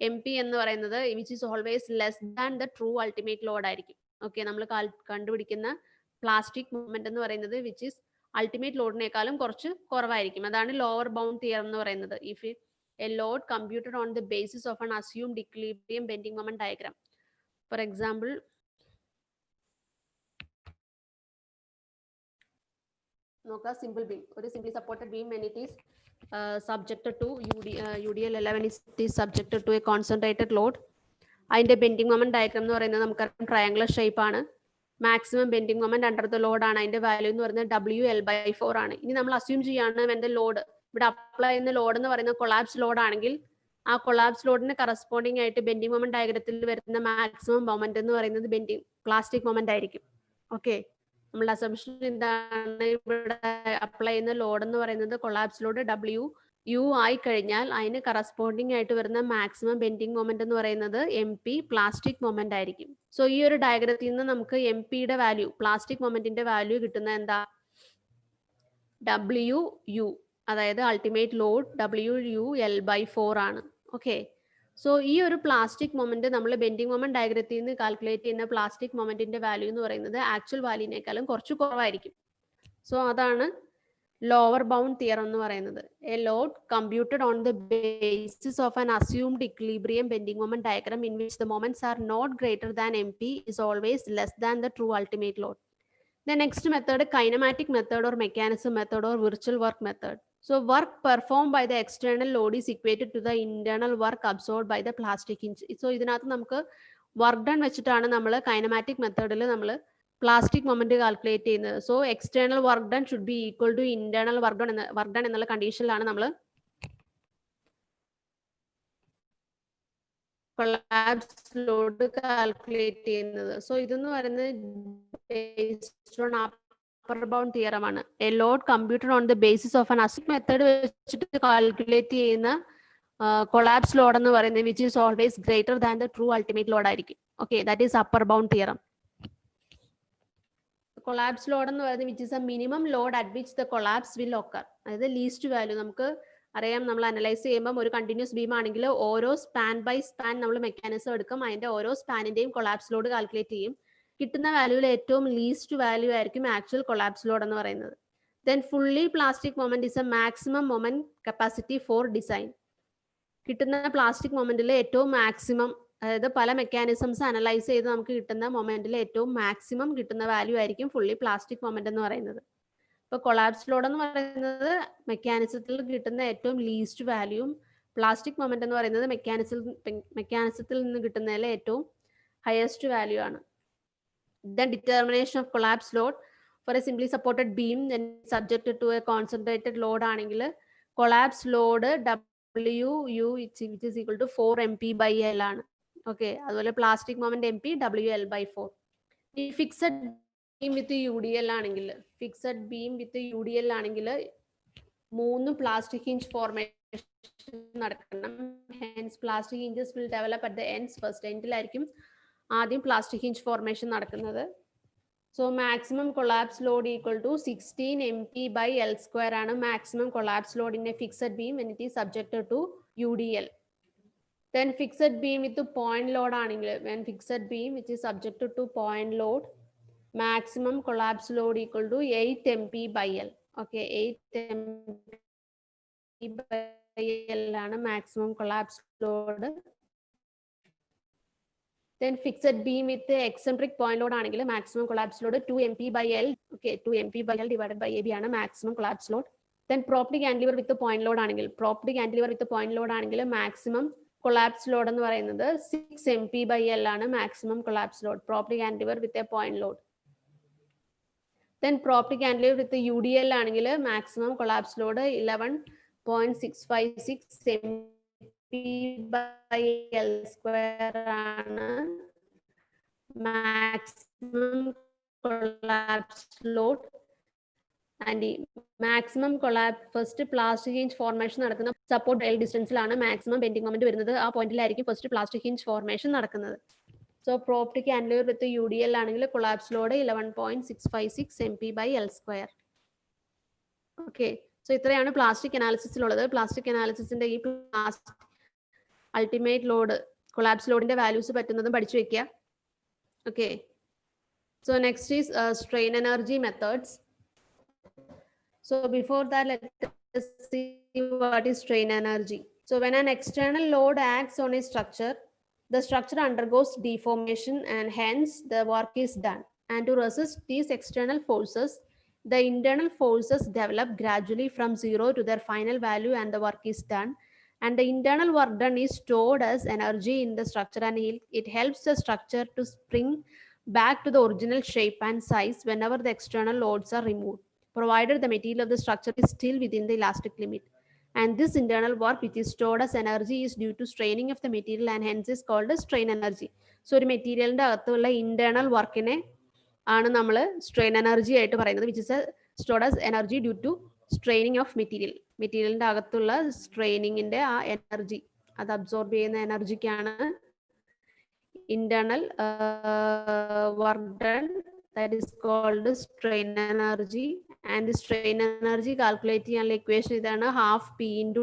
M P എന്ന് പറയുന്നത് which is always less than the true ultimate load ആയിരിക്കും. Okay, നമ്മൾ കണ്ടുപിടിക്കുന്ന പ്ലാസ്റ്റിക് മൂവ്മെന്റ് എന്ന് പറയുന്നത് വിച്ച് ഈസ് അൾട്ടിമേറ്റ് ലോഡിനേക്കാളും കുറച്ച് കുറവായിരിക്കും. അതാണ് ലോവർ ബൗണ്ട് തിയറം എന്ന് പറയുന്നത്. If A load computed on the basis of an assumed equilibrium bending moment diagram. For example, നോക്കാം, സിമ്പിൾ ബീം, ഒരു simply supported beam when it is subjected to UDL 11 is subjected to a concentrated load. അതിന്റെ bending moment diagram എന്ന് പറയുന്നത് നമുക്കറിയാം triangular shape ആണ്. Maximum bending moment under the load ആണ്. അതിന്റെ value എന്ന് പറയുന്നത് WL/4 ആണ്. ഇനി നമ്മൾ അസ്യൂം ചെയ്യാണ് എന്റെ ലോഡ്, ഇവിടെ അപ്ലൈ ചെയ്യുന്ന ലോഡ് എന്ന് പറയുന്നത് കൊളാപ്സ് ലോഡ് ആണെങ്കിൽ ആ കൊളാപ്സ് ലോഡിന് കറസ്പോണ്ടിങ് ആയിട്ട് ബെൻഡിങ് മൊമെന്റ് ഡയഗ്രത്തിൽ വരുന്ന മാക്സിമം മൊമെന്റ് എന്ന് പറയുന്നത് പ്ലാസ്റ്റിക് മൊമെന്റ് ആയിരിക്കും. ഓക്കെ, നമ്മളുടെ അസംഷൻ എന്താണ്, ഇവിടെ അപ്ലൈ ചെയ്യുന്ന ലോഡ് എന്ന് പറയുന്നത് കൊളാപ്സ് ലോഡ് WU ആയി കഴിഞ്ഞാൽ അതിന് കറസ്പോണ്ടിങ് ആയിട്ട് വരുന്ന മാക്സിമം ബെൻഡിങ് മൊമെന്റ് എന്ന് പറയുന്നത് MP പ്ലാസ്റ്റിക് മൊമെന്റ് ആയിരിക്കും. സോ ഈ ഒരു ഡയഗ്രത്തിൽ നിന്ന് നമുക്ക് MPയുടെ വാല്യൂ, പ്ലാസ്റ്റിക് മൊമെന്റിന്റെ വാല്യൂ കിട്ടുന്ന എന്താ, WU, അതായത് അൾട്ടിമേറ്റ് ലോഡ് WUL/4 ആണ്. ഓക്കെ, സോ ഈ ഒരു പ്ലാസ്റ്റിക് മൊമെന്റ് നമ്മൾ ബെൻഡിങ് മൊമെന്റ് ഡയഗ്രത്തിൽ നിന്ന് കാൽക്കുലേറ്റ് ചെയ്യുന്ന പ്ലാസ്റ്റിക് മൊമെന്റിന്റെ വാല്യൂ എന്ന് പറയുന്നത് ആക്ച്വൽ വാല്യൂനേക്കാളും കുറച്ച് കുറവായിരിക്കും. സോ അതാണ് ലോവർ ബൗണ്ട് തിയറം എന്ന് പറയുന്നത്. A load computed on the basis of an assumed equilibrium bending moment diagram in which the moments are not greater than MP is always less than the true ultimate load. The next method, kinematic method or mechanism method or virtual work method. So work performed by the external load is equated to the internal work absorbed by the plastic hinge. So ഇതിനകത്ത് നമുക്ക് work done വെച്ചിട്ടാണ് നമ്മൾ kinematic മെത്തേഡിൽ നമ്മൾ plastic moment calculate ചെയ്യുന്നത്. So external work done should be equal to internal work done എന്നുള്ള കണ്ടീഷനിലാണ് നമ്മൾ കൊളാപ്സ് ലോഡ് കാൽക്കുലേറ്റ് ചെയ്യുന്നത്. സോ ഇതെന്ന് പറയുന്നത് based on upper bound theorem ആണ്. A load computed on the basis of an assumed method വെച്ചിട്ട് calculate ചെയ്യുന്ന collapse load എന്ന് പറയുന്നത് which is always greater than the true ultimate load ആയിരിക്കും. Okay, that is upper bound theorem. Collapse load എന്ന് പറയുന്നത് which is A minimum load at which the collapse will occur. അതായത് least value. നമുക്ക് അറിയാം, നമ്മൾ analyse ചെയ്യുമ്പോൾ ഒരു continuous beam ആണെങ്കിൽ ഓരോ സ്പാൻ ബൈ സ്പാൻ നമ്മൾ മെക്കാനിസം എടുക്കും, അതിന്റെ ഓരോ സ്പാനിന്റെയും കൊളാപ്സ് ലോഡ് കാൽക്കുലേറ്റ് ചെയ്യും. കിട്ടുന്ന വാല്യൂവിൽ ഏറ്റവും ലീസ്റ്റ് വാല്യൂ ആയിരിക്കും ആക്ച്വൽ കൊളാപ്സ് ലോഡ് എന്ന് പറയുന്നത്. Then fully plastic moment is a maximum moment capacity for design. കിട്ടുന്ന പ്ലാസ്റ്റിക് മൊമെന്റിലെ ഏറ്റവും മാക്സിമം, അതായത് പല മെക്കാനിസംസ് അനലൈസ് ചെയ്ത് നമുക്ക് കിട്ടുന്ന മൊമെന്റിലെ ഏറ്റവും മാക്സിമം കിട്ടുന്ന വാല്യൂ ആയിരിക്കും ഫുള്ളി പ്ലാസ്റ്റിക് മൊമെന്റ് എന്ന് പറയുന്നത്. ഇപ്പൊ കൊളാപ്സ് ലോഡ് എന്ന് പറയുന്നത് മെക്കാനിസത്തിൽ കിട്ടുന്ന ഏറ്റവും ലീസ്റ്റ് വാല്യൂവും പ്ലാസ്റ്റിക് മൊമെന്റ് എന്ന് പറയുന്നത് മെക്കാനിസത്തിൽ നിന്ന് കിട്ടുന്നതിലെ ഏറ്റവും ഹയസ്റ്റ് വാല്യൂ ആണ്. The determination of collapse load. For a simply supported beam then subjected to a concentrated load ആണെങ്കിൽ collapse load WU which is equal to 4 MP by L ആണ്. Okay, അതുപോലെ plastic moment MP WL by 4. ഈ fixed beam with UDL ആണെങ്കിൽ fixed beam with UDL ആണെങ്കിൽ 3 plastic hinge formation നടക്കണം. Hence plastic hinges will develop at the ends first. Endലായിരിക്കും ആദ്യം plastic hinge formation നടക്കുന്നത്. So maximum collapse load equal to 16 MP by L square ആണ് maximum collapse load in a fixed beam when it is subjected to UDL. Then fixed beam with the point load ആണെങ്കിൽ when fixed beam which is subjected to point load, maximum collapse load equal to 8 MP by L. Okay, 8 MP by L ആണ് maximum collapse load. Then fixed beam with the eccentric point load ആണെങ്കിൽ maximum collapse load 2 MP by L. Okay, 2 MP by L divided by AB ആണ് maximum collapse load. Then propped cantilever with the point load ആണെങ്കിൽ propped cantilever with the point load ആണെങ്കിൽ maximum collapse load എന്ന് പറയുന്നത് 6 MP by L ആണ് maximum collapse load. Propped cantilever with a point load. Then propped cantilever with the UDL ആണെങ്കിൽ maximum collapse load 11.656 MP by L square ആണ് maximum collapse load. And maximum collapse first plastic hinge formation നടക്കുന്ന support L distanceലാണ് maximum bending moment വരുന്നത്. ആ പോയിന്റിലായിരിക്കും first plastic hinge formation നടക്കുന്നത്. So propped cantilever with UDL ആണെങ്കിൽ collapse load 11.656 MP by L square. Okay, so ഇത്രയാണ് plastic അനാലിസിസിലുള്ളത്. Plastic അനാലിസിസിന്റെ ഈ ultimate load collapse ലോഡിന്റെ values പറ്റുന്നതും പഠിച്ചു വെക്കുക. Okay, so next is strain energy methods. So before that, let us see what is strain energy. So when an external load acts on a structure, the structure undergoes deformation and hence the work is done. And to resist these external forces, the internal forces develop gradually from zero to their final value and the work is done. And the internal work done is stored as energy in the structure and it helps the structure to spring back to the original shape and size whenever the external loads are removed, provided the material of the structure is still within the elastic limit. And this internal work which is stored as energy is due to straining of the material and hence is called as strain energy. So ഒരു മെറ്റീരിയലിന്റെ അകത്തുള്ള internal വർക്കിനെ ആണ് നമ്മൾ strain energy ആയിട്ട് പറയുന്നത്, which is stored as energy due to straining of material. മെറ്റീരിയലിന്റെ അകത്തുള്ള സ്ട്രെയിനിങ്ങിന്റെ ആ എനർജി, അത് അബ്സോർബ് ചെയ്യുന്ന എനർജിക്കാണ് internal work done, that is called strain energy. And the strain energy calculate ചെയ്യാനുള്ള equation ഇതാണ്, half P into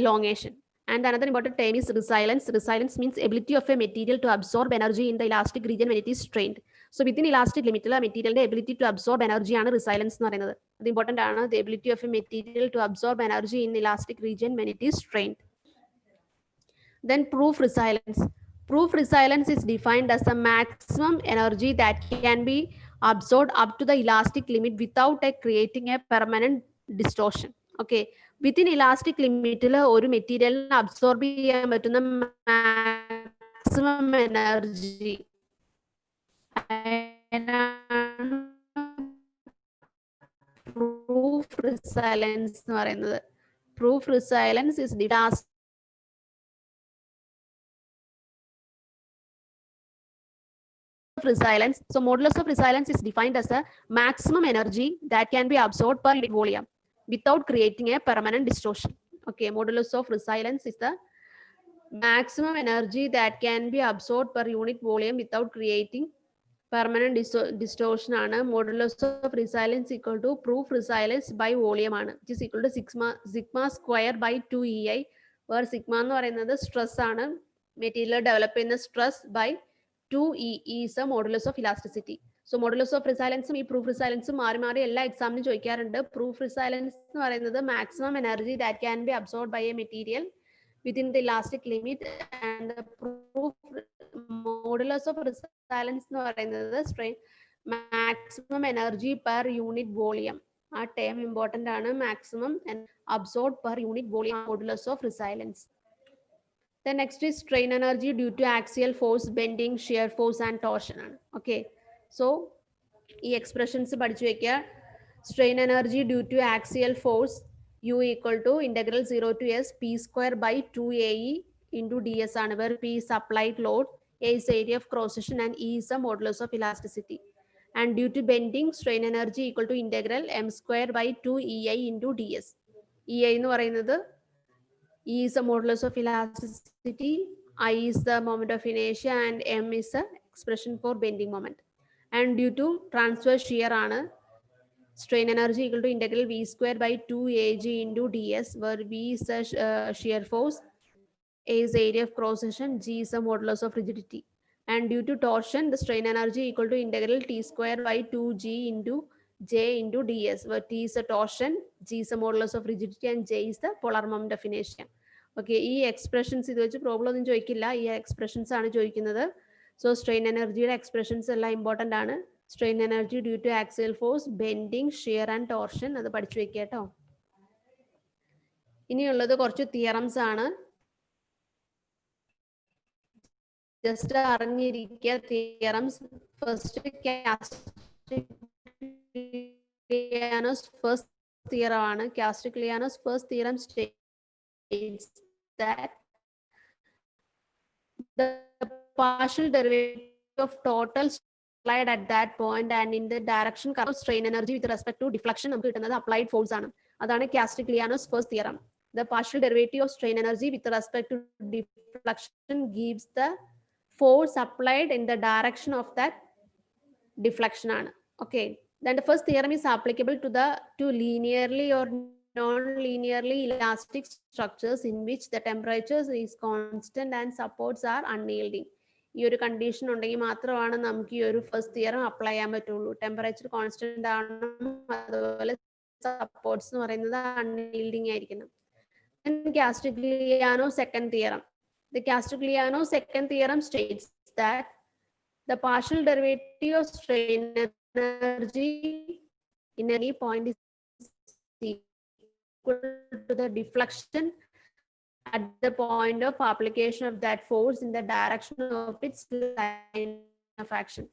elongation. And another important term is resilience. Resilience means ability of a material to absorb energy in the elastic region when it is strained. So within elastic limit la material ability to absorb energy ആണ് resilience എന്ന് പറയുന്നത്. അത് important ആണ്, the ability of a material to absorb energy in elastic region when it is strained. Then proof resilience. Proof resilience is defined as the maximum energy that can be absorbed up to the elastic limit without creating a permanent distortion. Okay, within elastic limit ഒരു മെറ്റീരിയലിന് absorb ചെയ്യാൻ പറ്റുന്ന maximum energy proof resilience എന്ന് പറയുന്നത്. Proof resilience is defined resilience. So modulus of resilience is defined as the maximum energy that can be absorbed per unit volume without creating a permanent distortion. Okay, modulus of resilience is the maximum energy that can be absorbed per unit volume without creating permanent distortion ആണ്. Modulus of resilience equal to proof resilience by volume ആണ്, which is equal to sigma square by 2 EI, where sigma എന്ന് പറയുന്നത് stress ആണ്, material develop ചെയ്യുന്ന stress by 2E is a modulus of elasticity. So modulus of resilience ഈ proof resilience മാറി മാറി എല്ലാ എക്സാമിനും ചോദിക്കാറുണ്ട്. Proof resilience എന്ന് പറയുന്നത് maximum energy that can be absorbed by a material within the elastic limit, and the proof modulus of resilience എന്ന് പറയുന്നത് strain maximum energy per unit volume. ആ ടേം ഇമ്പോർട്ടൻ്റ് ആണ്, maximum absorbed per unit volume modulus of resilience. The next is strain energy due to axial force, bending, shear force and torsion. Okay, so ഈ expressions പഠിച്ചു വെക്കുക. Strain energy due to axial force U equal to integral 0 to s p square by 2ae into ds ആണ്, where p is applied load, a is area of cross section and e is the modulus of elasticity. And due to bending, strain energy equal to integral m square by 2 ei into ds. ei എന്ന് പറയുന്നത് E is the modulus of elasticity, I is the moment of inertia, and m is the expression for bending moment. And due to transverse shear ആണ്, strain energy equal to integral v square by 2 ag into ds, where v is the shear force, a is the area of cross section, g is the modulus of rigidity. And due to torsion, the strain energy equal to integral t square by 2g into j into ds, where t is the torsion, g is the modulus of rigidity, and j is the polar moment of inertia. Okay, ഈ expressions ഇത് വെച്ച് problem ഒന്നും ചോദിക്കില്ല, ഈ expressions ആണ് ചോദിക്കുന്നത്. So strain എനർജിയുടെ expressions എല്ലാം ഇമ്പോർട്ടൻ്റ് ആണ്. Strain energy due to axial force, bending, shear and torsion, അത് പഠിച്ചു വെക്കുക കേട്ടോ. ഇനിയുള്ളത് കുറച്ച് തിയറംസ് ആണ്, ജസ്റ്റ് അറിഞ്ഞിരിക്കുക theorems. First Castigliano's first theorem ആണ്. Castigliano's first theorem states that the partial derivative of total applied at that point and in the direction of strain energy with respect to deflection നമുക്ക് കിട്ടുന്നത് applied force ആണ്. അതാണ് Castigliano's first theorem. The partial derivative of strain energy with respect to deflection gives the force applied in the direction of that deflection ആണ്. Okay, then the first theorem is applicable to linearly or non-linearly elastic structures in which the temperature is constant and supports are unyielding. ഈ ഒരു condition ഉണ്ടെങ്കിൽ മാത്രമാണ് നമുക്ക് ഈ ഒരു first theorem apply ചെയ്യാൻ പറ്റുള്ളൂ. ടെമ്പറേച്ചർ കോൺസ്റ്റന്റ് ആണെന്നും അതുപോലെ സപ്പോർട്ട്സ് എന്ന് പറയുന്നത് അൺയീൽഡിങ് ആയിരിക്കണം. Castigliano second theorem. The Castigliano second theorem states that the partial derivative of strain energy in any point is equal to the deflection at the point of application of that force in the direction of its line of action.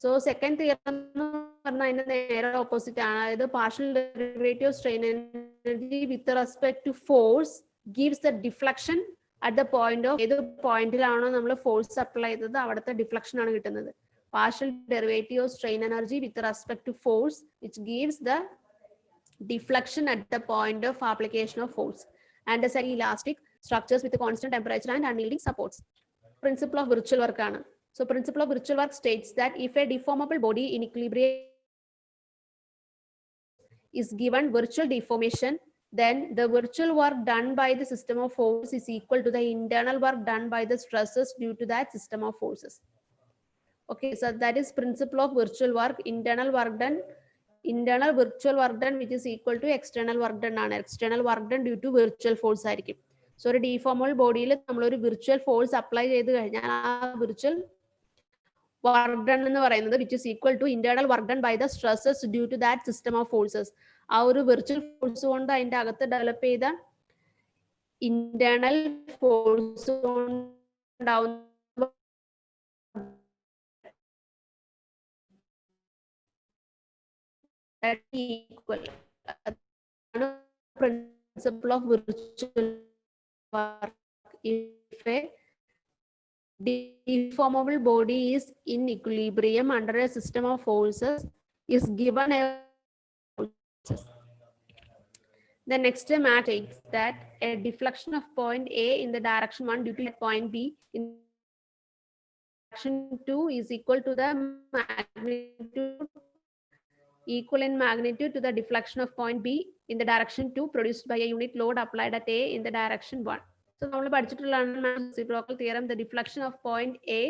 So second theorem എന്ന് പറഞ്ഞാൽ അതിന്റെ നേരെ opposite ആണ്. അതായത് partial derivative of strain energy with respect to force gives the deflection at the point of ഏത് പോയിന്റിലാണോ നമ്മൾ force apply ചെയ്തത് അവിടുത്തെ ഡിഫ്ലക്ഷൻ ആണ് കിട്ടുന്നത്. Partial derivative of strain energy with respect to force which gives the deflection at the point of application of force. And the second, elastic structures with a constant temperature and unyielding supports. Principle of virtual work ആണ്. So principle of virtual work states that if a deformable body in equilibrium is given virtual deformation, then the virtual work done by the system of force is equal to the internal work done by the stresses due to that system of forces. Okay, so that is principle of virtual work. Internal virtual work done which is equal to external work done ആണ്. External work done due to virtual force ആയിരിക്കും. So ഒരു deformable ബോഡിയിൽ നമ്മളൊരു virtual force apply ചെയ്ത് കഴിഞ്ഞാൽ ആ virtual work done എന്ന് പറയുന്നത് which is equal to internal work done by the stresses due to that system of forces. ആ ഒരു വിർച്വൽ ഫോഴ്സ് കൊണ്ട് അതിന്റെ അകത്ത് ഡെവലപ്പ് ചെയ്ത ഇന്റേണൽ ഫോഴ്സ് ഉണ്ടാവുന്ന equal. Principle of virtual work. If a deformable body is in equilibrium under a system of forces is given a forces. The next math states that a deflection of point A in the direction 1 due to point B in direction 2 is equal to the magnitude equal in magnitude to the deflection of point B in the direction 2 produced by a unit load applied at A in the direction 1. So നമ്മൾ പഠിച്ചിട്ടുള്ളതാണ് reciprocal theorem. The deflection of point A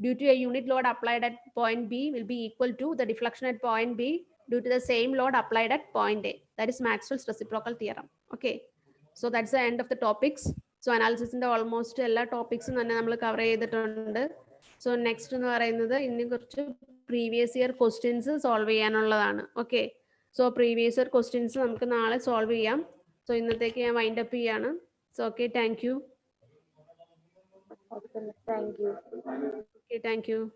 due to a unit load applied at point B will be equal to the deflection at point B due to the same load applied at point A. That is Maxwell's reciprocal theorem. Okay, so that's the end of the topics. So analysis in the almost എല്ലാ ടോപ്പിക്സും തന്നെ നമ്മൾ cover ചെയ്തിട്ടുണ്ട്. So next എന്ന് പറയുന്നത് ഇനി കുറച്ച് previous year questions solve ചെയ്യാനുള്ളതാണ്. Okay, so previous year questions നമുക്ക് നാളെ സോൾവ് ചെയ്യാം. സോ ഇന്നത്തേക്ക് ഞാൻ വൈൻഡ് അപ്പ് ചെയ്യാണ്. So okay, thank you. Okay, Miss. Thank you. Okay, thank you.